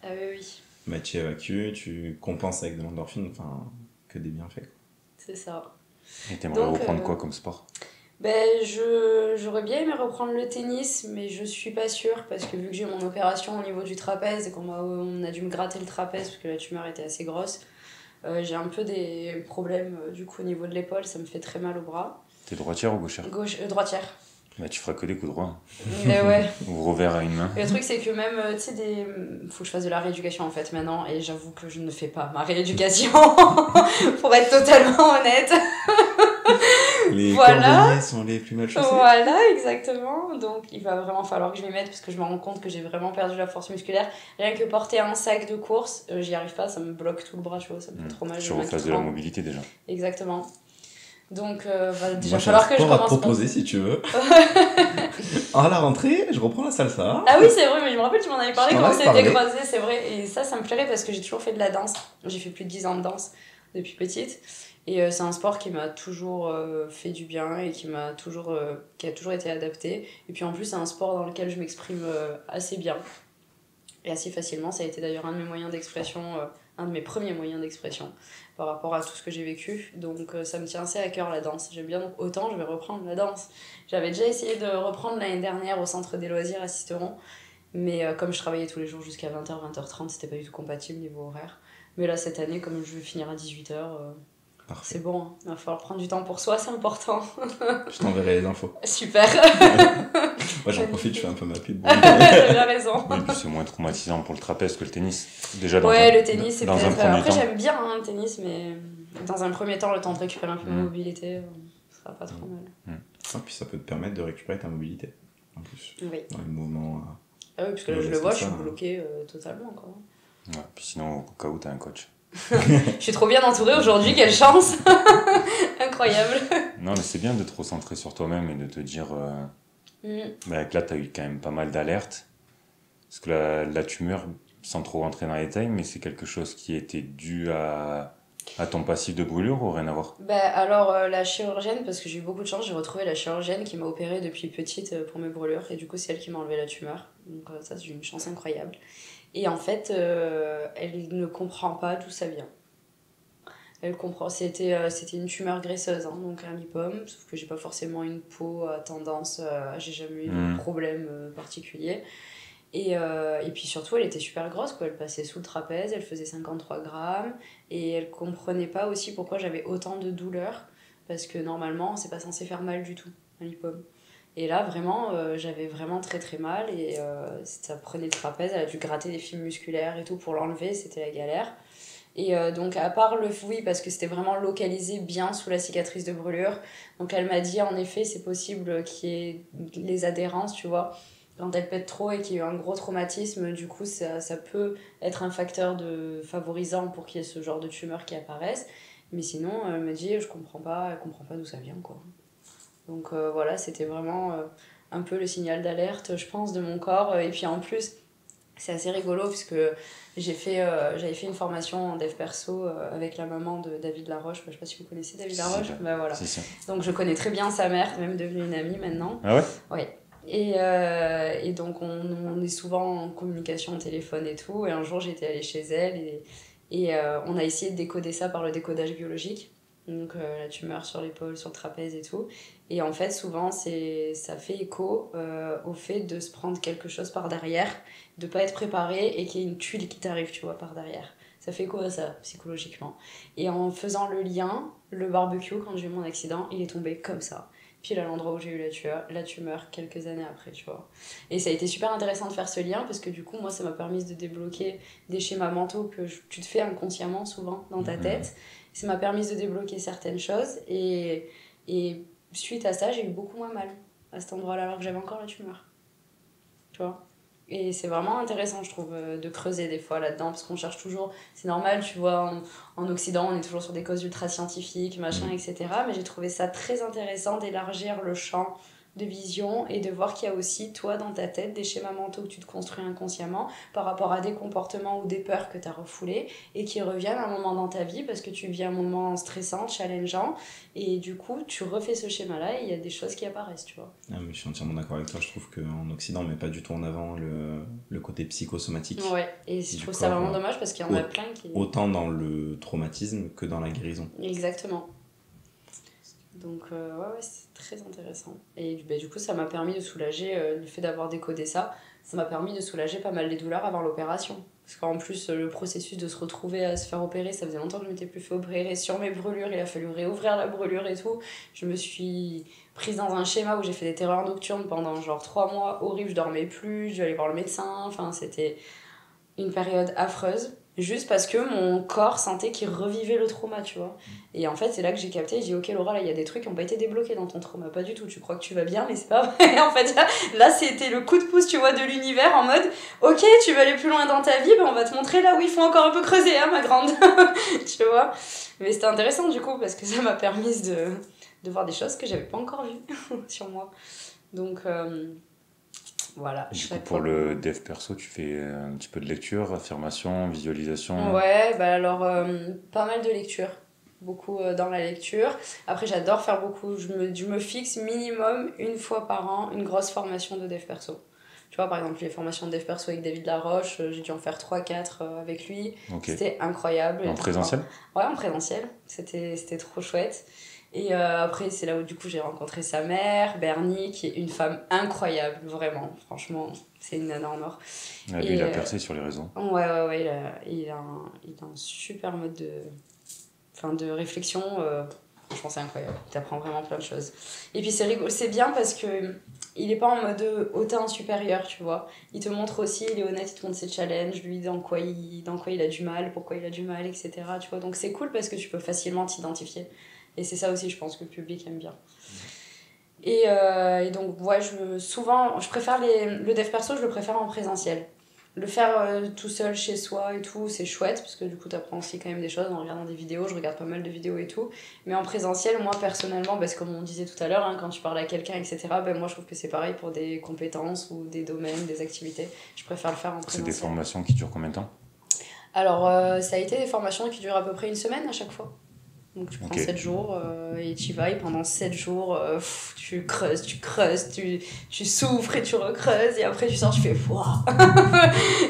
Ah oui. Bah, tu évacues, tu compenses avec de l'endorphine, enfin, que des bienfaits. Quoi. C'est ça. Et t'aimerais reprendre quoi comme sport? J'aurais bien aimé reprendre le tennis, mais je suis pas sûre, parce que vu que j'ai mon opération au niveau du trapèze et on a dû me gratter le trapèze parce que la tumeur était assez grosse, j'ai un peu des problèmes du coup au niveau de l'épaule, ça me fait très mal au bras. T'es droitière ou gauchère? Droitière. Bah, tu feras que des coups droits. Mais ouais. Ou revers à une main. Le truc, c'est que même, tu sais, faut que je fasse de la rééducation en fait maintenant, et j'avoue que je ne fais pas ma rééducation, pour être totalement honnête. Les cordonniers sont les plus mal chaussés. Voilà, exactement. Donc il va vraiment falloir que je m'y mette, parce que je me rends compte que j'ai vraiment perdu la force musculaire. Rien que porter un sac de course, j'y arrive pas, ça me bloque tout le bras, tu vois, ça me fait trop mal. Tu refais de la mobilité déjà. Exactement. Donc, va déjà falloir que je commence. À proposer si tu veux. À la rentrée, je reprends la salsa. Ah oui, c'est vrai, mais je me rappelle, tu m'en avais parlé quand on s'était croisés, c'est vrai. Et ça me plairait parce que j'ai toujours fait de la danse. J'ai fait plus de 10 ans de danse depuis petite. Et c'est un sport qui m'a toujours fait du bien et qui a toujours été adapté. Et puis en plus, c'est un sport dans lequel je m'exprime assez bien et assez facilement. Ça a été d'ailleurs un de mes moyens d'expression, un de mes premiers moyens d'expression par rapport à tout ce que j'ai vécu. Donc ça me tient assez à cœur, la danse. J'aime bien, donc autant je vais reprendre la danse. J'avais déjà essayé de reprendre l'année dernière au centre des loisirs à Sisteron, mais comme je travaillais tous les jours jusqu'à 20h, 20h30, c'était pas du tout compatible niveau horaire. Mais là, cette année, comme je vais finir à 18h, c'est bon, hein. Il va falloir prendre du temps pour soi, c'est important. Je t'enverrai les infos. Super. Moi, j'en profite, je fais un peu ma pub. T'as bien raison. Et puis c'est moins traumatisant pour le trapèze que le tennis. Déjà le tennis, c'est peut-être... Après, j'aime bien le tennis, mais dans un premier temps, le temps de récupérer un peu ma mobilité, ce sera pas trop mal. Ah, puis ça peut te permettre de récupérer ta mobilité, en plus. Oui. Dans les mouvements... Ah oui, parce que là, je le vois, je suis bloquée totalement, quoi. Ouais, puis sinon, au cas où, t'as un coach. Je suis trop bien entourée aujourd'hui, quelle chance. Incroyable. Non, mais c'est bien de te recentrer sur toi-même et de te dire que là, tu as eu quand même pas mal d'alertes. Parce que la tumeur, sans trop rentrer dans les détails, mais c'est quelque chose qui était dû à ton passif de brûlure ou rien à voir? Alors, la chirurgienne, parce que j'ai eu beaucoup de chance, j'ai retrouvé la chirurgienne qui m'a opérée depuis petite pour mes brûlures. Et du coup, c'est elle qui m'a enlevé la tumeur. Donc ça, c'est une chance incroyable. Et en fait, elle ne comprend pas d'où ça vient. Elle comprend, c'était une tumeur graisseuse, hein, donc un lipome, sauf que j'ai pas forcément une peau à tendance, j'ai jamais eu de problème particulier. Et puis surtout, elle était super grosse, quoi. Elle passait sous le trapèze, elle faisait 53 grammes, et elle comprenait pas aussi pourquoi j'avais autant de douleurs, parce que normalement, c'est pas censé faire mal du tout, un lipome. Et là, vraiment, j'avais vraiment très très mal, et ça prenait le trapèze, elle a dû gratter des fibres musculaires et tout pour l'enlever, c'était la galère. Et donc, à part oui, parce que c'était vraiment localisé bien sous la cicatrice de brûlure, donc elle m'a dit, en effet, c'est possible qu'il y ait les adhérences, tu vois, quand elle pète trop et qu'il y a eu un gros traumatisme, du coup, ça peut être un facteur favorisant pour qu'il y ait ce genre de tumeur qui apparaisse. Mais sinon, elle me dit, elle comprend pas d'où ça vient, quoi. Donc voilà, c'était vraiment un peu le signal d'alerte, je pense, de mon corps. Et puis en plus, c'est assez rigolo parce que j'avais fait une formation en dev perso avec la maman de David Laroche. Je sais pas si vous connaissez David Laroche. Voilà. Si. Donc je connais très bien sa mère, même devenue une amie maintenant. Ah ouais? Ouais. Et donc on est souvent en communication au téléphone et tout. Et un jour j'étais allée chez elle et on a essayé de décoder ça par le décodage biologique. Donc la tumeur sur l'épaule, sur le trapèze et tout. Et en fait, souvent, ça fait écho au fait de se prendre quelque chose par derrière, de pas être préparé et qu'il y ait une tuile qui t'arrive, tu vois, par derrière. Ça fait quoi ça, psychologiquement? Et en faisant le lien, le barbecue, quand j'ai eu mon accident, il est tombé comme ça. Pile à l'endroit où j'ai eu la tumeur quelques années après, tu vois. Et ça a été super intéressant de faire ce lien parce que du coup, moi, ça m'a permis de débloquer des schémas mentaux que tu te fais inconsciemment souvent dans ta tête. Ça m'a permis de débloquer certaines choses et suite à ça, j'ai eu beaucoup moins mal à cet endroit-là alors que j'avais encore la tumeur. Tu vois? Et c'est vraiment intéressant, je trouve, de creuser des fois là-dedans, parce qu'on cherche toujours, c'est normal, tu vois, en Occident, on est toujours sur des causes ultra scientifiques, machin, etc. Mais j'ai trouvé ça très intéressant d'élargir le champ de vision et de voir qu'il y a aussi, toi, dans ta tête, des schémas mentaux que tu te construis inconsciemment par rapport à des comportements ou des peurs que tu as refoulés et qui reviennent à un moment dans ta vie parce que tu vis un moment stressant, challengeant, et du coup, tu refais ce schéma-là et il y a des choses qui apparaissent, tu vois. Ah, mais je suis entièrement d'accord avec toi, je trouve qu'en Occident, on met pas du tout en avant le côté psychosomatique. Ouais, et je trouve ça vraiment dommage parce qu'il y en a plein qui... Autant dans le traumatisme que dans la guérison. Exactement. Donc, ouais, c'est très intéressant. Et du coup, ça m'a permis de soulager, le fait d'avoir décodé ça m'a permis de soulager pas mal les douleurs avant l'opération. Parce qu'en plus, le processus de se retrouver à se faire opérer, ça faisait longtemps que je m'étais plus fait opérer sur mes brûlures, il a fallu réouvrir la brûlure et tout. Je me suis prise dans un schéma où j'ai fait des terreurs nocturnes pendant genre 3 mois, horrible, je dormais plus, je devais aller voir le médecin, enfin, c'était une période affreuse. Juste parce que mon corps sentait qu'il revivait le trauma, tu vois. Et en fait, c'est là que j'ai capté, j'ai dit, ok Laura, là, il y a des trucs qui n'ont pas été débloqués dans ton trauma. Pas du tout, tu crois que tu vas bien, mais c'est pas vrai. En fait, là, c'était le coup de pouce, tu vois, de l'univers en mode, ok, tu veux aller plus loin dans ta vie, ben on va te montrer là où il faut encore un peu creuser, hein, ma grande. Tu vois. Mais c'était intéressant, du coup, parce que ça m'a permis de voir des choses que j'avais pas encore vues sur moi. Donc... voilà. Du coup, pour le dev perso, tu fais un petit peu de lecture, affirmation, visualisation? Ouais, bah alors, pas mal de lecture. Beaucoup dans la lecture. Après, j'adore faire beaucoup. Je me fixe minimum une fois par an une grosse formation de dev perso. Tu vois, par exemple, les formations de dev perso avec David Laroche, j'ai dû en faire 3-4 avec lui. Okay. C'était incroyable. En présentiel? Ouais, en présentiel. C'était trop chouette. Et après, c'est là où du coup j'ai rencontré sa mère, Bernie, qui est une femme incroyable, vraiment. Franchement, c'est une nana en or. Ah, lui, il a percé sur les réseaux. Ouais, il a un super mode de réflexion. Je pense que c'est incroyable. Tu apprends vraiment plein de choses. Et puis c'est bien parce que il est pas en mode hautain supérieur, tu vois. Il te montre aussi, il est honnête, il te montre ses challenges, lui, dans quoi il a du mal, pourquoi il a du mal, etc. Tu vois. Donc c'est cool parce que tu peux facilement t'identifier. Et c'est ça aussi, je pense, que le public aime bien. Et donc, ouais, je préfère le dev perso, je le préfère en présentiel. Le faire tout seul chez soi et tout, c'est chouette, parce que du coup, t'apprends aussi quand même des choses en regardant des vidéos. Je regarde pas mal de vidéos et tout. Mais en présentiel, moi, personnellement, parce que comme on disait tout à l'heure, hein, quand tu parles à quelqu'un, etc., ben, moi, je trouve que c'est pareil pour des compétences ou des domaines, des activités. Je préfère le faire en présentiel. C'est des formations qui durent combien de temps? Alors, ça a été des formations qui durent à peu près une semaine à chaque fois. Donc tu prends 7 jours et tu y vas et pendant 7 jours tu creuses, tu souffres et tu recreuses et après tu sors, tu fais waouh.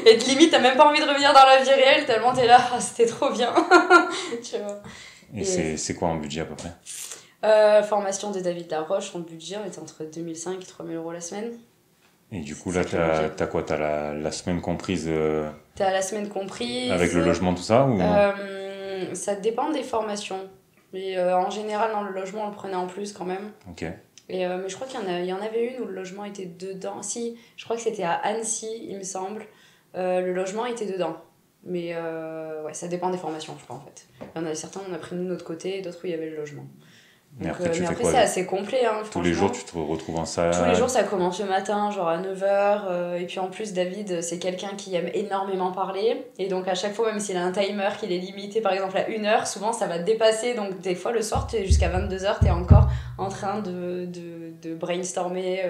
Et limite t'as même pas envie de revenir dans la vie réelle tellement t'es là, c'était trop bien. Tu vois. Et c'est quoi en budget à peu près? Formation de David Laroche, en budget on était entre 2005 et 3000 € la semaine. Et du coup là t'as quoi? T'as la semaine comprise T'as la semaine comprise. Avec le logement tout ça ou... Ça dépend des formations. Mais en général, dans le logement, on le prenait en plus quand même. Ok. Et, mais je crois qu'il y en avait une où le logement était dedans. Si, je crois que c'était à Annecy, il me semble. Le logement était dedans. Mais ouais, ça dépend des formations, je crois, en fait. Il y en a certains, on a pris nous de notre côté, et d'autres où il y avait le logement. Mais donc, après, c'est assez complet. Hein, tous les jours, tu te retrouves en salle? Tous les jours, ça commence le matin, genre à 9h. Et puis en plus, David, c'est quelqu'un qui aime énormément parler. Et donc, à chaque fois, même s'il a un timer qui est limité, par exemple, à 1h, souvent, ça va te dépasser. Donc, des fois, le soir, jusqu'à 22h, t'es encore en train de brainstormer.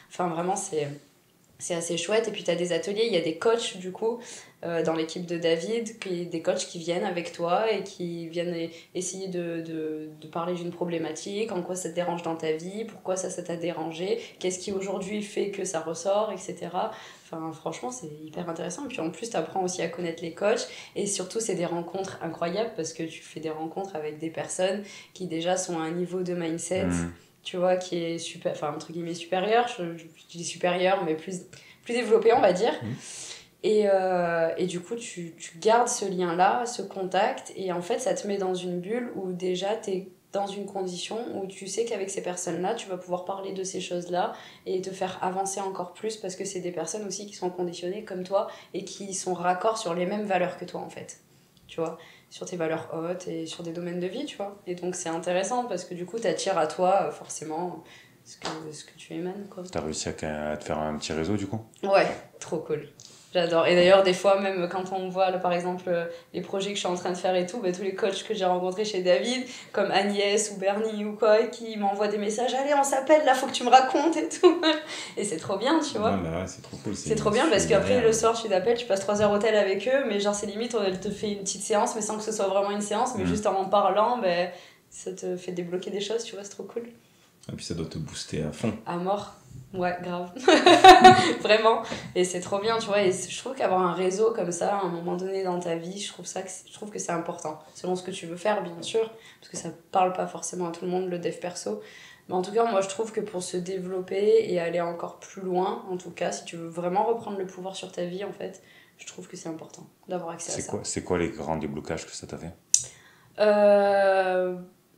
Enfin, vraiment, c'est assez chouette. Et puis, t'as des ateliers, il y a des coachs, du coup, dans l'équipe de David, des coachs qui viennent avec toi et qui viennent essayer de parler d'une problématique, en quoi ça te dérange dans ta vie, pourquoi ça t'a dérangé, qu'est-ce qui aujourd'hui fait que ça ressort, etc. Enfin, franchement, c'est hyper intéressant. Et puis en plus, t'apprends aussi à connaître les coachs. Et surtout, c'est des rencontres incroyables parce que tu fais des rencontres avec des personnes qui déjà sont à un niveau de mindset, tu vois, qui est super, enfin, entre guillemets supérieur. Je dis supérieur, mais plus développé, on va dire. Et du coup, tu gardes ce lien-là, ce contact, et en fait, ça te met dans une bulle où déjà, t'es dans une condition où tu sais qu'avec ces personnes-là, tu vas pouvoir parler de ces choses-là et te faire avancer encore plus parce que c'est des personnes aussi qui sont conditionnées comme toi et qui sont raccords sur les mêmes valeurs que toi, en fait. Tu vois, sur tes valeurs hautes et sur des domaines de vie, tu vois. Et donc, c'est intéressant parce que du coup, t'attires à toi, forcément, ce que tu émanes, quoi. T'as réussi à te faire un petit réseau, du coup ? Ouais, trop cool. J'adore. Et d'ailleurs, des fois, même quand on voit, là, par exemple, les projets que je suis en train de faire et tout, bah, tous les coachs que j'ai rencontrés chez David, comme Agnès ou Bernie ou quoi, qui m'envoient des messages, allez, on s'appelle, là, faut que tu me racontes et tout. Et c'est trop bien, tu vois. Ouais, bah ouais, c'est trop cool. C'est trop bien parce qu'après, le soir, tu t'appelles, tu passes 3 heures au tel avec eux, mais genre, c'est limite, elle te fait une petite séance, mais sans que ce soit vraiment une séance, mais juste en parlant, ben, ça te fait débloquer des choses, tu vois, c'est trop cool. Et puis ça doit te booster à fond. À mort. Ouais, grave. Vraiment. Et c'est trop bien, tu vois. Et je trouve qu'avoir un réseau comme ça, à un moment donné dans ta vie, je trouve que c'est important. Selon ce que tu veux faire, bien sûr. Parce que ça parle pas forcément à tout le monde, le dev perso. Mais en tout cas, moi, je trouve que pour se développer et aller encore plus loin, en tout cas, si tu veux vraiment reprendre le pouvoir sur ta vie, en fait, je trouve que c'est important d'avoir accès à ça. C'est quoi les grands déblocages que ça t'a fait ?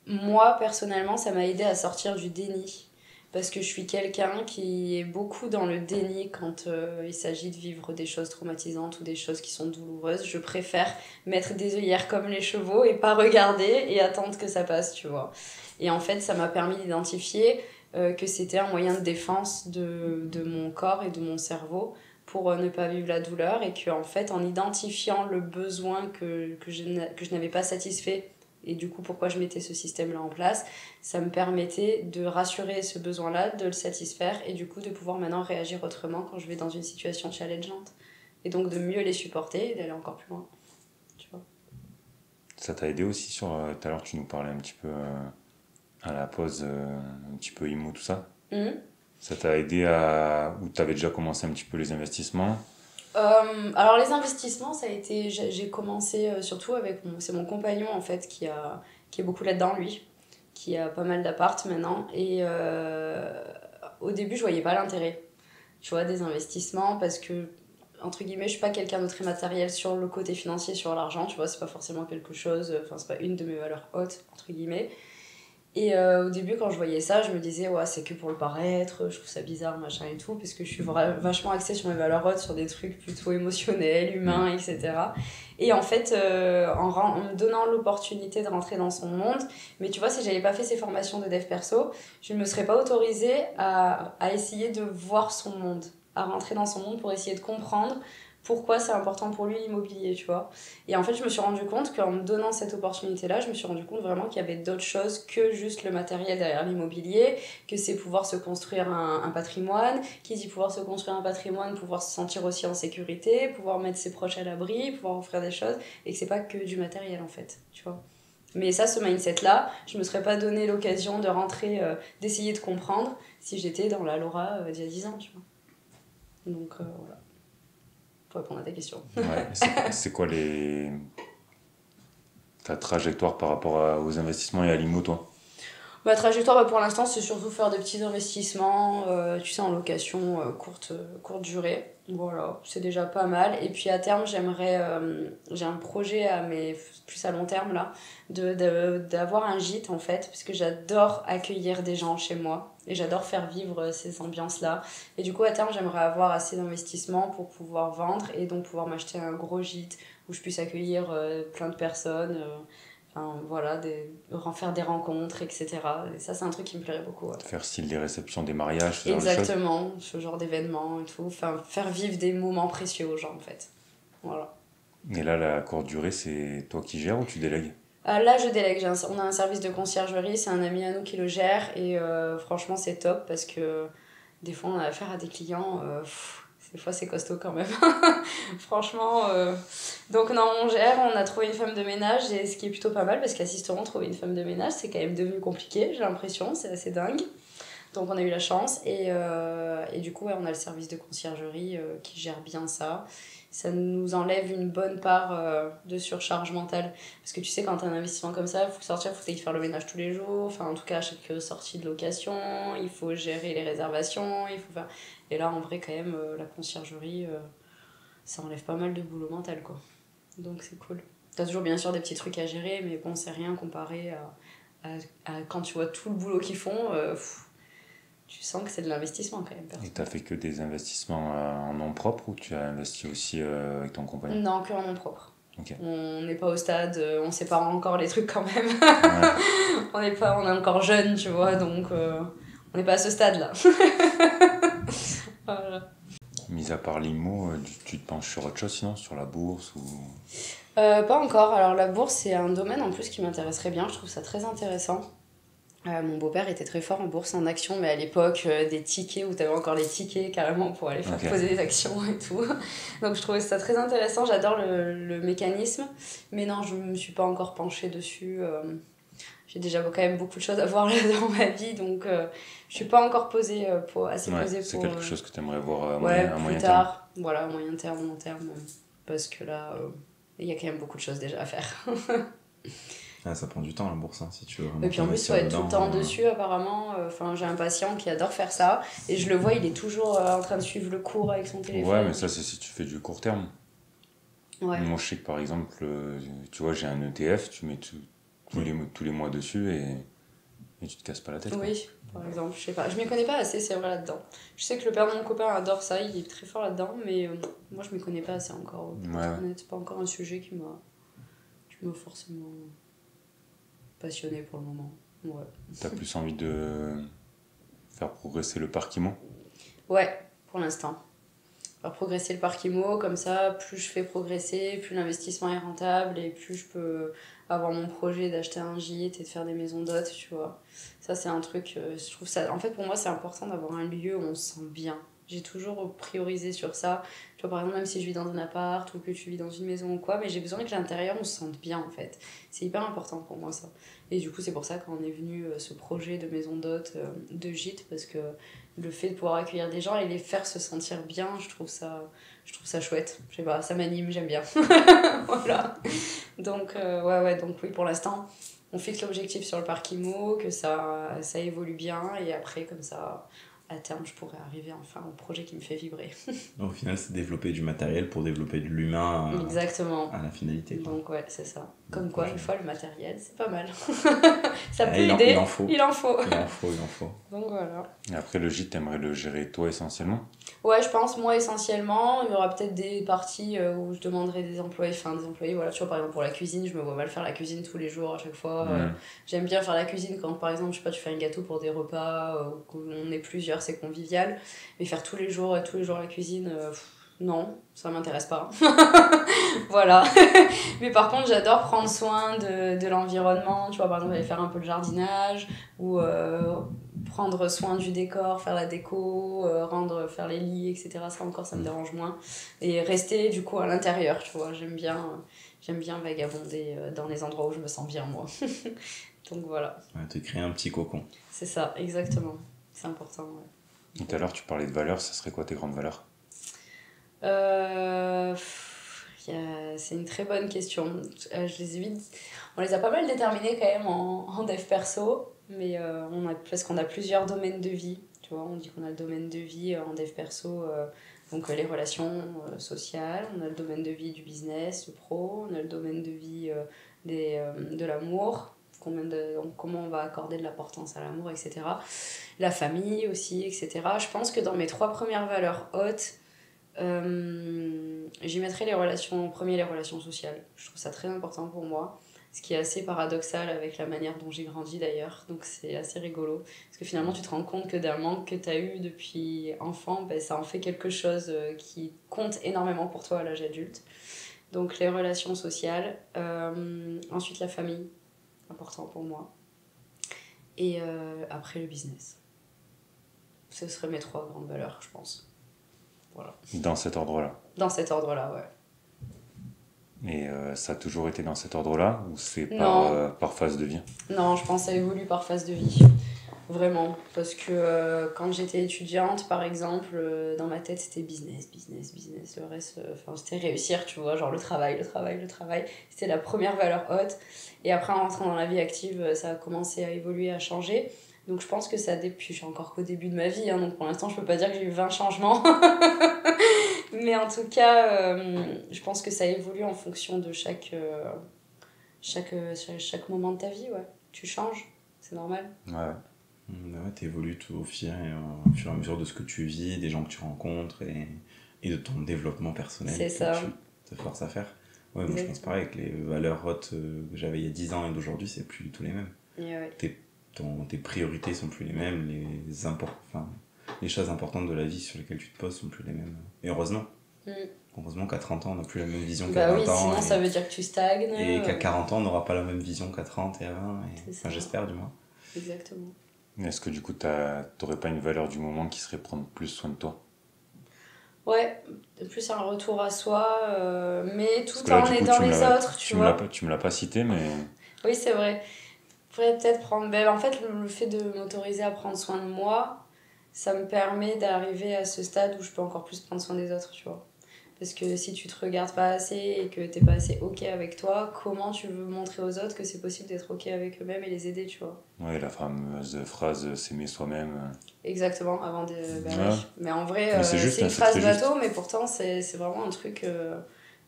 Moi, personnellement, ça m'a aidé à sortir du déni. Parce que je suis quelqu'un qui est beaucoup dans le déni quand il s'agit de vivre des choses traumatisantes ou des choses qui sont douloureuses. Je préfère mettre des œillères comme les chevaux et pas regarder et attendre que ça passe, tu vois. Et en fait, ça m'a permis d'identifier que c'était un moyen de défense de mon corps et de mon cerveau pour ne pas vivre la douleur et qu'en fait, en identifiant le besoin que je n'avais pas satisfait et du coup pourquoi je mettais ce système là en place, ça me permettait de rassurer ce besoin là, de le satisfaire et du coup de pouvoir maintenant réagir autrement quand je vais dans une situation challengeante et donc de mieux les supporter et d'aller encore plus loin, tu vois. Ça t'a aidé aussi sur tout à l'heure tu nous parlais un petit peu à la pause un petit peu IMO tout ça. Ça t'a aidé à ou t'avais déjà commencé un petit peu les investissements? Alors les investissements, ça a été, j'ai commencé surtout avec c'est mon compagnon en fait qui est beaucoup là-dedans, lui, qui a pas mal d'appart maintenant, et au début je voyais pas l'intérêt, tu vois, des investissements parce que entre guillemets je suis pas quelqu'un de très matériel sur le côté financier, sur l'argent, tu vois, c'est pas forcément quelque chose, enfin c'est pas une de mes valeurs hautes entre guillemets. Et au début, quand je voyais ça, je me disais, ouais, c'est que pour le paraître, je trouve ça bizarre, machin et tout, parce que je suis vachement axée sur mes valeurs hautes, sur des trucs plutôt émotionnels, humains, etc. Et en fait, en me donnant l'opportunité de rentrer dans son monde, mais tu vois, si j'avais pas fait ces formations de dev perso, je ne me serais pas autorisée à essayer de voir son monde, à rentrer dans son monde pour essayer de comprendre pourquoi c'est important pour lui l'immobilier, tu vois. Et en fait, je me suis rendu compte qu'en me donnant cette opportunité-là, je me suis rendu compte vraiment qu'il y avait d'autres choses que juste le matériel derrière l'immobilier, que c'est pouvoir se construire un patrimoine, qui dit pouvoir se construire un patrimoine, pouvoir se sentir aussi en sécurité, pouvoir mettre ses proches à l'abri, pouvoir offrir des choses, et que c'est pas que du matériel en fait, tu vois. Mais ça, ce mindset-là, je me serais pas donné l'occasion de rentrer, d'essayer de comprendre si j'étais dans la Laura d'il y a 10 ans, tu vois. Donc voilà. Pour répondre à ta question. Ouais, c'est quoi ta trajectoire par rapport aux investissements et à l'IMO, toi? Ma trajectoire, pour l'instant, c'est surtout faire des petits investissements, tu sais, en location courte durée. Voilà, c'est déjà pas mal. Et puis à terme, j'ai un projet, mais plus à long terme, là, d'avoir un gîte, en fait, parce que j'adore accueillir des gens chez moi. Et j'adore faire vivre ces ambiances-là. Et du coup, à terme, j'aimerais avoir assez d'investissements pour pouvoir vendre et donc pouvoir m'acheter un gros gîte où je puisse accueillir plein de personnes. Enfin, voilà, faire des rencontres, etc. Et ça, c'est un truc qui me plairait beaucoup. Ouais. Faire style des réceptions, des mariages, ce genre de choses. Exactement, ce genre d'événements et tout. Enfin, faire vivre des moments précieux aux gens, en fait. Voilà. Et là, la courte durée, c'est toi qui gères ou tu délègues? Là, je délègue. On a un service de conciergerie, c'est un ami à nous qui le gère. Et franchement, c'est top parce que des fois, on a affaire à des clients... des fois, c'est costaud quand même. Franchement. Donc, non, on gère. On a trouvé une femme de ménage. Et ce qui est plutôt pas mal, parce qu'assisteront trouver une femme de ménage, c'est quand même devenu compliqué, j'ai l'impression. C'est assez dingue. Donc, on a eu la chance. Et du coup, ouais, on a le service de conciergerie qui gère bien ça. Ça nous enlève une bonne part de surcharge mentale. Parce que tu sais, quand tu as un investissement comme ça, il faut sortir, il faut faire le ménage tous les jours. Enfin, en tout cas, à chaque sortie de location, il faut gérer les réservations. Il faut faire... Et là, en vrai, quand même, la conciergerie, ça enlève pas mal de boulot mental, quoi. Donc c'est cool. T'as toujours bien sûr des petits trucs à gérer, mais bon, c'est rien comparé à quand tu vois tout le boulot qu'ils font, tu sens que c'est de l'investissement quand même. Et t'as fait que des investissements en nom propre ou tu as investi aussi avec ton compagnon? Non, que en nom propre. Okay. On n'est pas au stade, on sépare encore les trucs quand même. Ouais. on est encore jeune, tu vois, donc on n'est pas à ce stade-là. Voilà. Mis à part l'IMO, tu te penches sur autre chose sinon, sur la bourse ou... Pas encore. Alors la bourse, c'est un domaine en plus qui m'intéresserait bien, je trouve ça très intéressant. Mon beau-père était très fort en bourse, en actions, mais à l'époque, des tickets où tu avais encore les tickets carrément pour aller faire poser des actions et tout. Donc je trouvais ça très intéressant, j'adore le mécanisme. Mais non, je me suis pas encore penchée dessus. J'ai déjà quand même beaucoup de choses à voir là dans ma vie, donc je suis pas encore posée assez posée pour... C'est quelque chose que tu aimerais voir à moyen terme. Voilà, à moyen terme, long terme. Parce que là, il y a quand même beaucoup de choses déjà à faire. Ah, ça prend du temps la bourse, hein, si tu veux. Et puis en plus, faut être tout le temps dessus apparemment. J'ai un patient qui adore faire ça et je le vois, il est toujours en train de suivre le cours avec son téléphone. Ouais, mais ça c'est si tu fais du court terme. Ouais. Moi je sais que par exemple, tu vois, j'ai un ETF, tu mets tous les mois dessus et tu te casses pas la tête. Oui, quoi. Par exemple, je sais pas. Je m'y connais pas assez, c'est vrai là-dedans. Je sais que le père de mon copain adore ça, il est très fort là-dedans, mais moi je m'y connais pas assez encore. C'est pas encore un sujet qui m'a forcément passionné pour le moment. Ouais. T'as plus envie de faire progresser le parc IMO? Ouais, pour l'instant. Faire progresser le parc IMO, comme ça, plus je fais progresser, plus l'investissement est rentable et plus je peux avoir mon projet d'acheter un gîte et de faire des maisons d'hôtes, tu vois. Ça, c'est un truc, je trouve ça... En fait, pour moi, c'est important d'avoir un lieu où on se sent bien. J'ai toujours priorisé sur ça. Tu vois, par exemple, même si je vis dans un appart ou que tu vis dans une maison ou quoi, mais j'ai besoin que l'intérieur, on se sente bien, en fait. C'est hyper important pour moi, ça. Et du coup, c'est pour ça qu'on est venu ce projet de maison d'hôtes, de gîte, parce que le fait de pouvoir accueillir des gens et les faire se sentir bien, je trouve ça chouette. Je sais pas, ça m'anime, j'aime bien. Voilà. Donc, donc oui, pour l'instant, on fixe l'objectif sur le parc IMO, que ça évolue bien, et après, comme ça... à terme, je pourrais arriver enfin au projet qui me fait vibrer. Au final, c'est développer du matériel pour développer de l'humain à la finalité. Quoi. Donc ouais, c'est ça. Comme quoi, une fois, le matériel, c'est pas mal. Ça peut aider. Il en faut. Il en faut. Donc voilà. Et après, le gîte, t'aimerais le gérer toi essentiellement? Ouais, je pense, moi essentiellement. Il y aura peut-être des parties où je demanderai des employés, voilà, tu vois, par exemple pour la cuisine, je me vois mal faire la cuisine tous les jours à chaque fois. J'aime bien faire la cuisine quand, par exemple, je sais pas, tu fais un gâteau pour des repas, où on est plusieurs, c'est convivial. Mais faire tous les jours la cuisine, non, ça m'intéresse pas. Voilà. Mais par contre, j'adore prendre soin de l'environnement, tu vois, par exemple, aller faire un peu de jardinage ou prendre soin du décor, faire la déco, faire les lits, etc. Ça encore, ça me dérange moins. Et rester du coup à l'intérieur, tu vois, j'aime bien vagabonder dans les endroits où je me sens bien, moi. Donc voilà. Ouais, te créer un petit cocon. C'est ça, exactement. C'est important, ouais. Et tout à l'heure, tu parlais de valeurs, ça serait quoi tes grandes valeurs? C'est une très bonne question. On les a pas mal déterminées quand même en dev perso, mais parce qu'on a plusieurs domaines de vie. Tu vois, on dit qu'on a le domaine de vie en dev perso, donc les relations sociales, on a le domaine de vie du business, du pro, on a le domaine de vie de l'amour, comment on va accorder de l'importance à l'amour, etc. La famille aussi, etc. Je pense que dans mes 3 premières valeurs hautes, j'y mettrai les relations sociales. Je trouve ça très important pour moi, ce qui est assez paradoxal avec la manière dont j'ai grandi d'ailleurs, donc c'est assez rigolo parce que finalement tu te rends compte que d'un manque que tu as eu depuis enfant, ça en fait quelque chose qui compte énormément pour toi à l'âge adulte. Donc les relations sociales, ensuite la famille, important pour moi, et après le business. Ce seraient mes 3 grandes valeurs, je pense. Voilà. Dans cet ordre-là? Dans cet ordre-là, ouais. Et ça a toujours été dans cet ordre-là ou c'est par phase de vie? Non, je pense que ça évolue par phase de vie. Vraiment. Parce que quand j'étais étudiante, par exemple, dans ma tête, c'était business. Le reste, c'était réussir, tu vois, genre le travail. C'était la première valeur haute. Et après, en rentrant dans la vie active, ça a commencé à évoluer, à changer. Donc je pense que ça, depuis, je suis encore qu'au début de ma vie, hein, donc pour l'instant je peux pas dire que j'ai eu 20 changements. Mais en tout cas, je pense que ça évolue en fonction de chaque moment de ta vie, ouais. Tu changes, c'est normal. Ouais. T'évolues tout au fur et à mesure de ce que tu vis, des gens que tu rencontres et de ton développement personnel c'est ça. Tu te forces à faire. Ouais, moi je pense pareil, que les valeurs hautes que j'avais il y a 10 ans et d'aujourd'hui, c'est plus du tout les mêmes. Ouais. Tes priorités sont plus les mêmes, les choses importantes de la vie sur lesquelles tu te poses sont plus les mêmes. Et heureusement. Heureusement qu'à 30 ans, on n'a plus la même vision qu'à 20 ans. Sinon ça veut dire que tu stagnes. Et qu'à 40 ans, on n'aura pas la même vision qu'à 30 et à 20. J'espère du moins. Exactement. Est-ce que du coup, t'aurais pas une valeur du moment qui serait prendre plus soin de toi? Ouais, plus un retour à soi, mais tout en aidant les autres, tu vois. Tu me l'as pas cité, mais... Oui, c'est vrai. Faudrait peut-être prendre... en fait, le fait de m'autoriser à prendre soin de moi, ça me permet d'arriver à ce stade où je peux encore plus prendre soin des autres, tu vois. Parce que si tu te regardes pas assez et que t'es pas assez ok avec toi, comment tu veux montrer aux autres que c'est possible d'être ok avec eux-mêmes et les aider, tu vois. Ouais, la fameuse phrase « s'aimer soi-même ». Exactement, avant de... Ouais. Mais en vrai, c'est une phrase bateau, mais pourtant c'est vraiment un truc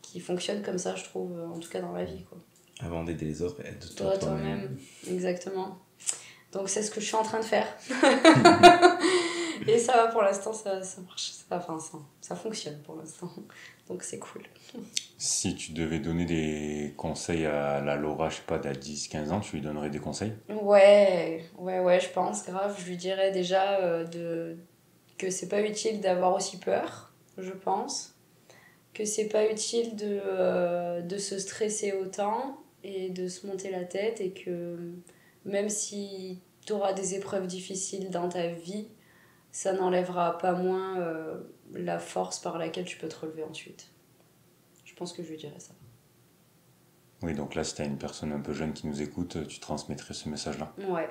qui fonctionne comme ça, je trouve, en tout cas dans ma vie, quoi. Avant d'aider les autres, aide-toi toi-même. Exactement. Donc c'est ce que je suis en train de faire. Et ça va pour l'instant, ça marche. Ça fonctionne pour l'instant. Donc c'est cool. Si tu devais donner des conseils à la Laura, je sais pas, d'à 10-15 ans, tu lui donnerais des conseils? Ouais, je pense, grave. Je lui dirais déjà que c'est pas utile d'avoir aussi peur, je pense. Que c'est pas utile de se stresser autant et de se monter la tête, et que même si tu auras des épreuves difficiles dans ta vie, ça n'enlèvera pas moins la force par laquelle tu peux te relever ensuite. Je pense que je lui dirais ça. Oui, donc là, si tu as une personne un peu jeune qui nous écoute, tu transmettrais ce message-là. Ouais.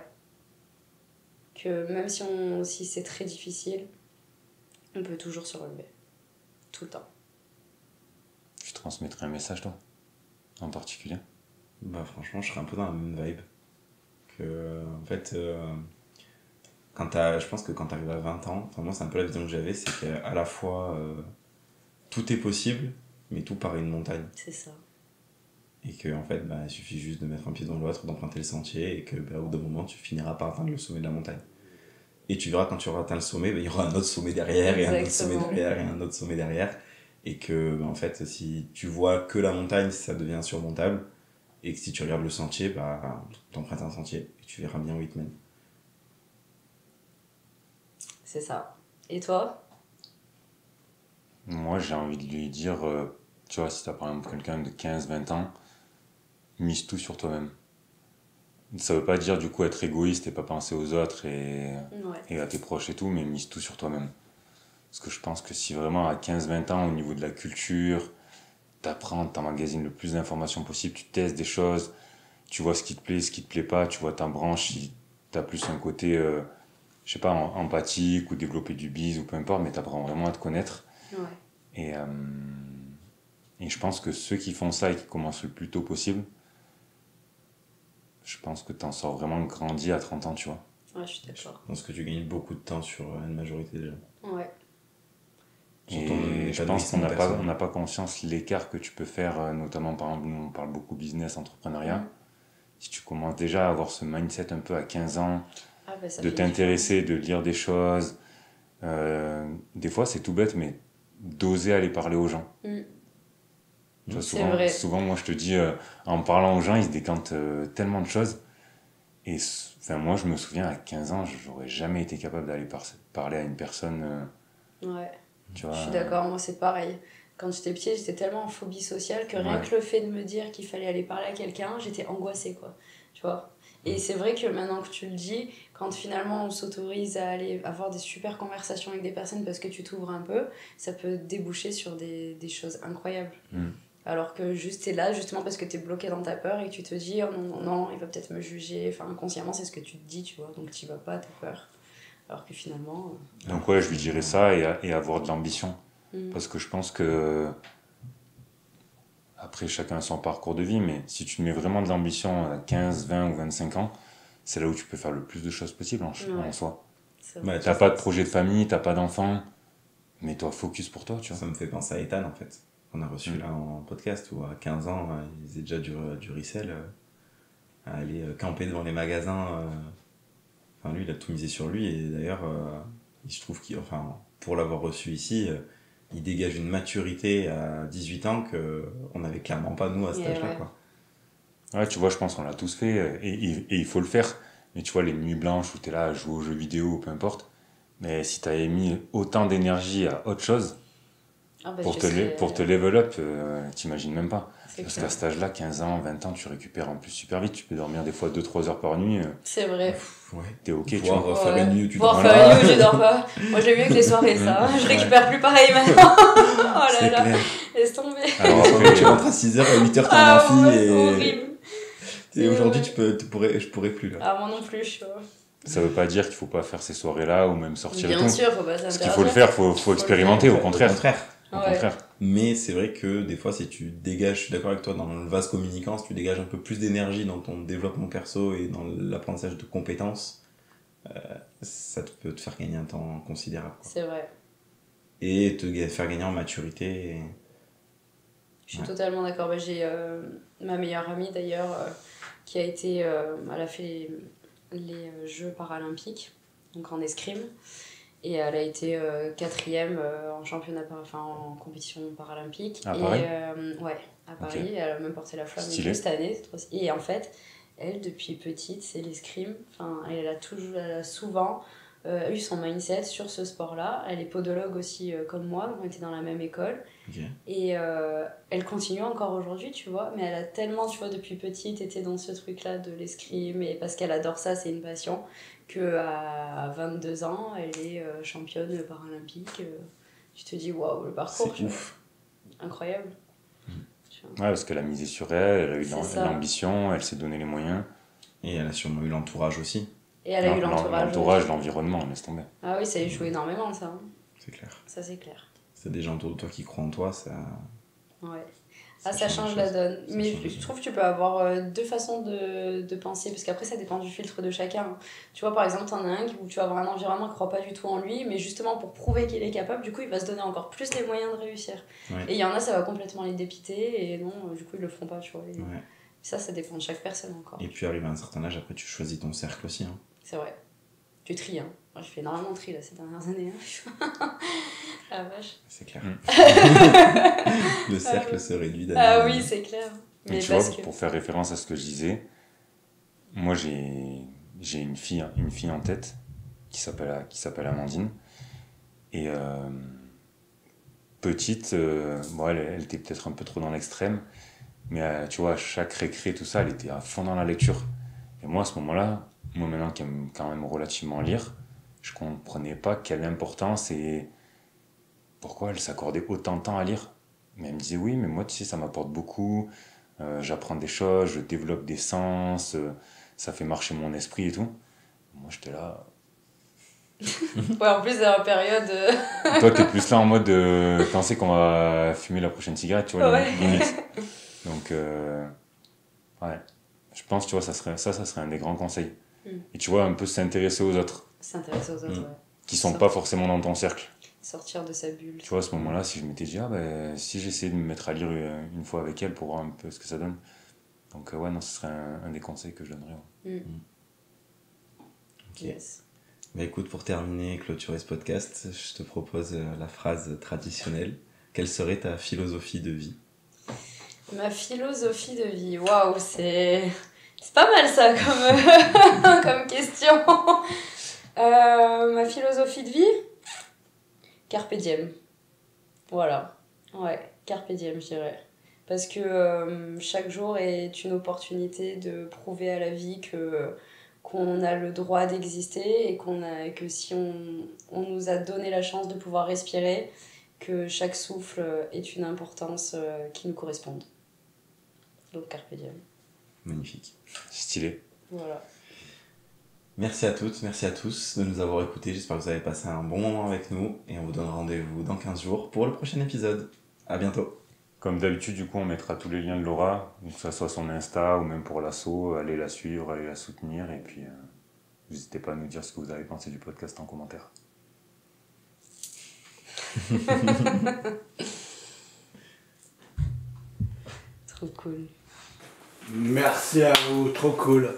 Que même si c'est très difficile, on peut toujours se relever. Tout le temps. Tu transmettrais un message, toi, en particulier? Bah franchement, je serais un peu dans la même vibe. En fait, je pense que quand t'arrives à 20 ans, enfin moi c'est un peu la vision que j'avais, c'est qu'à la fois tout est possible, mais tout paraît une montagne. C'est ça. Et qu'en fait, il suffit juste de mettre un pied dans l'autre, d'emprunter le sentier, et que au bout d'un moment, tu finiras par atteindre le sommet de la montagne. Et tu verras, quand tu auras atteint le sommet, il y aura un autre sommet derrière, et un autre sommet derrière, et un autre sommet derrière. Et que, en fait, si tu vois que la montagne, ça devient insurmontable. Et que si tu regardes le sentier, t'empruntes un sentier, et tu verras bien où il te mène. C'est ça. Et toi? Moi, j'ai envie de lui dire, tu vois, si t'as par exemple quelqu'un de 15-20 ans, mise tout sur toi-même. Ça veut pas dire du coup être égoïste et pas penser aux autres et à tes proches et tout, mais mise tout sur toi-même. Parce que je pense que si vraiment à 15-20 ans, au niveau de la culture, t'apprends, t'emmagasines le plus d'informations possible, tu testes des choses, tu vois ce qui te plaît, ce qui te plaît pas, tu vois ta branche, si t'as plus un côté, je sais pas, empathique ou développer du biz ou peu importe, mais t'apprends vraiment à te connaître. Ouais. Et je pense que ceux qui font ça et qui commencent le plus tôt possible, je pense que t'en sors vraiment grandi à 30 ans, tu vois. Ouais, je suis d'accord. Je pense que tu gagnes beaucoup de temps sur une majorité déjà. Ouais. Et je pense qu'on n'a pas conscience l'écart que tu peux faire, notamment par exemple, nous on parle beaucoup business, entrepreneuriat. Si tu commences déjà à avoir ce mindset un peu à 15 ans, de t'intéresser, de lire des choses, des fois c'est tout bête, mais d'oser aller parler aux gens. Tu vois, souvent moi je te dis, en parlant aux gens, ils se décantent tellement de choses. Et moi je me souviens, à 15 ans, j'aurais jamais été capable d'aller parler à une personne. Ouais. Tu vois, je suis d'accord, moi c'est pareil. Quand j'étais petite, j'étais tellement en phobie sociale que rien que le fait de me dire qu'il fallait aller parler à quelqu'un, j'étais angoissée, quoi. Tu vois. Et c'est vrai que maintenant que tu le dis, quand finalement on s'autorise à aller avoir des super conversations avec des personnes parce que tu t'ouvres un peu, ça peut déboucher sur des choses incroyables. Alors que juste t'es là justement parce que t'es bloqué dans ta peur et que tu te dis oh non, il va peut-être me juger. Enfin, inconsciemment, c'est ce que tu te dis, tu vois. Donc t'y vas pas, t'as peur. Alors que finalement... Donc ouais, je lui dirais ça et avoir de l'ambition. Parce que je pense que... Après, chacun a son parcours de vie, mais si tu mets vraiment de l'ambition à 15, 20 ou 25 ans, c'est là où tu peux faire le plus de choses possibles en soi. T'as pas de projet de famille, t'as pas d'enfant, mets-toi focus pour toi, tu vois. Ça me fait penser à Ethan, en fait. On a reçu là en podcast où à 15 ans, il faisait déjà du resell, à aller camper devant les magasins. Enfin, lui, il a tout misé sur lui et d'ailleurs, je trouve pour l'avoir reçu ici, il dégage une maturité à 18 ans qu'on n'avait clairement pas, nous, à cet âge-là, quoi. Ouais, tu vois, je pense qu'on l'a tous fait et il faut le faire. Mais tu vois, les nuits blanches où t'es là à jouer aux jeux vidéo, peu importe. Mais si t'avais mis autant d'énergie à autre chose, pour te level up, t'imagines même pas. Parce qu'à cet âge-là, 15 ans, 20 ans, tu récupères en plus super vite. Tu peux dormir des fois 2-3 heures par nuit. C'est vrai. T'es ok, tu vois. Faire une nuit où tu dors pas. Faire une nuit où je dors pas. Moi, j'aime mieux que les soirées, ça. Je récupère plus pareil maintenant. Oh là là. Laisse tomber. Alors après, tu rentres à 6h, à 8h, t'as un amphi et... horrible. Et aujourd'hui, je pourrais plus, là. Ah, moi non plus, je vois. Ça veut pas dire qu'il faut pas faire ces soirées-là ou même sortir et tout. Bien sûr, faut pas s'interdire. Ce qu'il faut le faire, faut expérimenter, au contraire. Au contraire. Mais c'est vrai que des fois, si tu dégages, je suis d'accord avec toi, dans le vase communicant, si tu dégages un peu plus d'énergie dans ton développement perso et dans l'apprentissage de compétences, ça peut te faire gagner un temps considérable, quoi. C'est vrai. Et te faire gagner en maturité. Je suis totalement d'accord. Bah, j'ai ma meilleure amie d'ailleurs qui a été. Elle a fait les Jeux paralympiques, donc en escrime. Et elle a été 4e en championnat, en compétition paralympique. À Paris ? Ouais, à Paris. Okay. Elle a même porté la flamme cette année. Et en fait, elle, depuis petite, c'est l'escrime. Elle a souvent eu son mindset sur ce sport-là. Elle est podologue aussi comme moi, donc on était dans la même école. Okay. Et elle continue encore aujourd'hui, tu vois. Mais elle a tellement, tu vois, depuis petite, été dans ce truc-là de l'escrime. Et parce qu'elle adore ça, c'est une passion. Qu'à 22 ans, elle est championne paralympique. Tu te dis, waouh, le parcours, c'est ouf. Incroyable. Ouais, parce qu'elle a misé sur elle, elle a eu l'ambition, elle s'est donné les moyens. Et elle a sûrement eu l'entourage aussi. Et elle a eu l'entourage, l'environnement, laisse tomber. Ah oui, ça a joué énormément, ça. C'est clair. Ça, c'est clair. C'est des gens autour de toi qui croient en toi, ça... Ouais. Ça change la donne. Mais je trouve que tu peux avoir deux façons de penser, parce qu'après ça dépend du filtre de chacun. Tu vois, par exemple, t'en as un où tu vas avoir un environnement qui ne croit pas du tout en lui, mais justement pour prouver qu'il est capable, du coup il va se donner encore plus les moyens de réussir. Ouais. Et il y en a, ça va complètement les dépiter, et non, du coup ils le feront pas, tu vois. Ça dépend de chaque personne encore. Et puis arrivé à un certain âge, après tu choisis ton cercle aussi. Hein. C'est vrai. Tu tries, hein. Moi, je fais énormément de tri là, ces dernières années. Hein. Ah vache. C'est clair. Le cercle se réduit d'année. Ah oui, c'est clair. Mais tu vois, pour faire référence à ce que je disais, moi j'ai une fille en tête qui s'appelle Amandine. Et petite, elle était peut-être un peu trop dans l'extrême, mais tu vois, à chaque récré, tout ça, elle était à fond dans la lecture. Et moi, à ce moment-là, moi maintenant qui aime quand même relativement lire, je comprenais pas quelle importance et pourquoi elle s'accordait autant de temps à lire. Mais elle me disait oui, mais moi tu sais, ça m'apporte beaucoup, j'apprends des choses, je développe des sens, ça fait marcher mon esprit et tout. Moi j'étais là... Ouais, en plus dans la période... Toi t'es plus là en mode penser qu'on va fumer la prochaine cigarette, tu vois, limite. Donc ouais, je pense, tu vois, ça serait un des grands conseils. Et tu vois, un peu s'intéresser aux autres. S'intéresser aux autres, ouais. Qui sont pas forcément dans ton cercle. Sortir de sa bulle. Tu vois, à ce moment-là, si je m'étais dit, si j'essayais de me mettre à lire une fois avec elle pour voir un peu ce que ça donne. Donc ouais, non, ce serait un des conseils que je donnerais. Ouais. Ok. Yes. Bah écoute, pour terminer et clôturer ce podcast, je te propose la phrase traditionnelle. Quelle serait ta philosophie de vie ? Ma philosophie de vie, waouh, c'est pas mal ça comme question. Ma philosophie de vie, carpe diem. Voilà. Ouais, carpe diem, je dirais. Parce que chaque jour est une opportunité de prouver à la vie qu'on a le droit d'exister et que si on nous a donné la chance de pouvoir respirer, que chaque souffle ait une importance qui nous corresponde. Donc carpe diem. Magnifique. Stylé. Voilà. Merci à toutes, merci à tous de nous avoir écoutés. J'espère que vous avez passé un bon moment avec nous et on vous donne rendez-vous dans 15 jours pour le prochain épisode. À bientôt. Comme d'habitude, du coup, on mettra tous les liens de Laura, que ce soit son Insta ou même pour l'asso. Allez la suivre, allez la soutenir et puis n'hésitez pas à nous dire ce que vous avez pensé du podcast en commentaire. Trop cool. Merci à vous, trop cool.